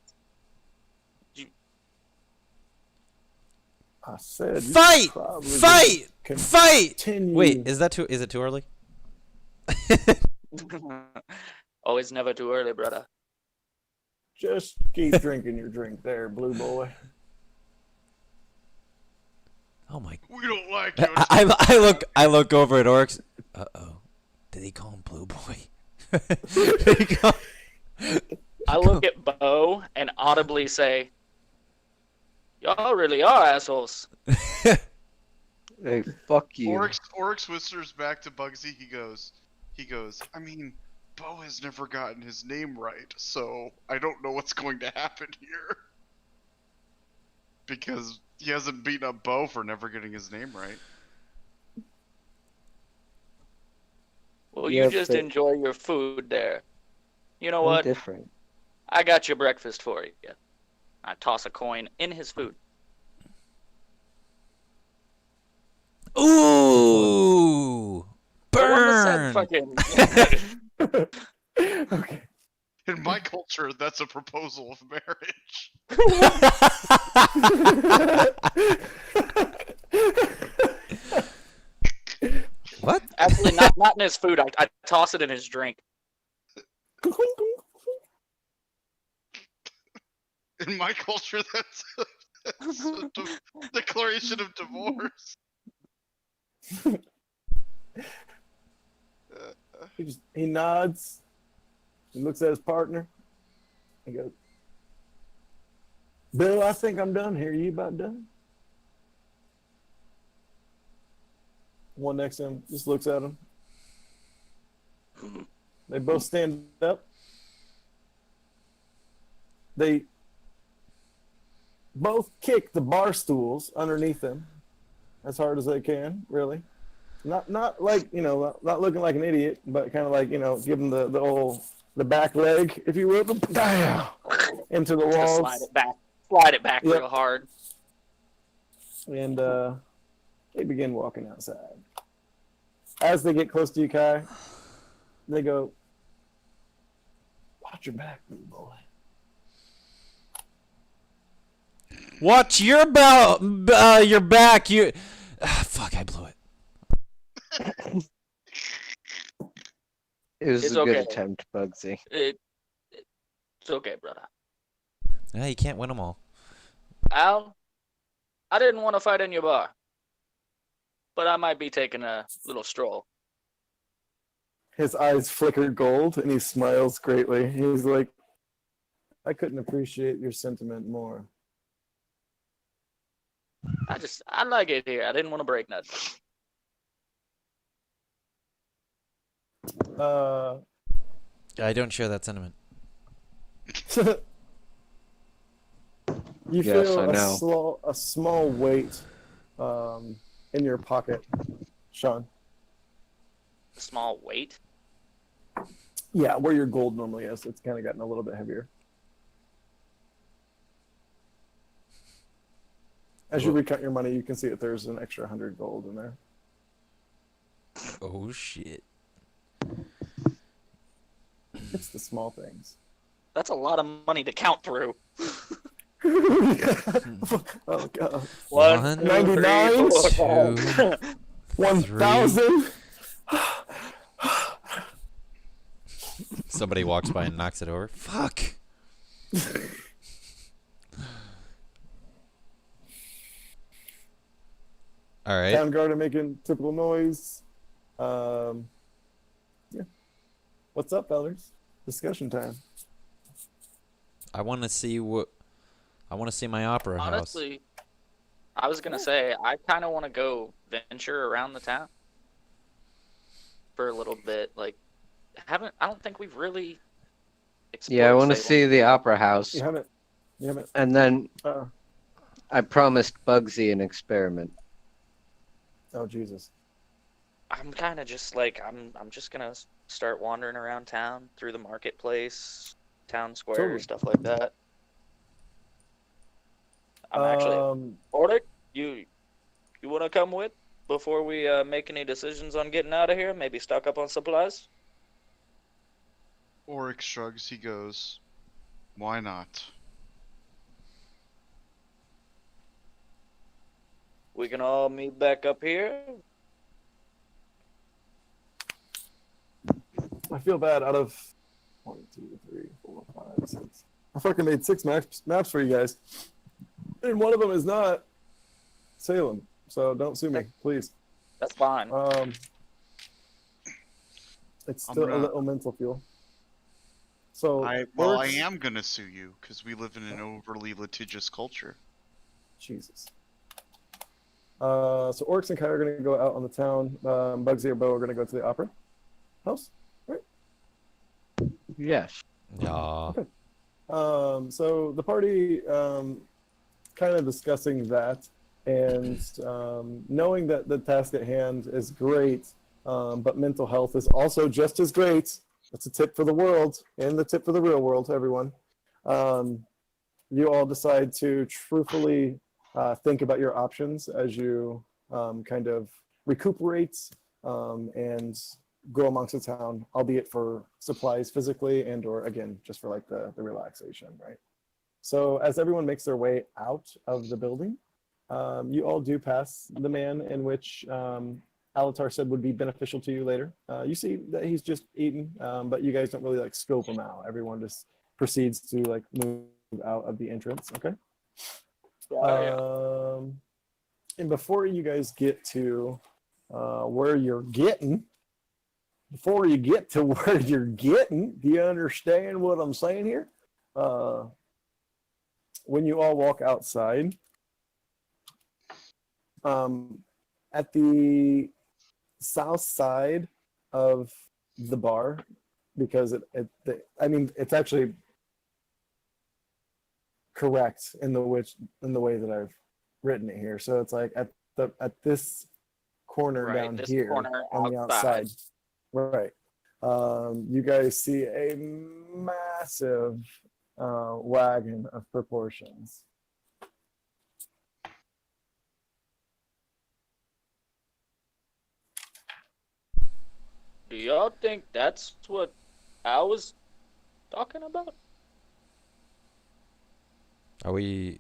I said, you Fight! probably Fight! can Fight! continue. Wait, is it too early? Always never too early, brother. Just keep drinking your drink there, blue boy. Oh my. We don't like you. I look over at Oryx. Uh-oh. Did he call him Blue Boy? Did he call... I look at Bo and audibly say, y'all really are assholes. Hey, fuck you. Oryx whispers back to Bugsy. He goes, I mean, Bo has never gotten his name right, so I don't know what's going to happen here. Because he hasn't beaten up Bo for never getting his name right. Well, Yeah, you just but- enjoy your food there. You know I'm what? different. I got your breakfast for you. I toss a coin in his food. Ooh! The one that Burn! said fucking... Okay. In my culture, that's a proposal of marriage. What? Actually, not in his food. I toss it in his drink. In my culture, that's a declaration of divorce. He nods. He looks at his partner. He goes, Bill, I think I'm done here. You about done? One next to him just looks at him. They both stand up. They both kick the bar stools underneath them as hard as they can, really. Not like, not looking like an idiot, but kind of like, give them the back leg, if you will, bam, into the Just walls. slide it back Yep. real hard. And they begin walking outside. As they get close to you, Kai, they go, Watch your back, little boy. Watch your your back. You. Fuck! I blew it. It was It's a good okay. attempt, Bugsy. It's okay, brother. Yeah, you can't win them all. Al, I didn't want to fight in your bar, but I might be taking a little stroll. His eyes flicker gold, and he smiles greatly. He's like, I couldn't appreciate your sentiment more. I like it here. I didn't want to break nothing. I don't share that sentiment. You Yes, feel I know. a small weight in your pocket, Sean. Small weight. Yeah, where your gold normally is. It's kind of gotten a little bit heavier. As you recount your money, you can see that there's an extra 100 gold in there. Oh shit. It's the small things. That's a lot of money to count through. Oh god. One, two, 99, three, four, Two. 1,000. Somebody walks by and knocks it over. Fuck. All right. Town guard are making typical noise. Yeah. What's up, fellas? Discussion time. I want to see my opera house. Honestly, I was gonna say I kind of want to go venture around the town for a little bit. Like, I don't think we've really explored Yeah, I want to Salem. see the opera house. You haven't. And then Uh, I promised Bugsy an experiment. oh Jesus. I'm kind of just like I'm just gonna start wandering around town through the marketplace, town square, Totally. stuff like that. I'm actually Ordic, you want to come with before we make any decisions on getting out of here? Maybe stock up on supplies. Oryx shrugs. He goes, "Why not?" We can all meet back up here. I feel bad. Out of 1, 2, 3, 4, 5, 6. I fucking made 6 maps for you guys, and one of them is not Salem. So don't sue me, please. That's fine. It's I'm still a gonna- little mental fuel. So I orcs- am gonna sue you because we live in an overly litigious culture. Jesus. So Orcs and Kai are going to go out on the town. Bugsy or Bo are going to go to the opera house. Yes. Yeah. So the party kind of discussing that and knowing that the task at hand is great, but mental health is also just as great. That's a tip for the world and the tip for the real world, everyone. You all decide to truthfully think about your options as you kind of recuperate and go amongst the town, albeit for supplies physically and or again just for like the relaxation, right? So as everyone makes their way out of the building, you all do pass the man in which Alatar said would be beneficial to you later. You see that he's just eating, but you guys don't really like scope him out. Everyone just proceeds to like move out of the entrance. Okay. And before you guys get to where you're getting, before you get to where you're getting, do you understand what I'm saying here? When you all walk outside, at the south side of the bar, because it's actually correct in the way that I've written it here. So it's like at this corner Right, down this here corner on the outside. outside. Right. You guys see a massive wagon of proportions. Do y'all think that's what I was talking about? Are we?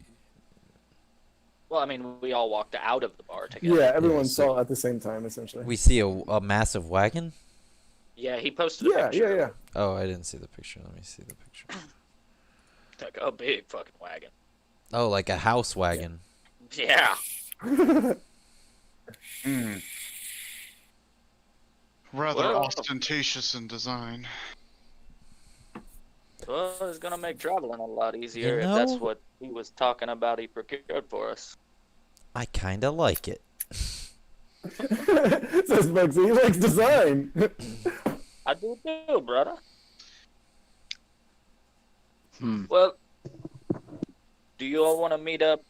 Well, I mean, we all walked out of the bar together. Yeah, everyone so- saw it at the same time, essentially. We see a massive wagon. Yeah, he posted a Yeah, picture. yeah, yeah. Oh, I didn't see the picture. Let me see the picture. Like a big fucking wagon. Oh, like a house wagon. Yeah. Rather Well- ostentatious in design. Well, it's gonna make traveling a lot easier You if that's know- what he was talking about. He procured for us. I kind of like it. Says Bugsy. He likes design. I do too, brother. Hmm. Well, do you all want to meet up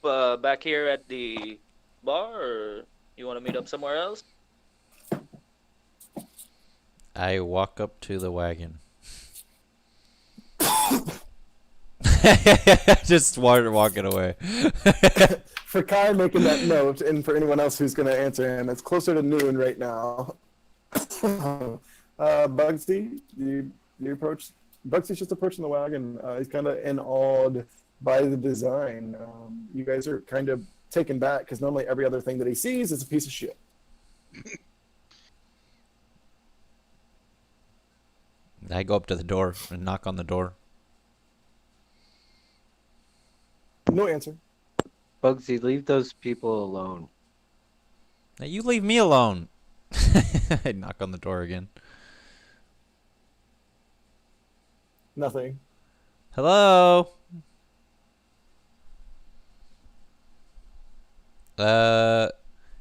back here at the bar, or you want to meet up somewhere else? I walk up to the wagon. Just walking away. For Kai making that note, and for anyone else who's going to answer him, it's closer to noon right now. Bugsy, you approach. Bugsy's just approaching the wagon. He's kind of awed by the design. You guys are kind of taken back because normally every other thing that he sees is a piece of shit. I go up to the door and knock on the door. No answer. Bugsy, leave those people alone. Now you leave me alone. I knock on the door again. Nothing. Hello.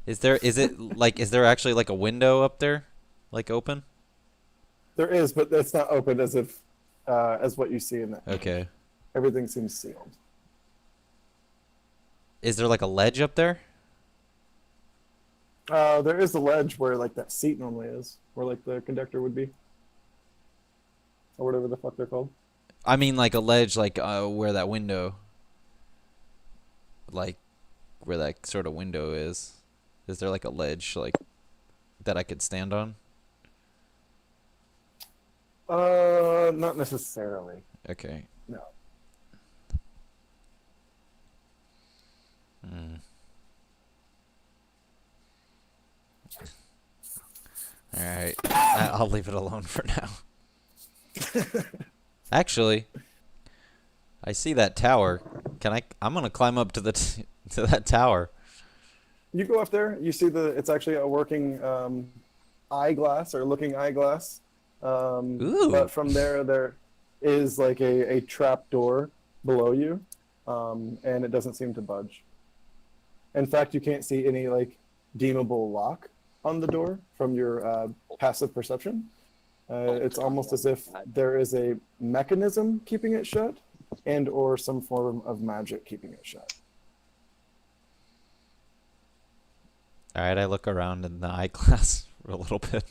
Is there actually like a window up there? Like open? There is, but it's not open as if as what you see in that. Okay. Everything seems sealed. Is there like a ledge up there? There is a ledge where like that seat normally is, where like the conductor would be, or whatever the fuck they're called. I mean like a ledge like where that window like where that sort of window is. Is there like a ledge like that I could stand on? Not necessarily. Okay. No. Hmm. All right. I'll leave it alone for now. Actually, I see that tower. I'm gonna climb up to to that tower. You go up there. You see it's actually a working eyeglass or looking eyeglass. Ooh. But from there is like a trap door below you, and it doesn't seem to budge. In fact, you can't see any like deemable lock on the door from your passive perception. It's almost as if there is a mechanism keeping it shut, and or some form of magic keeping it shut. All right, I look around in the eyeglass for a little bit.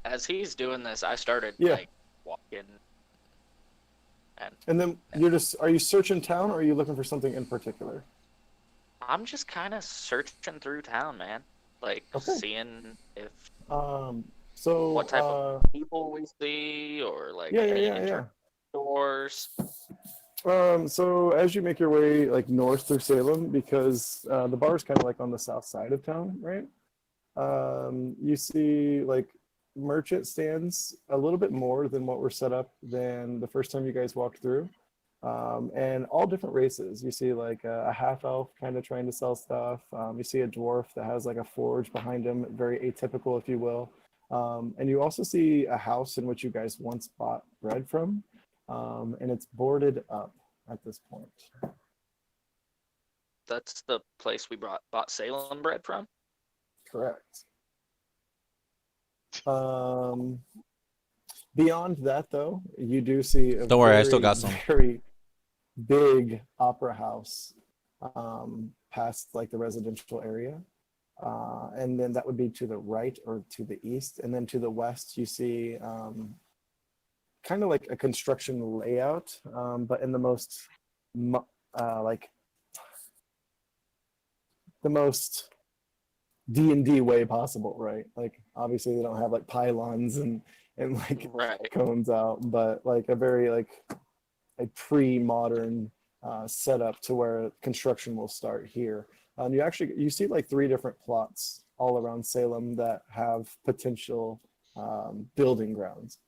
As he's doing this, I started Yeah. like walking. And then are you searching town, or are you looking for something in particular? I'm just kind of searching through town, man. Like Okay. seeing if So what type of people we see, or like yeah, any yeah. stores. So as you make your way like north through Salem, because the bar is kind of like on the south side of town, right? You see like merchant stands a little bit more than what were set up than the first time you guys walked through, and all different races. You see like a half elf kind of trying to sell stuff. You see a dwarf that has like a forge behind him, very atypical, if you will. And you also see a house in which you guys once bought bread from. And it's boarded up at this point. That's the place we bought Salem bread from. Correct. Beyond that, though, you do see a Don't worry, I still got some. very big opera house past like the residential area. And then that would be to the right or to the east. And then to the west, you see kind of like a construction layout, but in the most like the most D&D way possible, right? Like obviously they don't have like pylons and and like Right. cones out, but like a very like a pre-modern setup to where construction will start here. You see like 3 different plots all around Salem that have potential building grounds.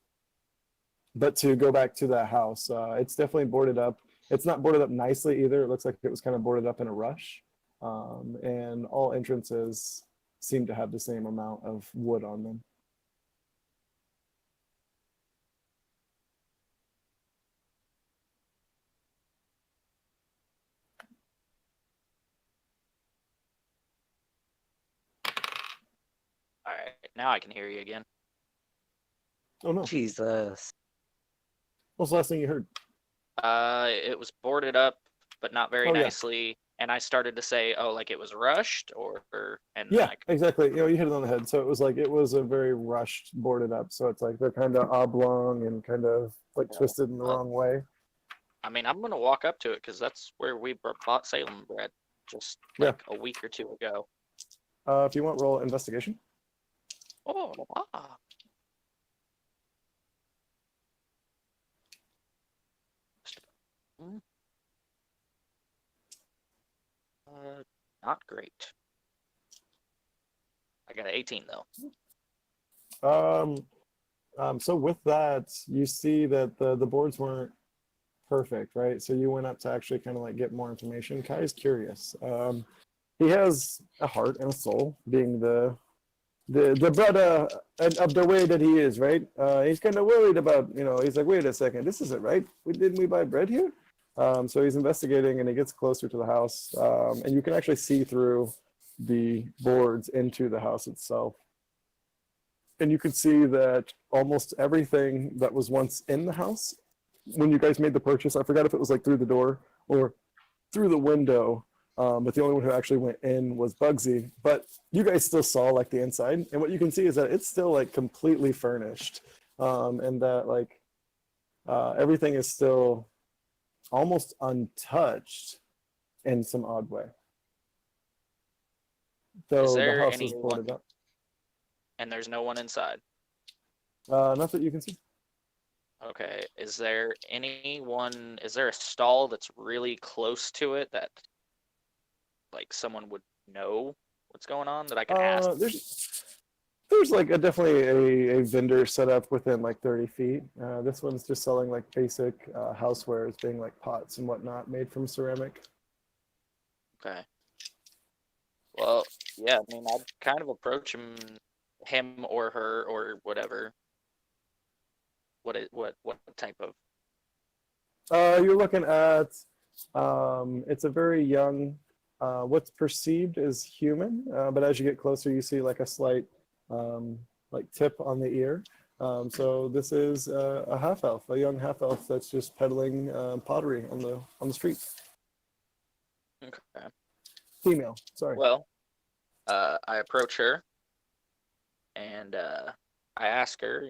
But to go back to that house, it's definitely boarded up. It's not boarded up nicely either. It looks like it was kind of boarded up in a rush. And all entrances seem to have the same amount of wood on them. All right, now I can hear you again. Oh no. Jesus. What's the last thing you heard? It was boarded up, but not very Oh, yeah. nicely. And I started to say, "Oh, like it was rushed," and Yeah, like, exactly. You hit it on the head. So it was a very rushed, boarded up. So it's like they're kind of oblong and kind of like twisted in the wrong way. I mean, I'm gonna walk up to it because that's where we bought Salem bread just Yeah. like a week or 2 ago. If you want, roll investigation. Oh, wow. Not great. I got an 18 though. So with that, you see that the boards weren't perfect, right? So you went up to actually kind of like get more information. Kai's curious. He has a heart and a soul, being the brother of the way that he is, right? He's kind of worried about, he's like, wait a second, this isn't right. Didn't we buy bread here? So he's investigating and he gets closer to the house, and you can actually see through the boards into the house itself. And you can see that almost everything that was once in the house, when you guys made the purchase, I forgot if it was like through the door or through the window, but the only one who actually went in was Bugsy. But you guys still saw like the inside, and what you can see is that it's still like completely furnished, and that like everything is still almost untouched in some odd way. Though Is the there house is anyone- boarded up. And there's no one inside. Not that you can see. Okay. Is there a stall that's really close to it that like someone would know what's going on that I can ask? There's like definitely a vendor set up within like 30 feet. This one's just selling like basic housewares, being like pots and whatnot made from ceramic. Okay. Well, yeah, I mean, I'd kind of approach him or her or whatever. What type of? You're looking at it's a very young, what's perceived as human, but as you get closer, you see like a slight like tip on the ear. So this is a half elf, a young half elf that's just peddling pottery on the street. Okay. Female, sorry. Well, I approach her and I ask her,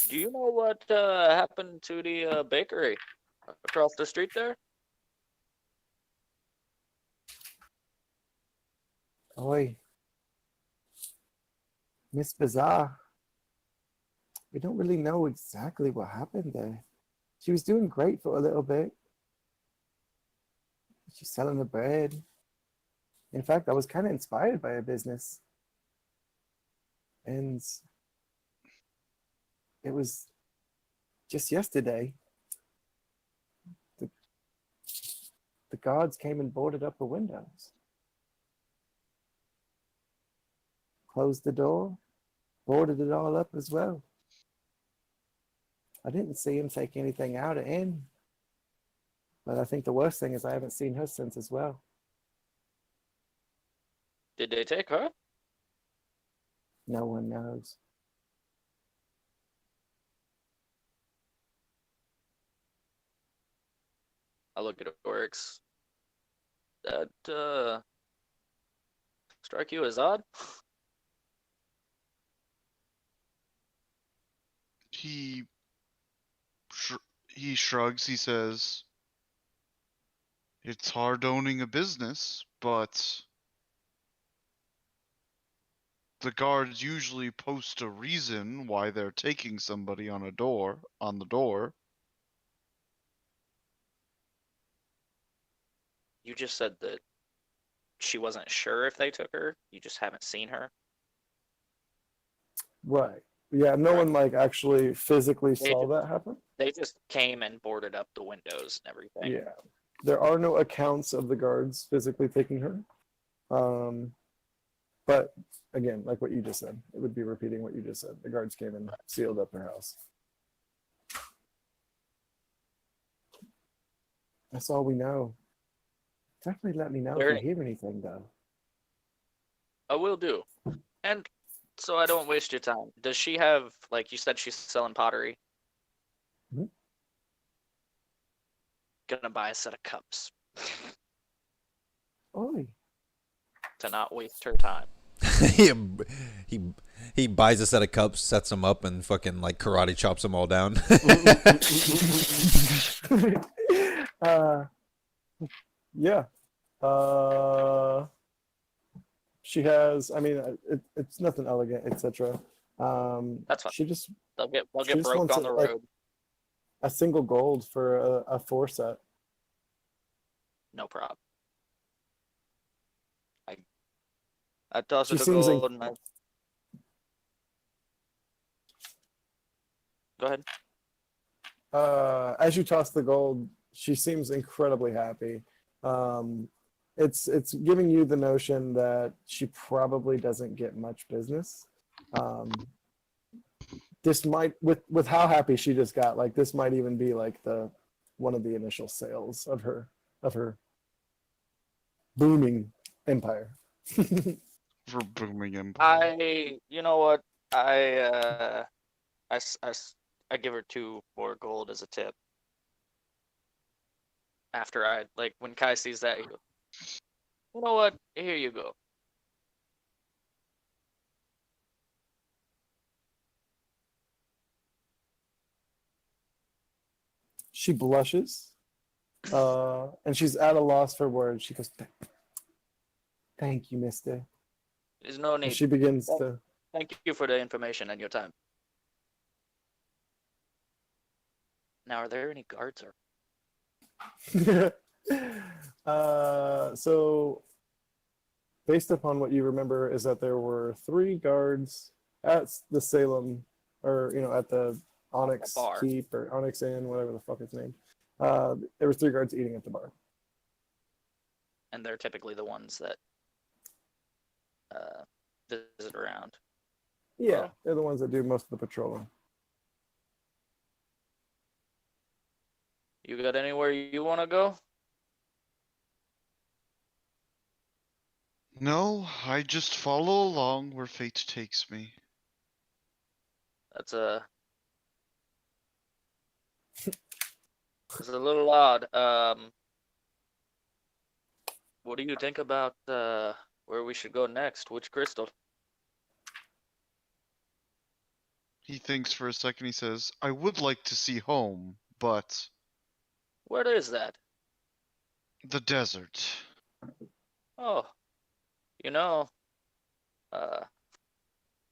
do you know what happened to the bakery across the street there? Oi, Miss Bizarre. We don't really know exactly what happened there. She was doing great for a little bit. She's selling the bread. In fact, I was kind of inspired by her business. And it was just yesterday. The guards came and boarded up the windows. Closed the door, boarded it all up as well. I didn't see him take anything out or in. But I think the worst thing is I haven't seen her since as well. Did they take her? No one knows. I look at Oryx. That strike you as odd? He shrugs. He says, "It's hard owning a business, but the guards usually post a reason why they're taking somebody on the door. You just said that she wasn't sure if they took her. You just haven't seen her. Right. Yeah, no Right. one like actually physically They saw just- that happen. They just came and boarded up the windows and everything. Yeah. There are no accounts of the guards physically taking her. But again, like what you just said, it would be repeating what you just said. The guards came and sealed up her house. That's all we know. Definitely let me know There- if you hear anything, though. I will do. And so I don't waste your time. Does she have, like you said, she's selling pottery? Mhm. Gonna buy a set of cups Oi. to not waste her time. he, he buys a set of cups, sets them up, and fucking like karate chops them all down. Yeah. She has. I mean, it's nothing elegant, etc. That's fine. She just They'll get She just broke wants on it, the like- road. a single gold for a 4 set. No problem. I toss She her the seems gold and I... Go ahead. As you toss the gold, she seems incredibly happy. It's giving you the notion that she probably doesn't get much business. This might, with how happy she just got, like this might even be like one of the initial sales of her booming empire. For booming empire. You know what? I give her 2 more gold as a tip. After when Kai sees that, he goes, you know what? Here you go. She blushes, and she's at a loss for words. She goes, "Thank you, Mister." There's no And need. she begins to. Thank you for the information and your time. Now, are there any guards or? So, based upon what you remember, is that there were 3 guards at the Salem, or at the Onyx bar. Keep or Onyx Inn, whatever the fuck it's named. There were 3 guards eating at the bar. And they're typically the ones that visit around. Yeah, Oh. they're the ones that do most of the patrolling. You got anywhere you want to go? No, I just follow along where fate takes me. That's it's a little odd. What do you think about where we should go next? Which crystal? He thinks for a second, he says, I would like to see home, but Where is that? the desert. Oh,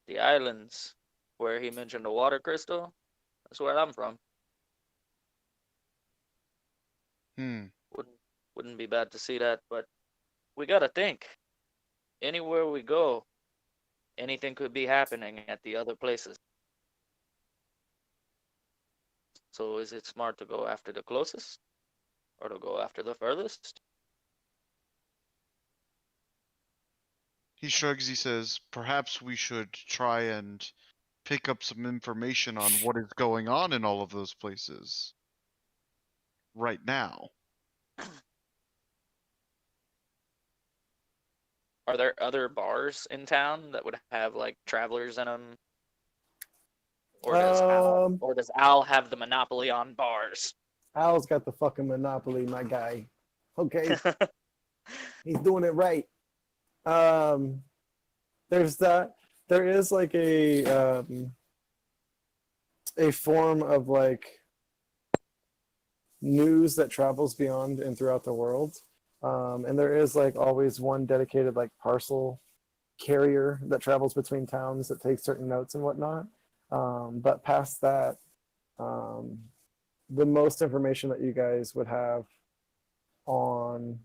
the islands where he mentioned the water crystal. That's where I'm from. Wouldn't be bad to see that, but we gotta think. Anywhere we go, anything could be happening at the other places. So is it smart to go after the closest? Or to go after the furthest? He shrugs, he says, perhaps we should try and pick up some information on what is going on in all of those places. Right now. Are there other bars in town that would have like travelers in them? Or does Al have the monopoly on bars? Al's got the fucking monopoly, my guy. Okay, he's doing it right. There's that. There is like a form of like news that travels beyond and throughout the world. And there is like always one dedicated like parcel carrier that travels between towns that takes certain notes and whatnot. But past that, the most information that you guys would have on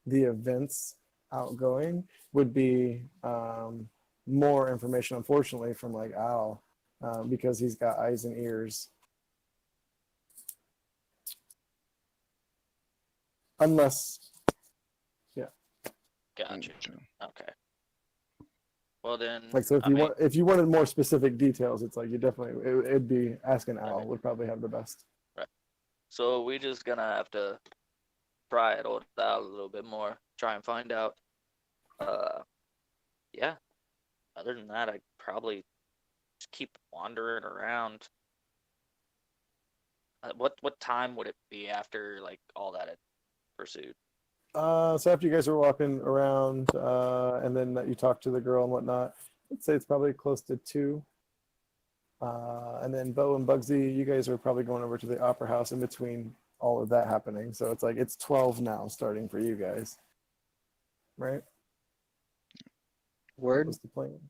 the events outgoing would be more information, unfortunately, from like Al, because he's got eyes and ears. Unless, Gotcha. Okay. Well then, like, so if I you mean, want, if you wanted more specific details, it's like you definitely, it'd be asking Al Right. would probably have the best. so we just gonna have to try it all out a little bit more, try and find out. Yeah. Other than that, I'd probably just keep wandering around. What time would it be after like all that had pursued? So after you guys were walking around, and then that you talked to the girl and whatnot, I'd say it's probably close to 2. And then Bo and Bugsy, you guys are probably going over to the Opera House in between all of that happening. So it's like it's 12 now, starting for you guys, right? Word. Was the plan.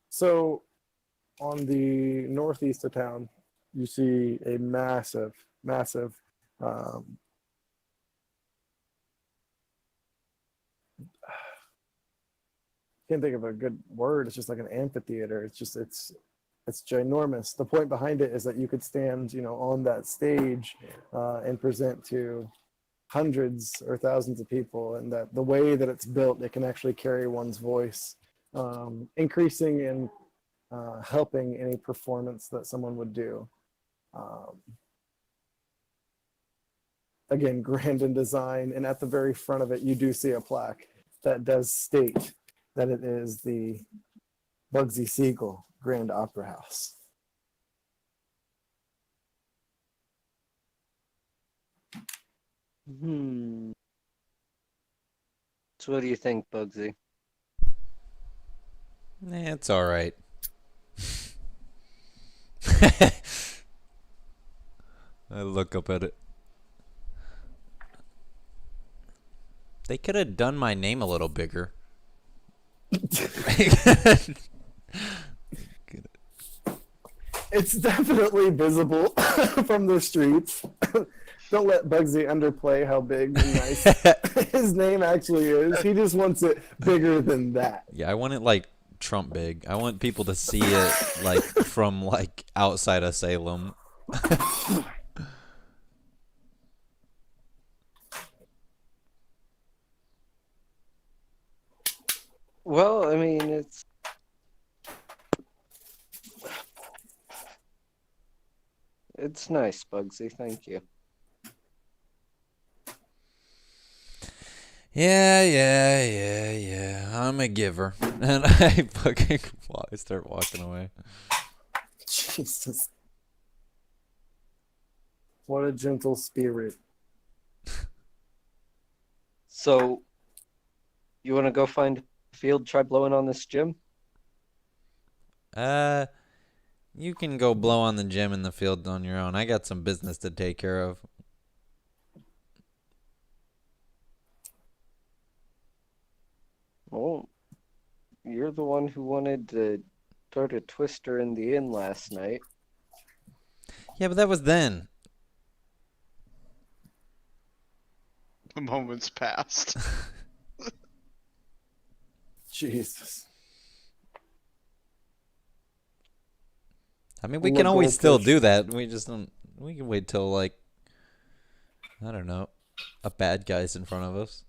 So on the northeast of town, you see a massive can't think of a good word. It's just like an amphitheater. It's ginormous. The point behind it is that you could stand, on that stage and present to hundreds or thousands of people, and that the way that it's built, it can actually carry one's voice, increasing and helping any performance that someone would do. Again, grand in design, and at the very front of it, you do see a plaque that does state that it is the Bugsy Siegel Grand Opera House. So what do you think, Bugsy? It's all right. I look up at it. They could have done my name a little bigger. It's definitely visible from the streets. Don't let Bugsy underplay how big and nice his name actually is. He just wants it bigger than that. Yeah, I want it like Trump big. I want people to see it like from like outside of Salem. Well, I mean, it's nice, Bugsy. Thank you. Yeah. I'm a giver, and I start walking away. Jesus. What a gentle spirit. So, you want to go find a field, try blowing on this gym? You can go blow on the gym in the field on your own. I got some business to take care of. Well, you're the one who wanted to start a twister in the inn last night. Yeah, but that was then. The moment's passed. Jesus. I mean, we Look, can always still goldfish. do that. We just don't. We can wait till like, I don't know, a bad guy's in front of us.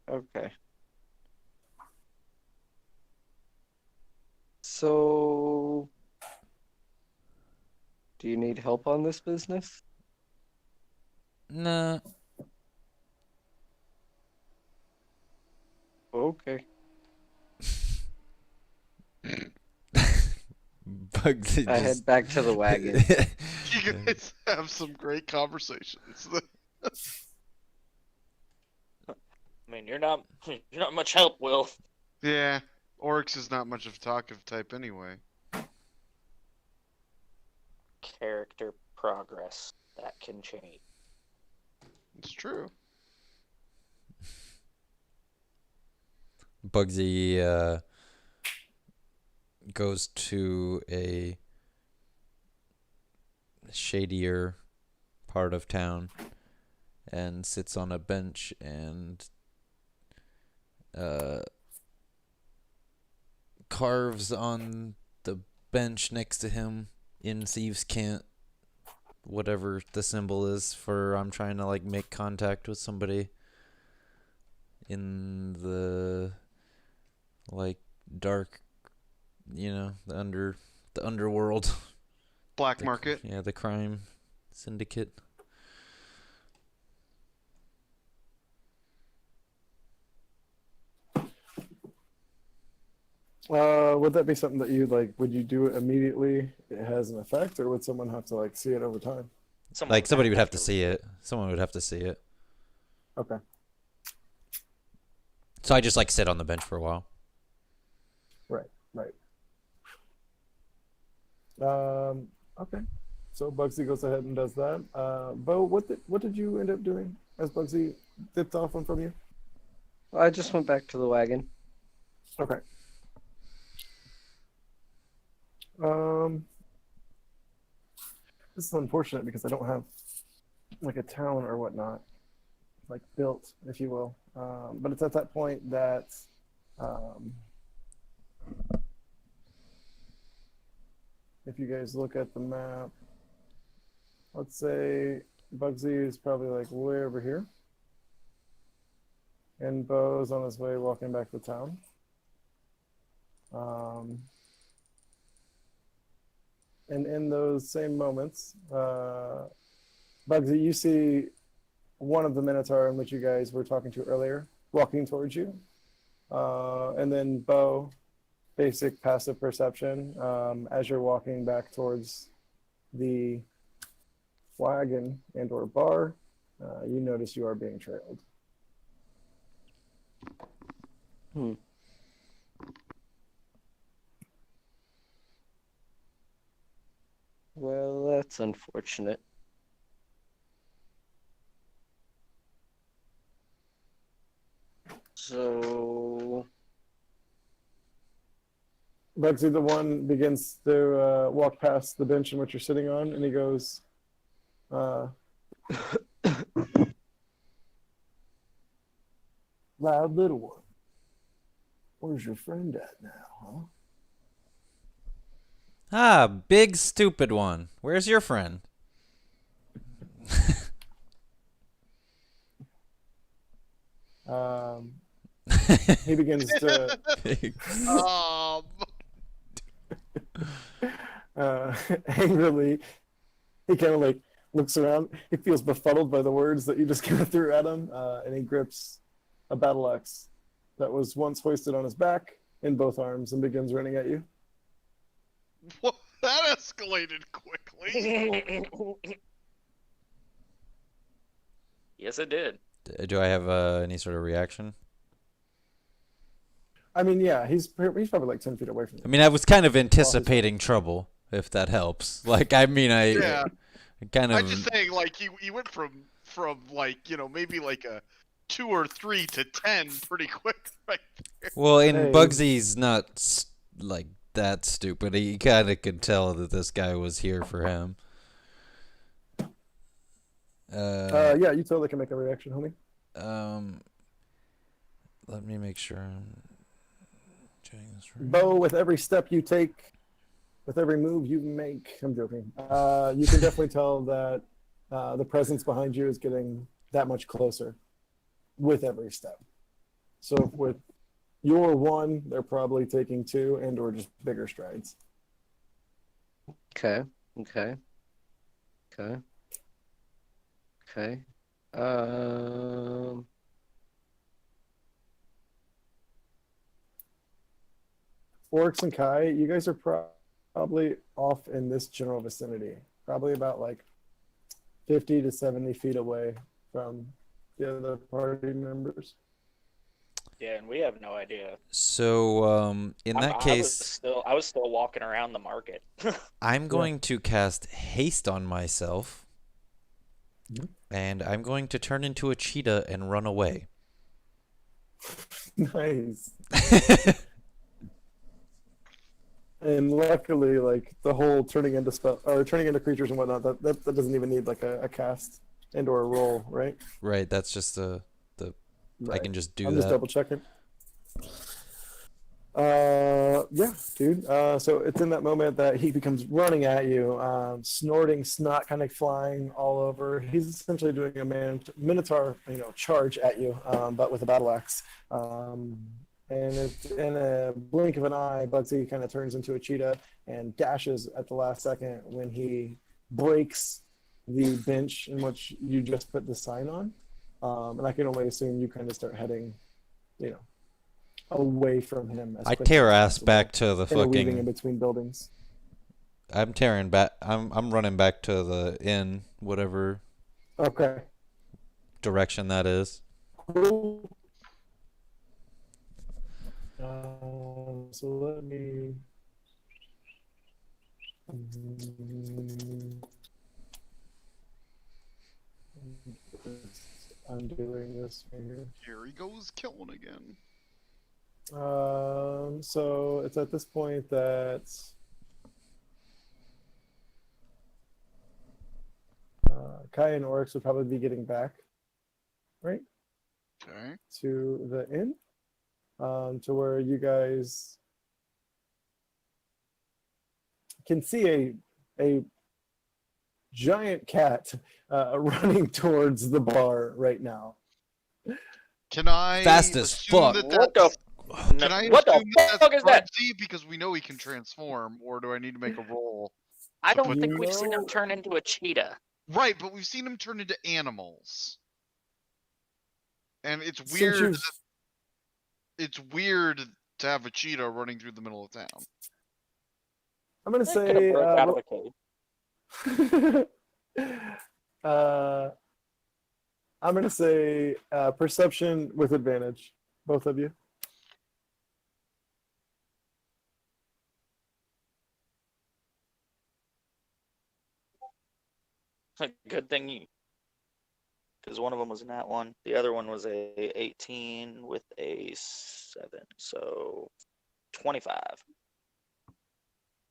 Okay. So, do you need help on this business? Nah. Okay. Bugsy I just... head back to the wagon. You guys have some great conversations. I mean, you're not much help, Will. Yeah, Oryx is not much of a talkative type anyway. Character progress. can change. It's true. Bugsy goes to a shadier part of town and sits on a bench and carves on the bench next to him in thieves' cant, whatever the symbol is for I'm trying to like make contact with somebody in the like dark, the underworld. Black market. Yeah, the crime syndicate. Would that be something that you like? Would you do it immediately? It has an effect, or would someone have to like see it over time? Like somebody would have to see it. Someone would have to see it. Okay. So I just like sit on the bench for a while. Right. Okay. So Bugsy goes ahead and does that. Bo, what did you end up doing as Bugsy dipped off from you? I just went back to the wagon. Okay. This is unfortunate because I don't have like a town or whatnot, like built, if you will. But it's at that point that if you guys look at the map, let's say Bugsy is probably like way over here, and Bo's on his way walking back to town. And in those same moments, Bugsy, you see one of the Minotaur in which you guys were talking to earlier walking towards you. And then Bo, basic passive perception, as you're walking back towards the wagon and or bar, you notice you are being trailed. Well, that's unfortunate. So, Bugsy, the one, begins to walk past the bench in which you're sitting on, and he goes, "Loud little one, where's your friend at now, Ah, big stupid one. Where's your friend? huh?" He begins to angrily, he kind of like looks around. He feels befuddled by the words that you just kind of threw at him, and he grips a battle axe that was once hoisted on his back in both arms and begins running at you. What? That escalated quickly. Yes, it did. Do I have any sort of reaction? I mean, yeah, he's probably like 10 feet away from you. I mean, I was kind of anticipating trouble, if that helps. Like, I mean, Yeah. I kind of. I'm just saying, like, he went from like, maybe like a 2 or 3 to 10 pretty quick, right there. Well, and Hey. Bugsy's not like that stupid. He kind of could tell that this guy was here for him. Yeah, you totally can make a reaction, homie. Let me make sure I'm doing this right. Bo, with every step you take, with every move you make, I'm joking. You can definitely tell that the presence behind you is getting that much closer with every step. So with your 1, they're probably taking 2 and or just bigger strides. okay. Oryx and Kai, you guys are probably off in this general vicinity, probably about like 50 to 70 feet away from the other party members. Yeah, and we have no idea. So, in that case, I was still walking around the market. I'm going to cast haste on myself And I'm going to turn into a cheetah and run away. Nice. And luckily, like the whole turning into turning into creatures and whatnot, that doesn't even need like a cast and or a roll, right? Right, that's just I Right. can just do I'm that. just double checking. Yeah, dude. So it's in that moment that he becomes running at you, snorting snot kind of flying all over. He's essentially doing a minotaur, charge at you, but with a battle axe. And it's in a blink of an eye, Bugsy kind of turns into a cheetah and dashes at the last second when he breaks the bench in which you just put the sign on. And I can only assume you kind of start heading, away from him. I tear ass back to the weaving in fucking. between buildings. I'm tearing back. I'm running back to the inn, whatever Okay. direction that is. Cool. So let me. I'm doing this here. Here he goes killing again. So it's at this point that Kai and Oryx would probably be getting back, right, Okay. to the inn, to where you guys can see a giant cat running towards the bar right now. Can I Fast as assume fuck. that What that's, the? can I What the assume that fuck that's is that? Bugsy because we know he can transform, or do I need to make a roll? I don't But think we've seen him no. turn into a cheetah. Right, but we've seen him turn into animals. And it's Since weird. you've- It's weird to have a cheetah running through the middle of town. I'm gonna That could have say broke out of a cave. I'm gonna say perception with advantage, both of you. Good thing you, because one of them was in that one. The other one was a 18 with a 7, so 25.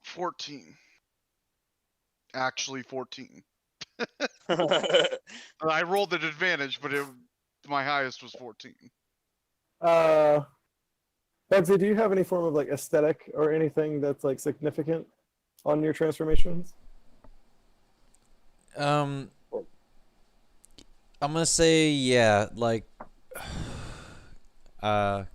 14. Actually 14. Right, I rolled at advantage, but my highest was 14. Bugsy, do you have any form of like aesthetic or anything that's like significant on your transformations? I'm gonna say yeah, like I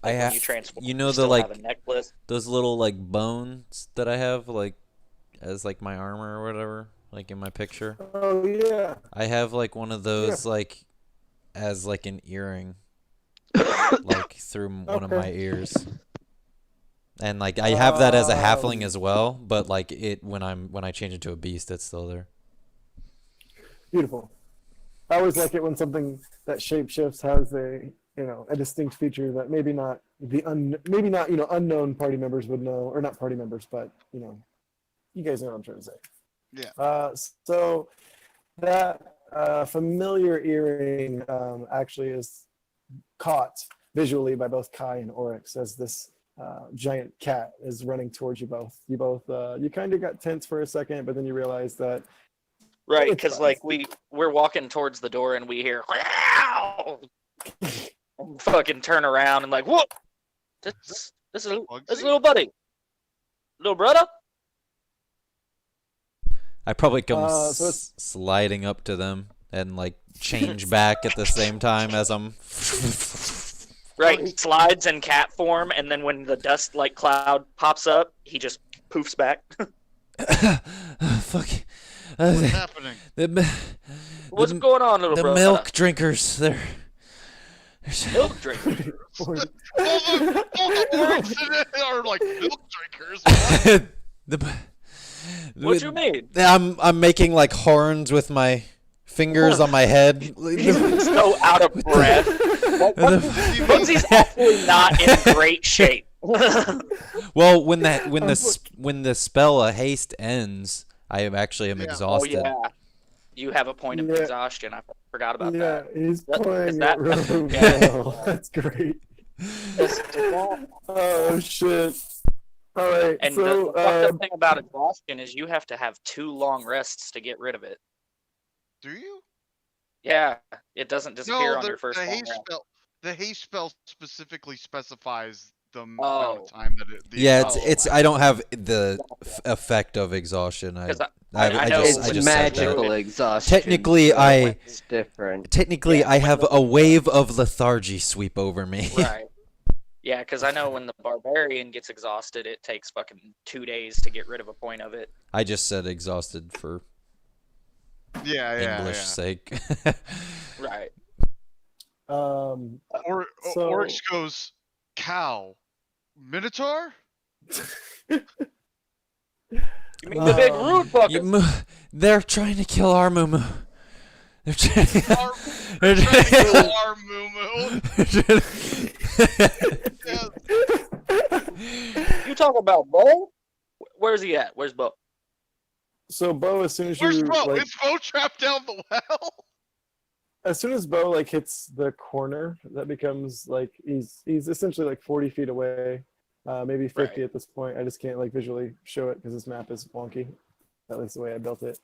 when have you transform, you know you the still have like a necklace. those little like bones that I have like as like my armor or whatever, like in my picture. Oh yeah. I have like one of those like as like an earring like through one of my ears. And like I have that as a halfling as well, but like it when I change into a beast, it's still there. Beautiful. I always like it when something that shapeshifts has a distinct feature that maybe not unknown party members would know, or not party members, but you guys know what I'm trying to say. Yeah. So that familiar earring actually is caught visually by both Kai and Oryx as this giant cat is running towards you both. You kind of got tense for a second, but then you realize that Right, it's because fine. like we're walking towards the door and we hear and fucking turn around and like, whoop! This is a little buddy, little brother. I probably come So it's- sliding up to them and like change back at the same time as I'm. Right, he slides in cat form, and then when the dust like cloud pops up, he just poofs back. Fuck. What's happening? What's going on, little The brother? milk drinkers. They're. Milk drinker. All the orcs in it are like milk drinkers. What you mean? I'm making like horns with my fingers on my head. So out of breath. Bugsy's actually not in great shape. Well, when the spell of haste ends, I am Oh exhausted. yeah. You have a point of Yeah. exhaustion. I forgot about Yeah, that. he's That- playing is it that- really yeah. well. That's great. Does that- Oh shit! All right, And so the fucked up thing about exhaustion is you have to have 2 long rests to get rid of it. Do you? Yeah, it doesn't disappear No, on your first the long haste rest. spell. The haste spell specifically specifies the amount Oh. of time that it. The Yeah, Oh, it's. I don't have the effect of exhaustion. I 'Cause I know just It's I just said that. magical exhaustion. Technically, so I- it's different. Technically, Yeah, I when have the- a wave of lethargy sweep over me. Right. Yeah, because I know when the barbarian gets exhausted, it takes fucking 2 days to get rid of a point of it. I just said exhausted for yeah. English sake. Right. Or So- Oryx goes, cow, minotaur. You mean the big Um, root fucker? They're trying to kill our Mumu. They're trying Our, they're trying to trying- kill our moo. Yes. You talk about Bo? Where's he at? Where's Bo? So Bo, as soon as Where's you Bo? like, Is Bo trapped down the well? as soon as Bo like hits the corner, that becomes like he's essentially like 40 feet away, maybe 50 Right. at this point. I just can't like visually show it because this map is wonky. At least the way I built it.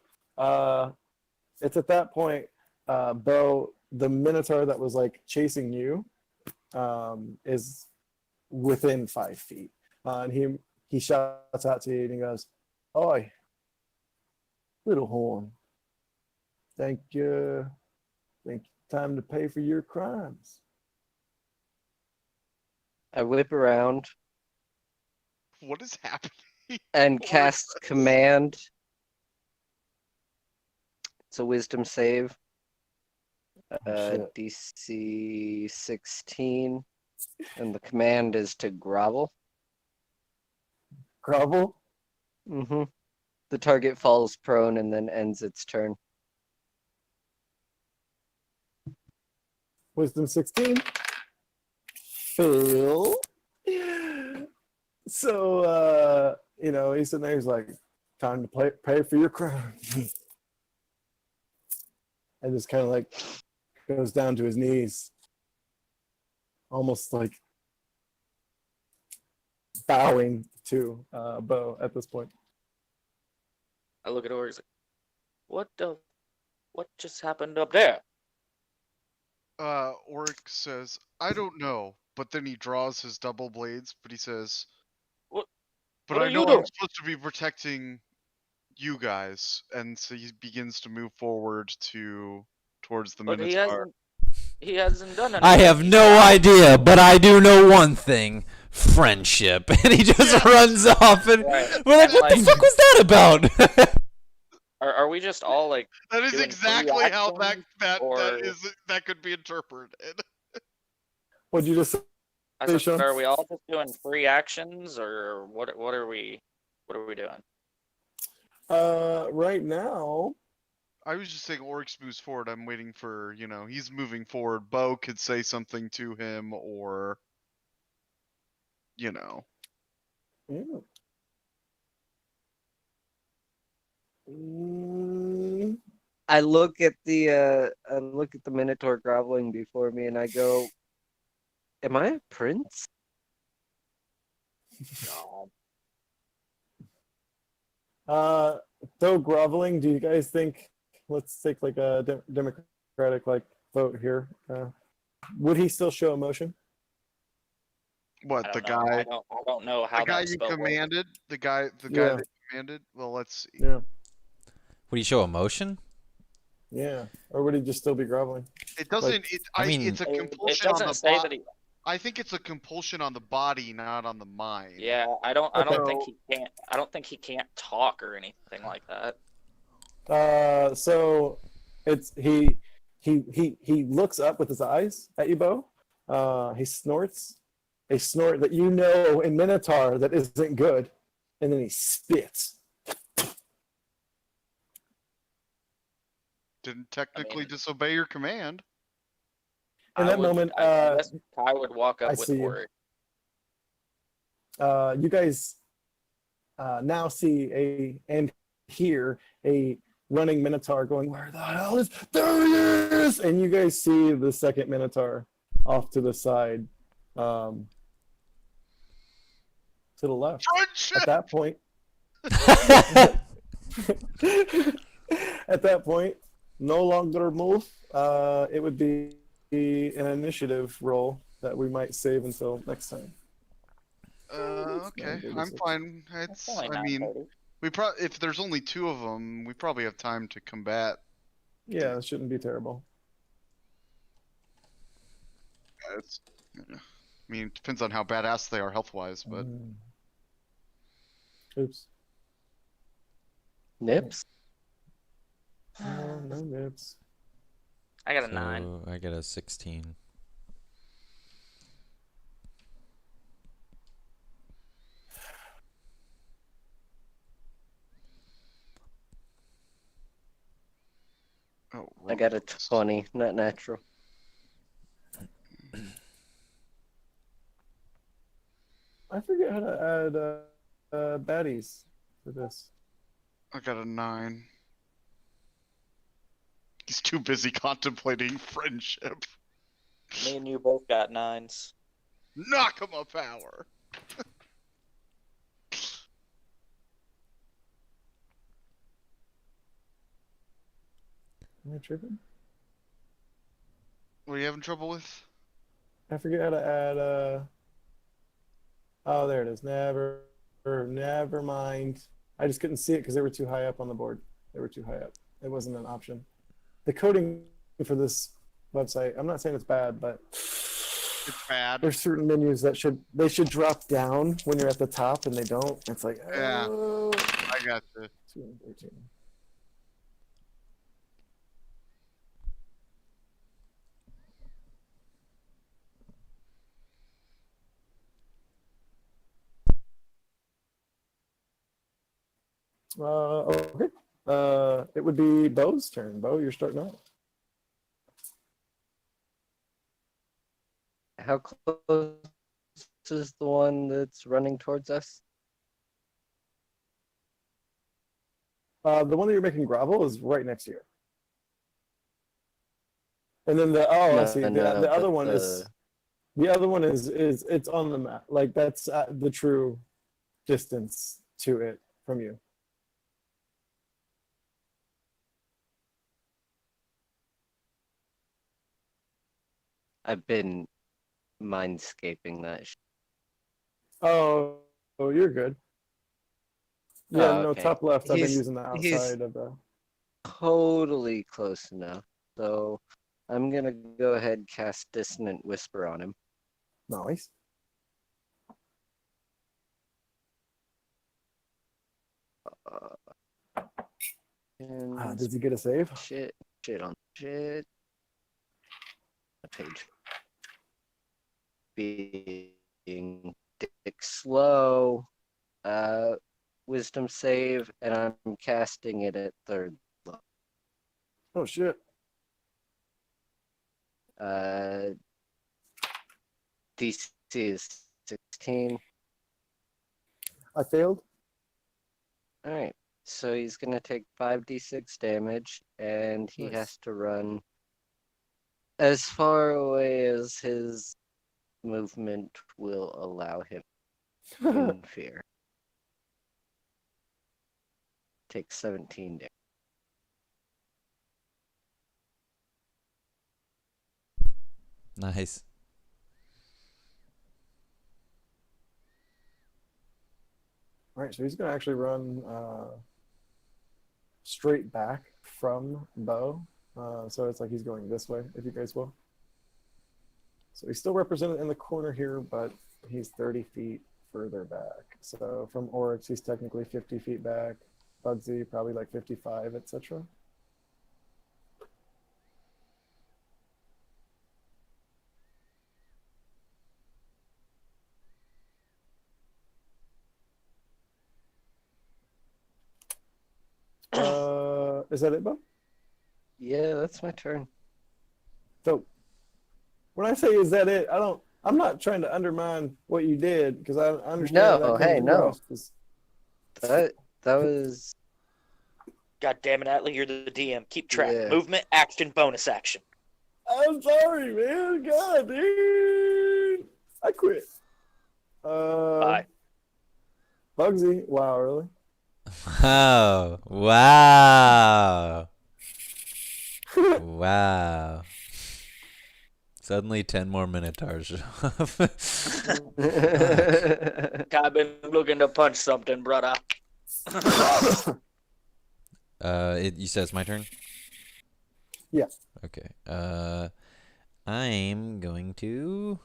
It's at that point, Bo, the Minotaur that was like chasing you, is within 5 feet, and he shouts out to you and he goes, "Oi, little horn, think time to pay for your crimes." I whip around What is happening? and Oryx cast says. command. It's a wisdom save. Shit. DC 16. And the command is to grovel. Grovel. Mm-hmm. The target falls prone and then ends its turn. Wisdom 16. Fail. So, he's sitting there, he's like, time to pay for your crime. And just kind of like goes down to his knees. Almost like bowing to Bo at this point. I look at Oryx like, what just happened up there? Oryx says, I don't know, but then he draws his double blades, but he says, What- But what I are know you I'm doing?" supposed to be protecting you guys, and so he begins to move forward towards the But Minotaur. he hasn't done anything. I have no idea, but I do know one thing: friendship. And he just runs off, and Right. we're like, "What the Like- fuck was that about?" Are we just all like, That is doing exactly how free or- that could be interpreted. What'd you just say? I Hey, said, Sean. are we all just doing free actions or what are we doing? Right now, I was just saying Oryx moves forward. I'm waiting for, he's moving forward. Bo could say something to him or, yeah. Mm, I look at the Minotaur groveling before me and I go, am I a prince? though groveling, do you guys think? Let's take like a democratic like vote here. Would he still show emotion? what, I the don't know. guy, I don't know how the guy that you spell works. commanded? The guy Yeah. that commanded? Well, let's see. Yeah, Would he show emotion? yeah. Or would he just still be groveling? It doesn't, I mean- it's a It compulsion on doesn't the say that body. he. I think it's a compulsion on the body, not on the mind. Yeah, I don't think Okay. he can't. I don't think he can't talk or anything like that. So it's he looks up with his eyes at you, Bo. He snorts a snort that you know in Minotaur that isn't good, and then he spits. Didn't technically mean- disobey your command. In that moment, I guess Kai would walk up I with see you. Oryx. you guys now see and hear a running Minotaur going, "Where the hell is there he is?" And you guys see the second Minotaur off to the side, to the left. Friendship. At that point, at that point, no longer move. It would be an initiative roll that we might save until next time. Okay, I'm fine. It's. I mean, if there's only 2 of them, we probably have time to combat. Yeah, it shouldn't be terrible. It's, I mean, it depends on how badass they are health-wise, but Oops. Nips? No, no nips. I got a 9. So I get a 16. oh, I got a 20, not natural. I forget how to add baddies for this. I got a 9. He's too busy contemplating friendship. Me and you both got 9s. Knock him a power. Am I tripping? What are you having trouble with? I forget how to add oh, there it is. Never mind. I just couldn't see it because they were too high up on the board. They were too high up. It wasn't an option. The coding for this website, I'm not saying it's bad, but It's bad. there's certain menus that should drop down when you're at the top, and they don't. It's like, Yeah. oh. I got you. 213. Okay. It would be Bo's turn. Bo, you're starting out. How close is the one that's running towards us? The one that you're making gravel is right next to you. And then I see. The other one is it's on the map. Like that's the true distance to it from you. I've been mindscaping that. Oh, you're good. Yeah, Oh, no, okay. top left. I've been He's- using the he's- outside of the. Totally close enough. So I'm gonna go ahead and cast Dissonant Whisper on him. Nice. And Does he get a save? shit on shit. Page. Being dick slow. Wisdom save, and I'm casting it at 3rd. Oh shit. DC is 16. I failed. Alright, so he's gonna take 5d6 damage, and he Nice. has to run as far away as his movement will allow him in fear. Take 17 damage. Nice. All right, so he's gonna actually run straight back from Bo. So it's like he's going this way, if you guys will. So he's still represented in the corner here, but he's 30 feet further back. So from Oryx, he's technically 50 feet back. Bugsy, probably like 55, etc. Is that it, Bo? Yeah, that's my turn. So when I say is that it, I'm not trying to undermine what you did because I understand No, that hey, no. across is- That was God damn it, Atlee, you're the DM. Keep track. Yeah. Movement, action, bonus action. I'm sorry, man. God, dude. I quit. Bye. Bugsy. Wow, really? Wow. Wow. Wow. Suddenly 10 more Minotaurs show up. I've been looking to punch something, brother. You said it's my turn? Yeah. Okay. I'm going to...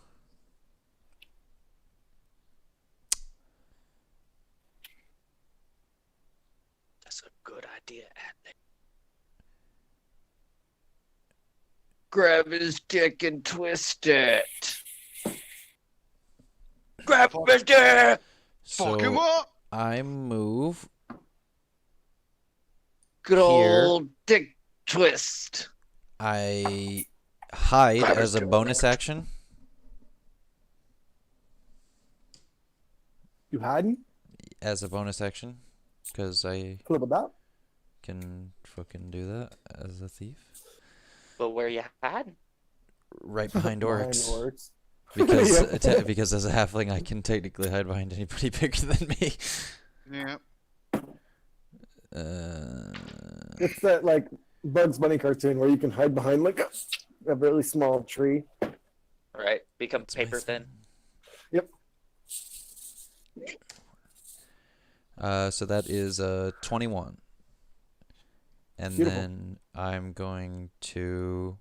That's a good idea, Atlee. Grab his dick and twist it. Grab his dick! Fuck him So up! I move Good Here. old dick twist. I hide Grab as a his dick. bonus action. You hiding? As a bonus action. Because I Flip it out. can fucking do that as a thief. But where you hiding? Right behind orcs. orcs. Because Yeah. because as a halfling I can technically hide behind anybody bigger than me. Yeah. It's that like Bugs Bunny cartoon where you can hide behind like a really small tree. Right? Become It's my paper thin. Yep. So that is 21. And Beautiful. then I'm going to,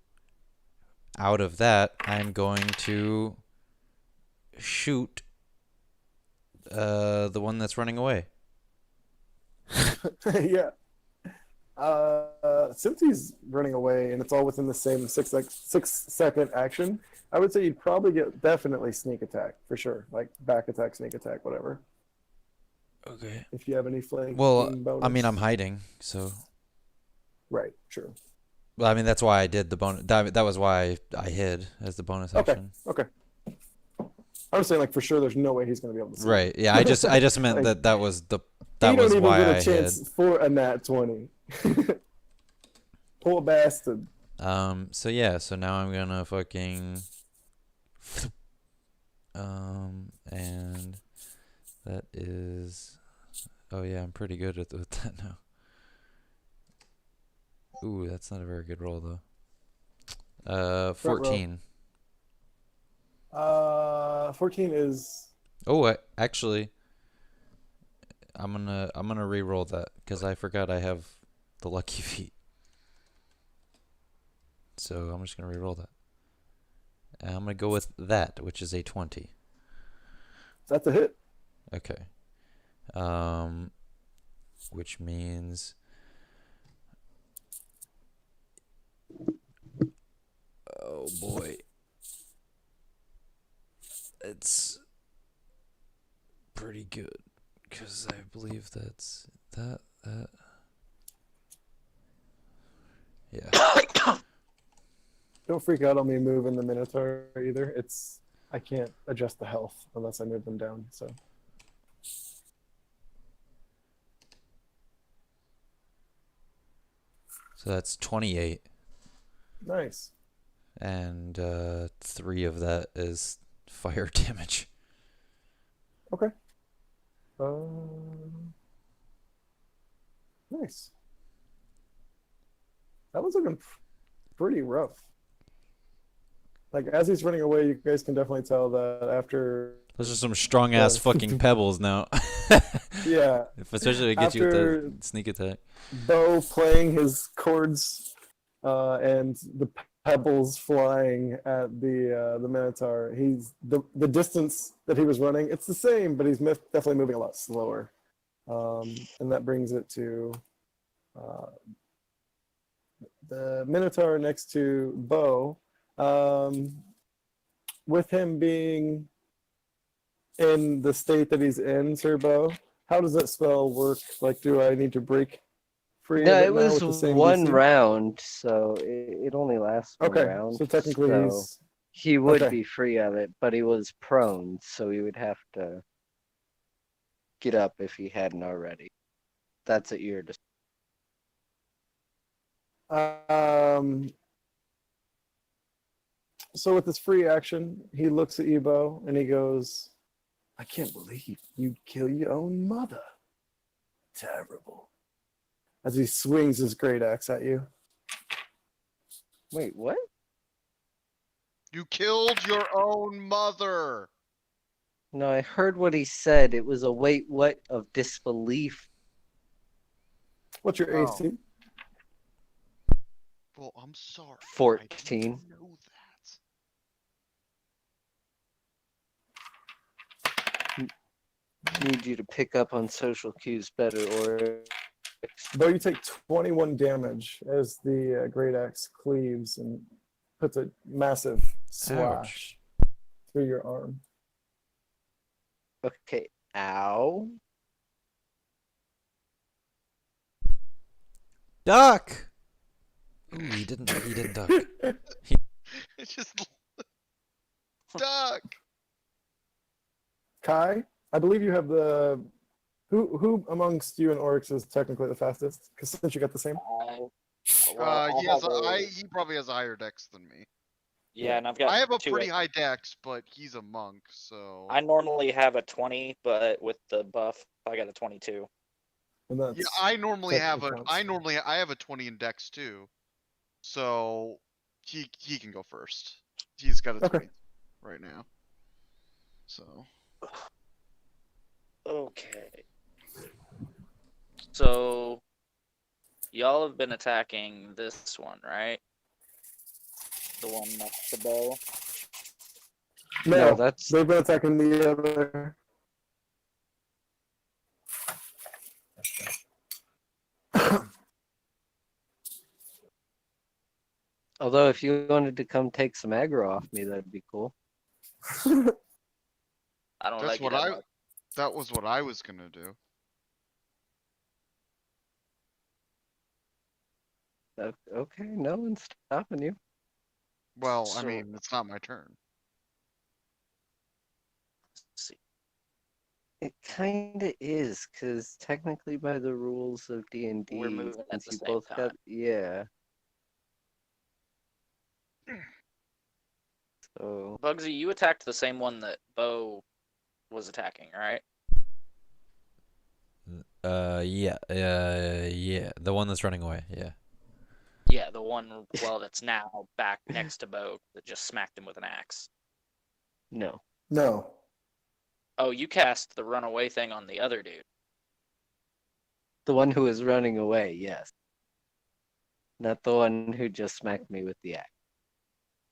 out of that, I'm going to shoot the one that's running away. Yeah. Since he's running away and it's all within the same 6-second action, I would say you'd probably get definitely sneak attack for sure, like back attack, sneak attack, whatever. Okay. If you have any flanking Well, bonus. I mean, I'm hiding, so. Right, true. Well, I mean, that's why I did the bonus. That was why I hid as the bonus Okay, action. okay. I was saying like for sure, there's no way he's gonna be able to. See Right. Yeah. I just meant Like, that was the you don't even why get I a chance hid. for a nat 20. Poor bastard. So yeah. So now I'm gonna fucking. And that is. Oh yeah, I'm pretty good with that now. Ooh, that's not a very good roll though. 14. 14 is Oh, actually, I'm gonna re-roll that because I forgot I have the lucky feat. So I'm just gonna re-roll that. And I'm gonna go with that, which is a 20. that's a hit. Okay. Which means. Oh boy. It's pretty good because I believe that's that. Yeah. Don't freak out on me moving the Minotaur either. I can't adjust the health unless I move them down. So So that's 28, nice. and 3 of that is fire damage. Okay. Nice. That was looking pretty rough. Like as he's running away, you guys can definitely tell that after. Those are some strong ass Yeah. fucking pebbles now. Yeah. Especially to get you After- with the sneak attack. Bo playing his chords and the pebbles flying at the Minotaur. He's the distance that he was running. It's the same, but he's definitely moving a lot slower, and that brings it to the Minotaur next to Bo. With him being in the state that he's in, Sir Bo, how does that spell work? Like, do I need to break free? No, of it now was with the same one DC? round, so it only lasts one Okay, round. so technically so he's he would okay. be free of it, but he was prone, so he would have to get up if he hadn't already. That's at your discretion. So with this free action, he looks at you, Bo, and he goes, "I can't believe you'd kill your own mother. Terrible." As he swings his great axe at you. Wait, what? You killed your own mother. No, I heard what he said. It was a wait, what of disbelief. What's your Oh. AC? Well, I'm sorry. I 14. didn't know that. Need you to pick up on social cues better, or Bo, you take 21 damage as the great axe cleaves and puts a massive slash through your arm. okay. Ow. Duck. Ooh, he didn't duck. It's just duck. Kai, I believe you have the. Who amongst you and Oryx is technically the fastest? Because since you got the same. He probably has a higher dex than me. Yeah, and I've got. I have a two pretty at- high dex, but he's a monk, so. I normally have a 20, but with the buff, I got a 22. And that's Yeah, I normally have a. technically counts. I have a 20 in dex too, so he can go first. He's got a 20 right now. So. Okay. So, y'all have been attacking this one, right? The one next to Bo. No, that's they've been attacking the other. although if you wanted to come take some aggro off me, that'd be cool. I don't That's like what it. I. That was what I was gonna do. Okay, no one's stopping you. Well, I mean, it's not my turn. See. It kind of is, because technically by the rules of D&D, We're moving at since the you same both time. got, yeah. So, Bugsy, you attacked the same one that Bo was attacking, right? Yeah, yeah, the one that's running away. Yeah. Yeah, the one, well, that's now back next to Bo that just smacked him with an axe. no. No. Oh, you cast the runaway thing on the other dude. The one who was running away, yes. Not the one who just smacked me with the axe.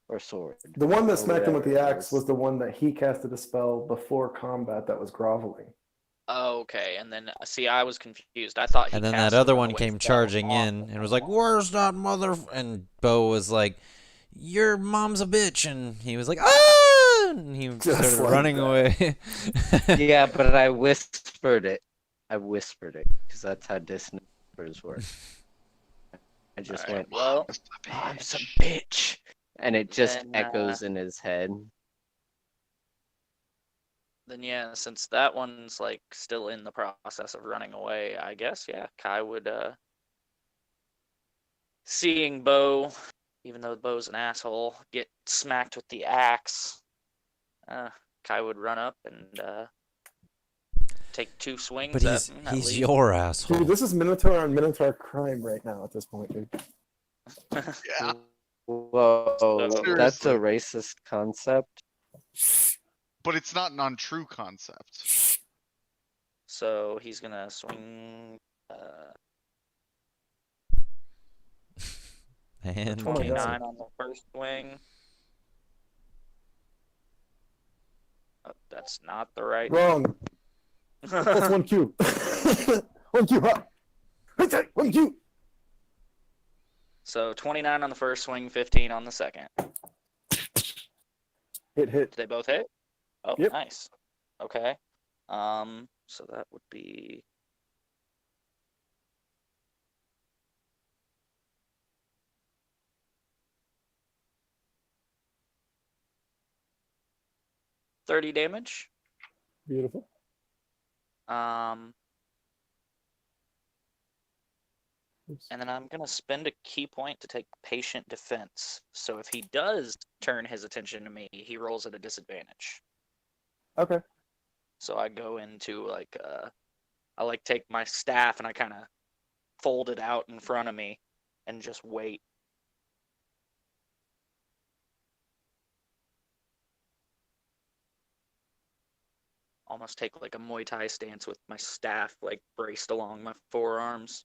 Or sword. The one that or smacked him with the whatever it axe was the one that he casted a spell before combat that was groveling. Oh, okay, and then, see, I was confused. I thought he And then cast that the other one runaway came spell charging on in the and was like, "Where's that mother?" And Bo was like, "Your mom's a bitch," and he was like, "Ah!" And he started like running that. away. Yeah, but I whispered it. Because that's how dissonant whispers work. I just Alright, went, well, "Mom's a bitch," and it just Then, echoes in his head. then yeah, since that one's like still in the process of running away, I guess, yeah, Kai would, seeing Bo, even though Bo's an asshole, get smacked with the axe, Kai would run up and, take 2 swings But at him, at he's least. your Dude, asshole. this is Minotaur on Minotaur crime right now at this point, dude. Yeah. Whoa, that's a Seriously. racist concept. But it's not an untrue concept. So he's gonna swing, And Oh my God. 29 on the first swing. Oh, that's not the right. Wrong. Plus 1 Q. 1 Q, huh? 1 Q. So 29 on the first swing, 15 on the second. Hit. Did they both hit? Oh, Yep. nice. Okay. So that would be $30 damage. Beautiful. And then I'm gonna spend a key point to take patient defense. So if he does turn his attention to me, he rolls at a disadvantage. Okay. So I go into I take my staff and I kind of fold it out in front of me and just wait. Almost take like a Muay Thai stance with my staff like braced along my forearms.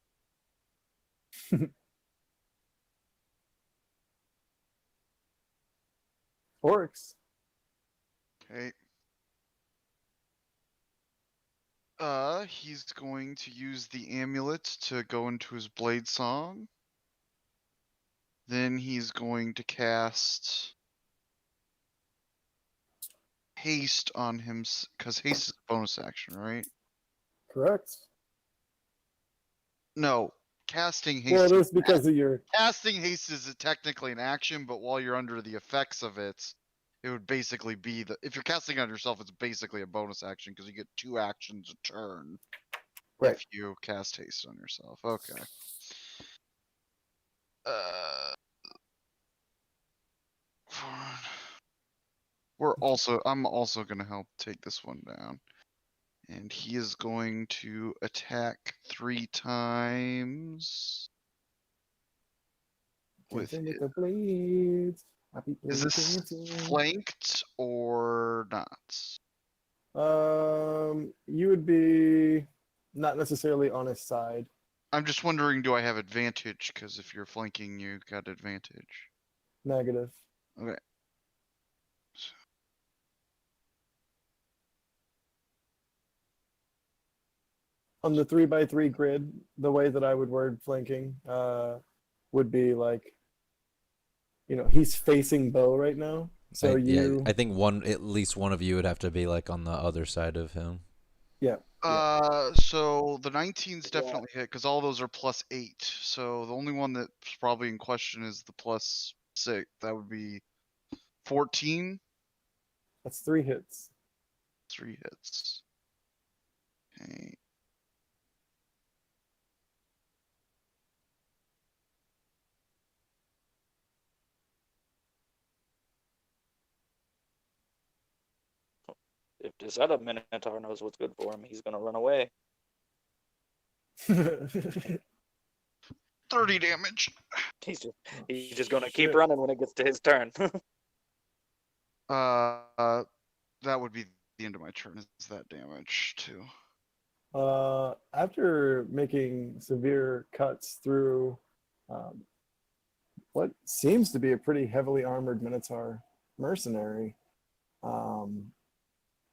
Works. Okay. He's going to use the amulet to go into his blade song. Then he's going to cast haste on him, because haste is a bonus action, right? Correct. No, casting haste. Well, it is because of your. Casting haste is technically an action, but while you're under the effects of it, it would basically be if you're casting on yourself, it's basically a bonus action because you get 2 actions a turn Right. if you cast haste on yourself. Okay. I'm also gonna help take this one down. And he is going to attack 3 times. With The blades. Happy Is blade this dancing. flanked or not? You would be not necessarily on his side. I'm just wondering, do I have advantage? Because if you're flanking, you got advantage. Negative. Okay. On the 3x3 grid, the way that I would word flanking would be like, he's facing Bo right now. So I think at least one of you would have to be like on the other side of him. Yeah. So the 19's definitely hit because all those are +8. So the only one that's probably in question is the +6. That would be 14. That's 3 hits. 3 hits. Okay. If this other Minotaur knows what's good for him, he's gonna run away. 30 damage. He's just gonna keep running when it gets to his turn. That would be the end of my turn. Is that damage too? After making severe cuts through what seems to be a pretty heavily armored Minotaur mercenary,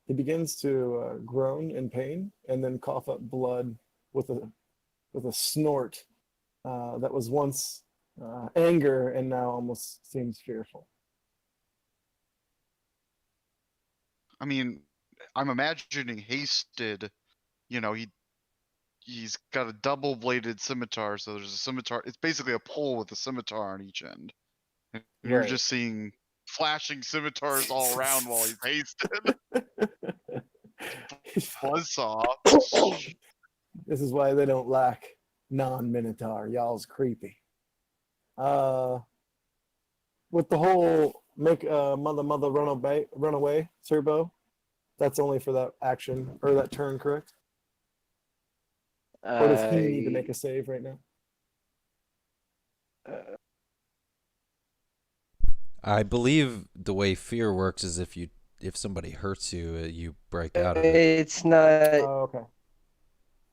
he begins to groan in pain and then cough up blood with a snort that was once anger and now almost seems fearful. I mean, I'm imagining hasted. He's got a double-bladed scimitar, so there's a scimitar. It's basically a pole with a scimitar on each end. And you're Right. just seeing flashing scimitars all around while he's hasted. Buzzsaw. This is why they don't lack non-Minotaur. Y'all's creepy. With the whole make mother run away turbo, that's only for that action or that turn, correct? Or does he need to make a save right now? I believe the way fear works is if somebody hurts you, you break out of it. It's not Oh, okay.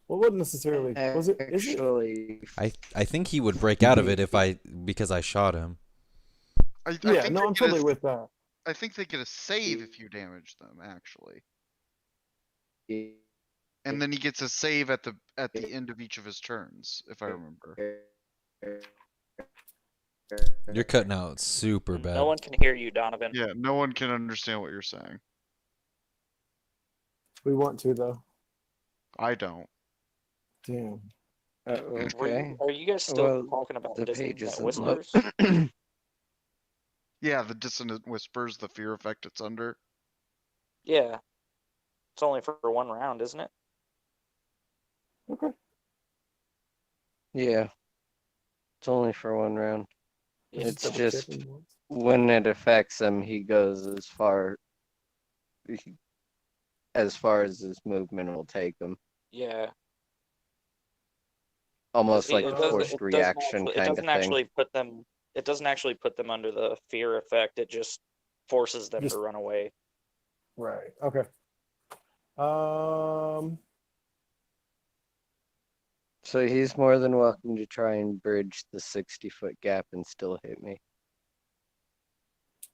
Well, wouldn't necessarily. Was it? Is it? actually. I think he would break out of it because I shot him. I Yeah, think no, they I'm get a- totally with that. I think they get a save if you damage them, actually. And then he gets a save at the end of each of his turns, if I remember. You're cutting out super bad. No one can hear you, Donovan. Yeah, no one can understand what you're saying. We want to though. I don't. Damn. Okay. Are you guys still Well, talking about the Dissonant page isn't Whispers? Yeah, the dissonant whispers, the fear effect it's under. Yeah. It's only for 1 round, isn't it? Okay. Yeah. It's only for 1 round. Yeah. It's Double just checking once. when it affects him, he goes as far as his movement will take him. Yeah. Almost like It a does. forced It doesn't reaction actually. It kind of doesn't thing. actually put them. It doesn't actually put them under the fear effect. It just forces them Just to run away. right. Okay. Um. So he's more than welcome to try and bridge the 60-foot gap and still hit me.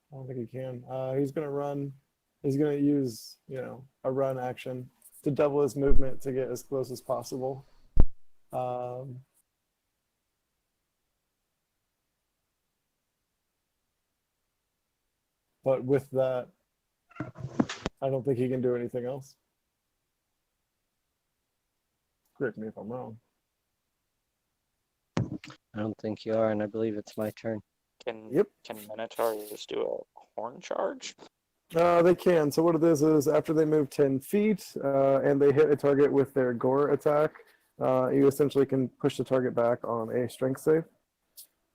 I don't think he can. He's gonna run. He's gonna use, a run action to double his movement to get as close as possible. Um, but with that, I don't think he can do anything else. Correct me if I'm wrong. I don't think you are, and I believe it's my turn. Yep. Can Minotaurs do a horn charge? They can. So what it is after they move 10 feet and they hit a target with their gore attack, you essentially can push the target back on a strength save.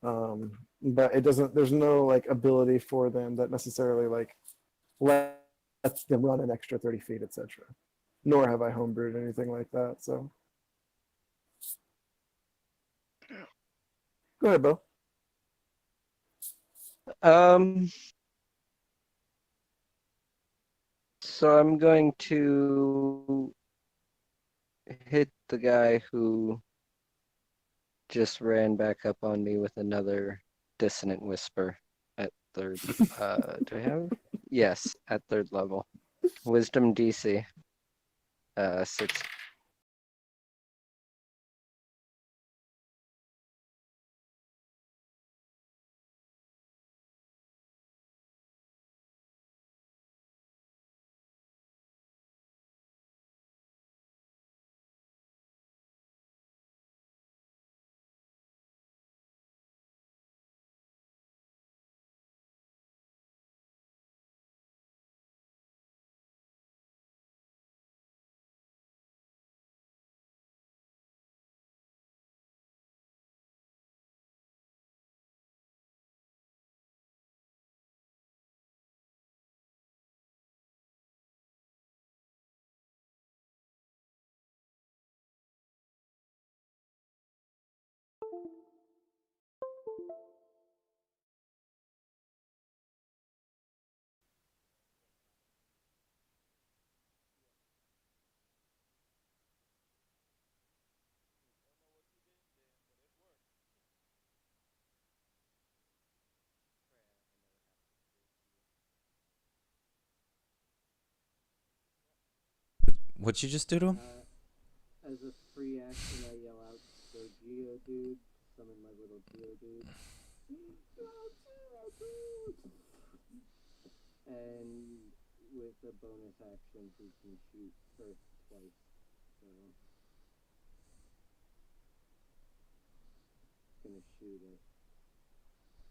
But it doesn't. There's no like ability for them that necessarily like lets them run an extra 30 feet, etc. Nor have I homebrewed anything like that. So go ahead, Bo. So I'm going to hit the guy who just ran back up on me with another dissonant whisper at third. Do I have? Yes, at third level. Wisdom DC. 6. What'd you just do to him? As a free action, I yell out, "Go Geodude!" Summon my little Geodude. And with a bonus action, he can shoot first twice. So, gonna shoot it.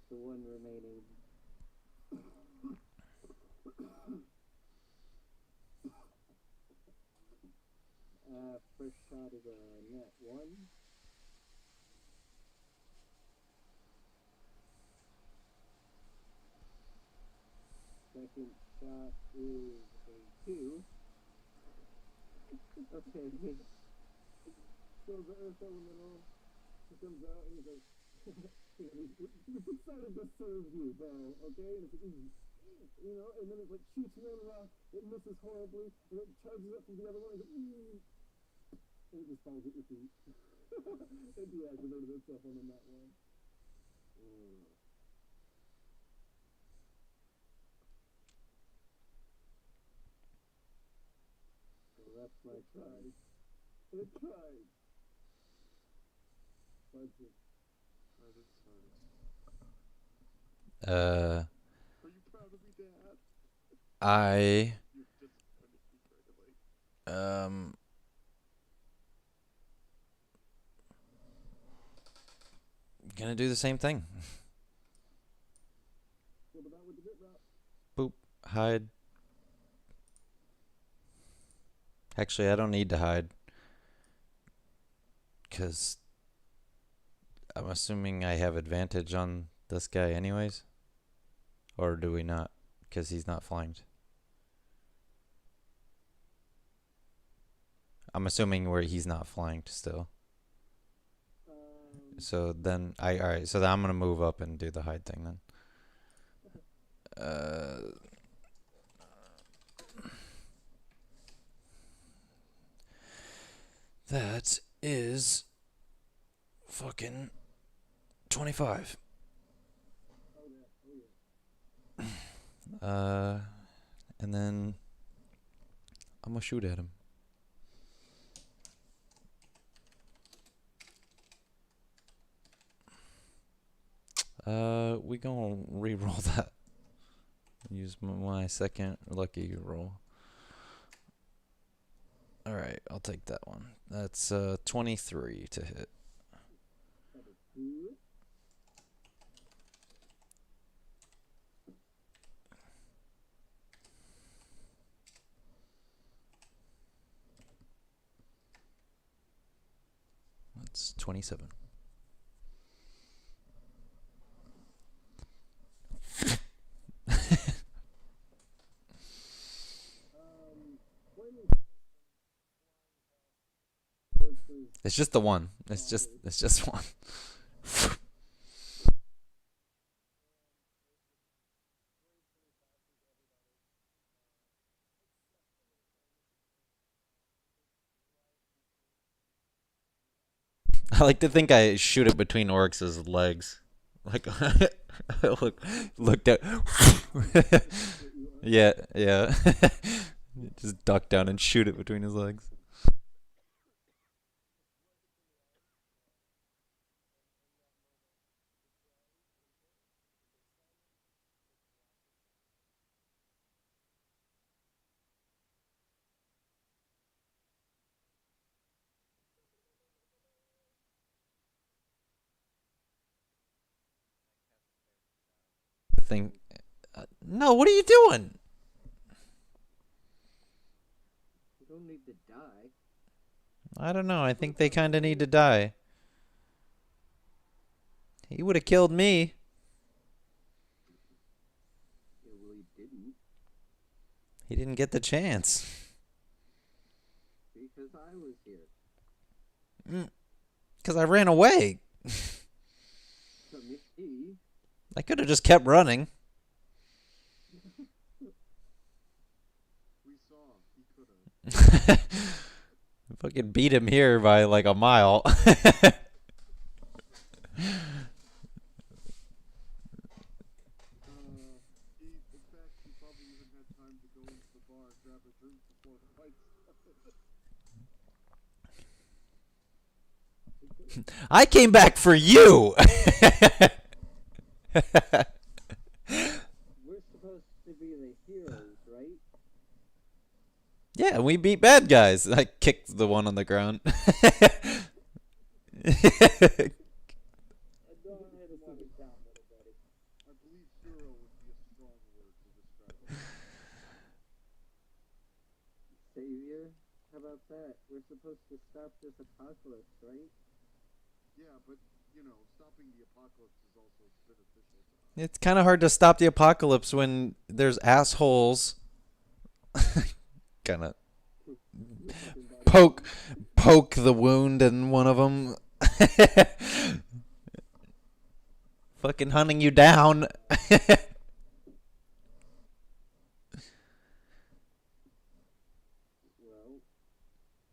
The one remaining. First shot is a net 1. Second shot is a 2. Okay, so the Earth Elemental, he comes out and he's like, which side of this serves you, Bo, okay? And it's like, and then it like shoots one rock, it misses horribly, and it charges up from the other one, and it just falls at your feet. It deactivated itself on that one. So that's my try. It tried. Budget. Uh, Are you proud of me, Dad? I You've disappointed me greatly. gonna do the same thing. Boop. Hide. Actually, I don't need to hide. Because I'm assuming I have advantage on this guy anyways? Or do we not? Because he's not flanked. I'm assuming where he's not flanked still. So then alright, so then I'm gonna move up and do the hide thing then. That is fucking 25. And then I'm gonna shoot at him. We gonna re-roll that. Use my second lucky roll. Alright, I'll take that one. That's 23 to hit. That's 27. It's just the one. It's just one. I like to think I shoot it between Oryx's legs. Like I looked at Yeah. Just duck down and shoot it between his legs. Thing. No, what are you doing? You don't need to die. I don't know. I think they kind of need to die. He would have killed me. Yeah, well, he didn't. He didn't get the chance. Because I was here. Because I ran away. So me. I could have just kept running. We saw. He could have. Fucking beat him here by like a mile. In fact, he probably even had time to go into the bar and grab a drink before the fight started. I came back for you. We're supposed to be the heroes, right? Yeah, we beat bad guys. I kicked the one on the ground. I don't have to move it down, little buddy. I believe hero would be a strong word to describe it. Savior? How about that? We're supposed to stop this apocalypse, right? Yeah, but, you know, stopping the apocalypse is also beneficial to us. It's kind of hard to stop the apocalypse when there's assholes. Kind of poke the wound in one of them. Fucking hunting you down. Well,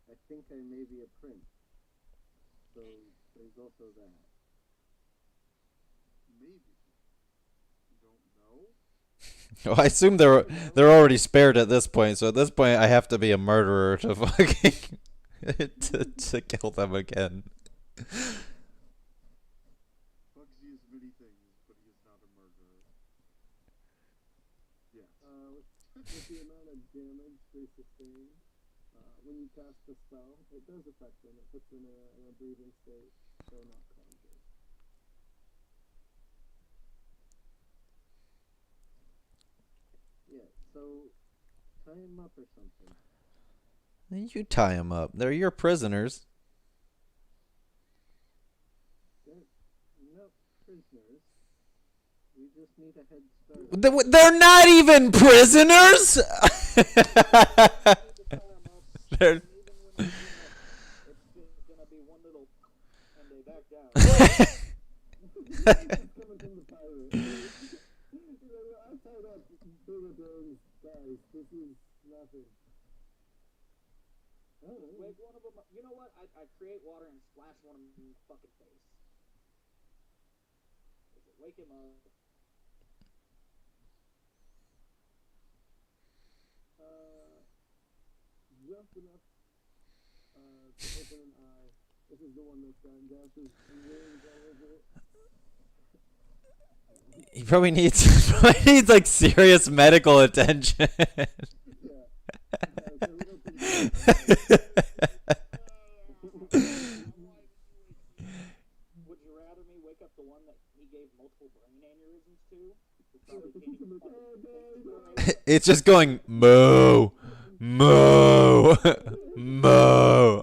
I think I may be a prince. So there's also that. Maybe. You don't know? Well, I assume they're already spared at this point. So at this point, I have to be a murderer to fucking to kill them again. Bugsy is many things, but he is not a murderer. Yes. With the amount of damage they sustain, when you cast the spell, it does affect them. It puts them in a breathing state, so not conscious. Yeah, so tie him up or something. You tie them up. They're your prisoners. prisoners. We just need a head start. They're not even prisoners. They're- It's just gonna be one little and they back down. Coming from the pirate. I tied up bigger things, guys. This is nothing. Wake one of them up. You know what? I create water and splash one of them in the fucking face. Wake him up. Just enough to open an eye. This is the one that's got gases and wings all over it. He probably needs like serious medical attention. Would you rather me wake up the one that he gave multiple brain aneurysms to? It's just going moo, moo, moo.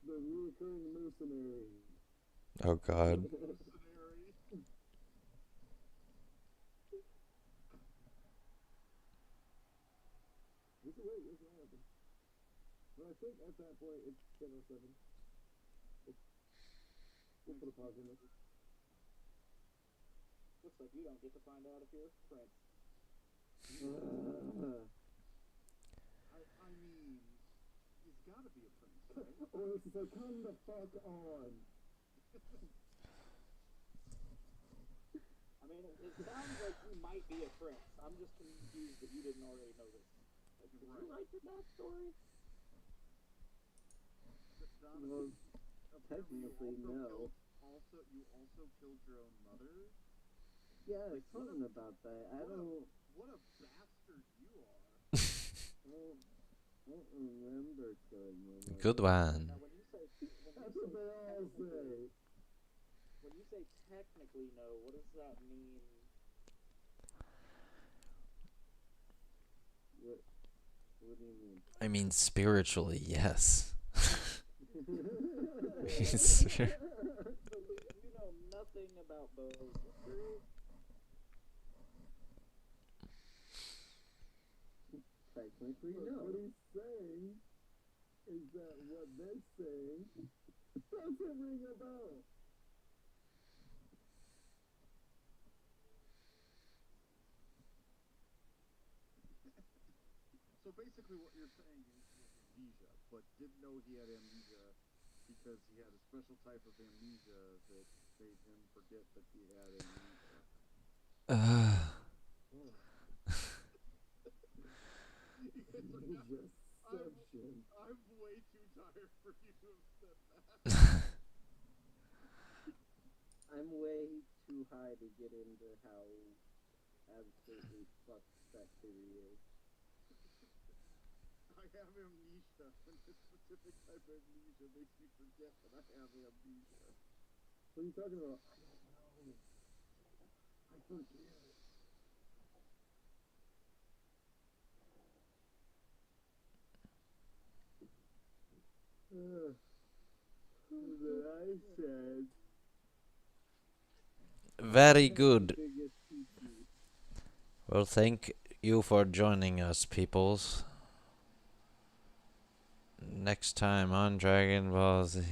The recurring mercenary. Oh God. Well, I think at that point it's 10:07. We'll put a pause in this. Looks like you don't get to find out if you're a prince. I mean, he's got to be a prince, right? Or so come the fuck on. I mean, it sounds like you might be a prince. I'm just confused that you didn't already know this. Like, did you write the backstory? Well, technically, no. You also killed your own mother? Yeah, something about that. I don't. What a bastard you are. I don't remember killing my mother. Good one. Now, when you say, that's what they all say. When you say technically no, what does that mean? What do you mean? I mean spiritually, yes. You know nothing about both. Technically, no. What he's saying is that what they're saying doesn't ring a bell. So basically what you're saying is he has amnesia, but didn't know he had amnesia because he had a special type of amnesia that made him forget that he had amnesia. I'm way too tired for you to have said that. I'm way too high to get into how absolutely fucked that theory is. I have amnesia, and this specific type of amnesia makes me forget that I have amnesia. What are you talking about? I don't know. I forget. That I said. Very good. Well, thank you for joining us, peoples. Next time on Dragon Ball Z.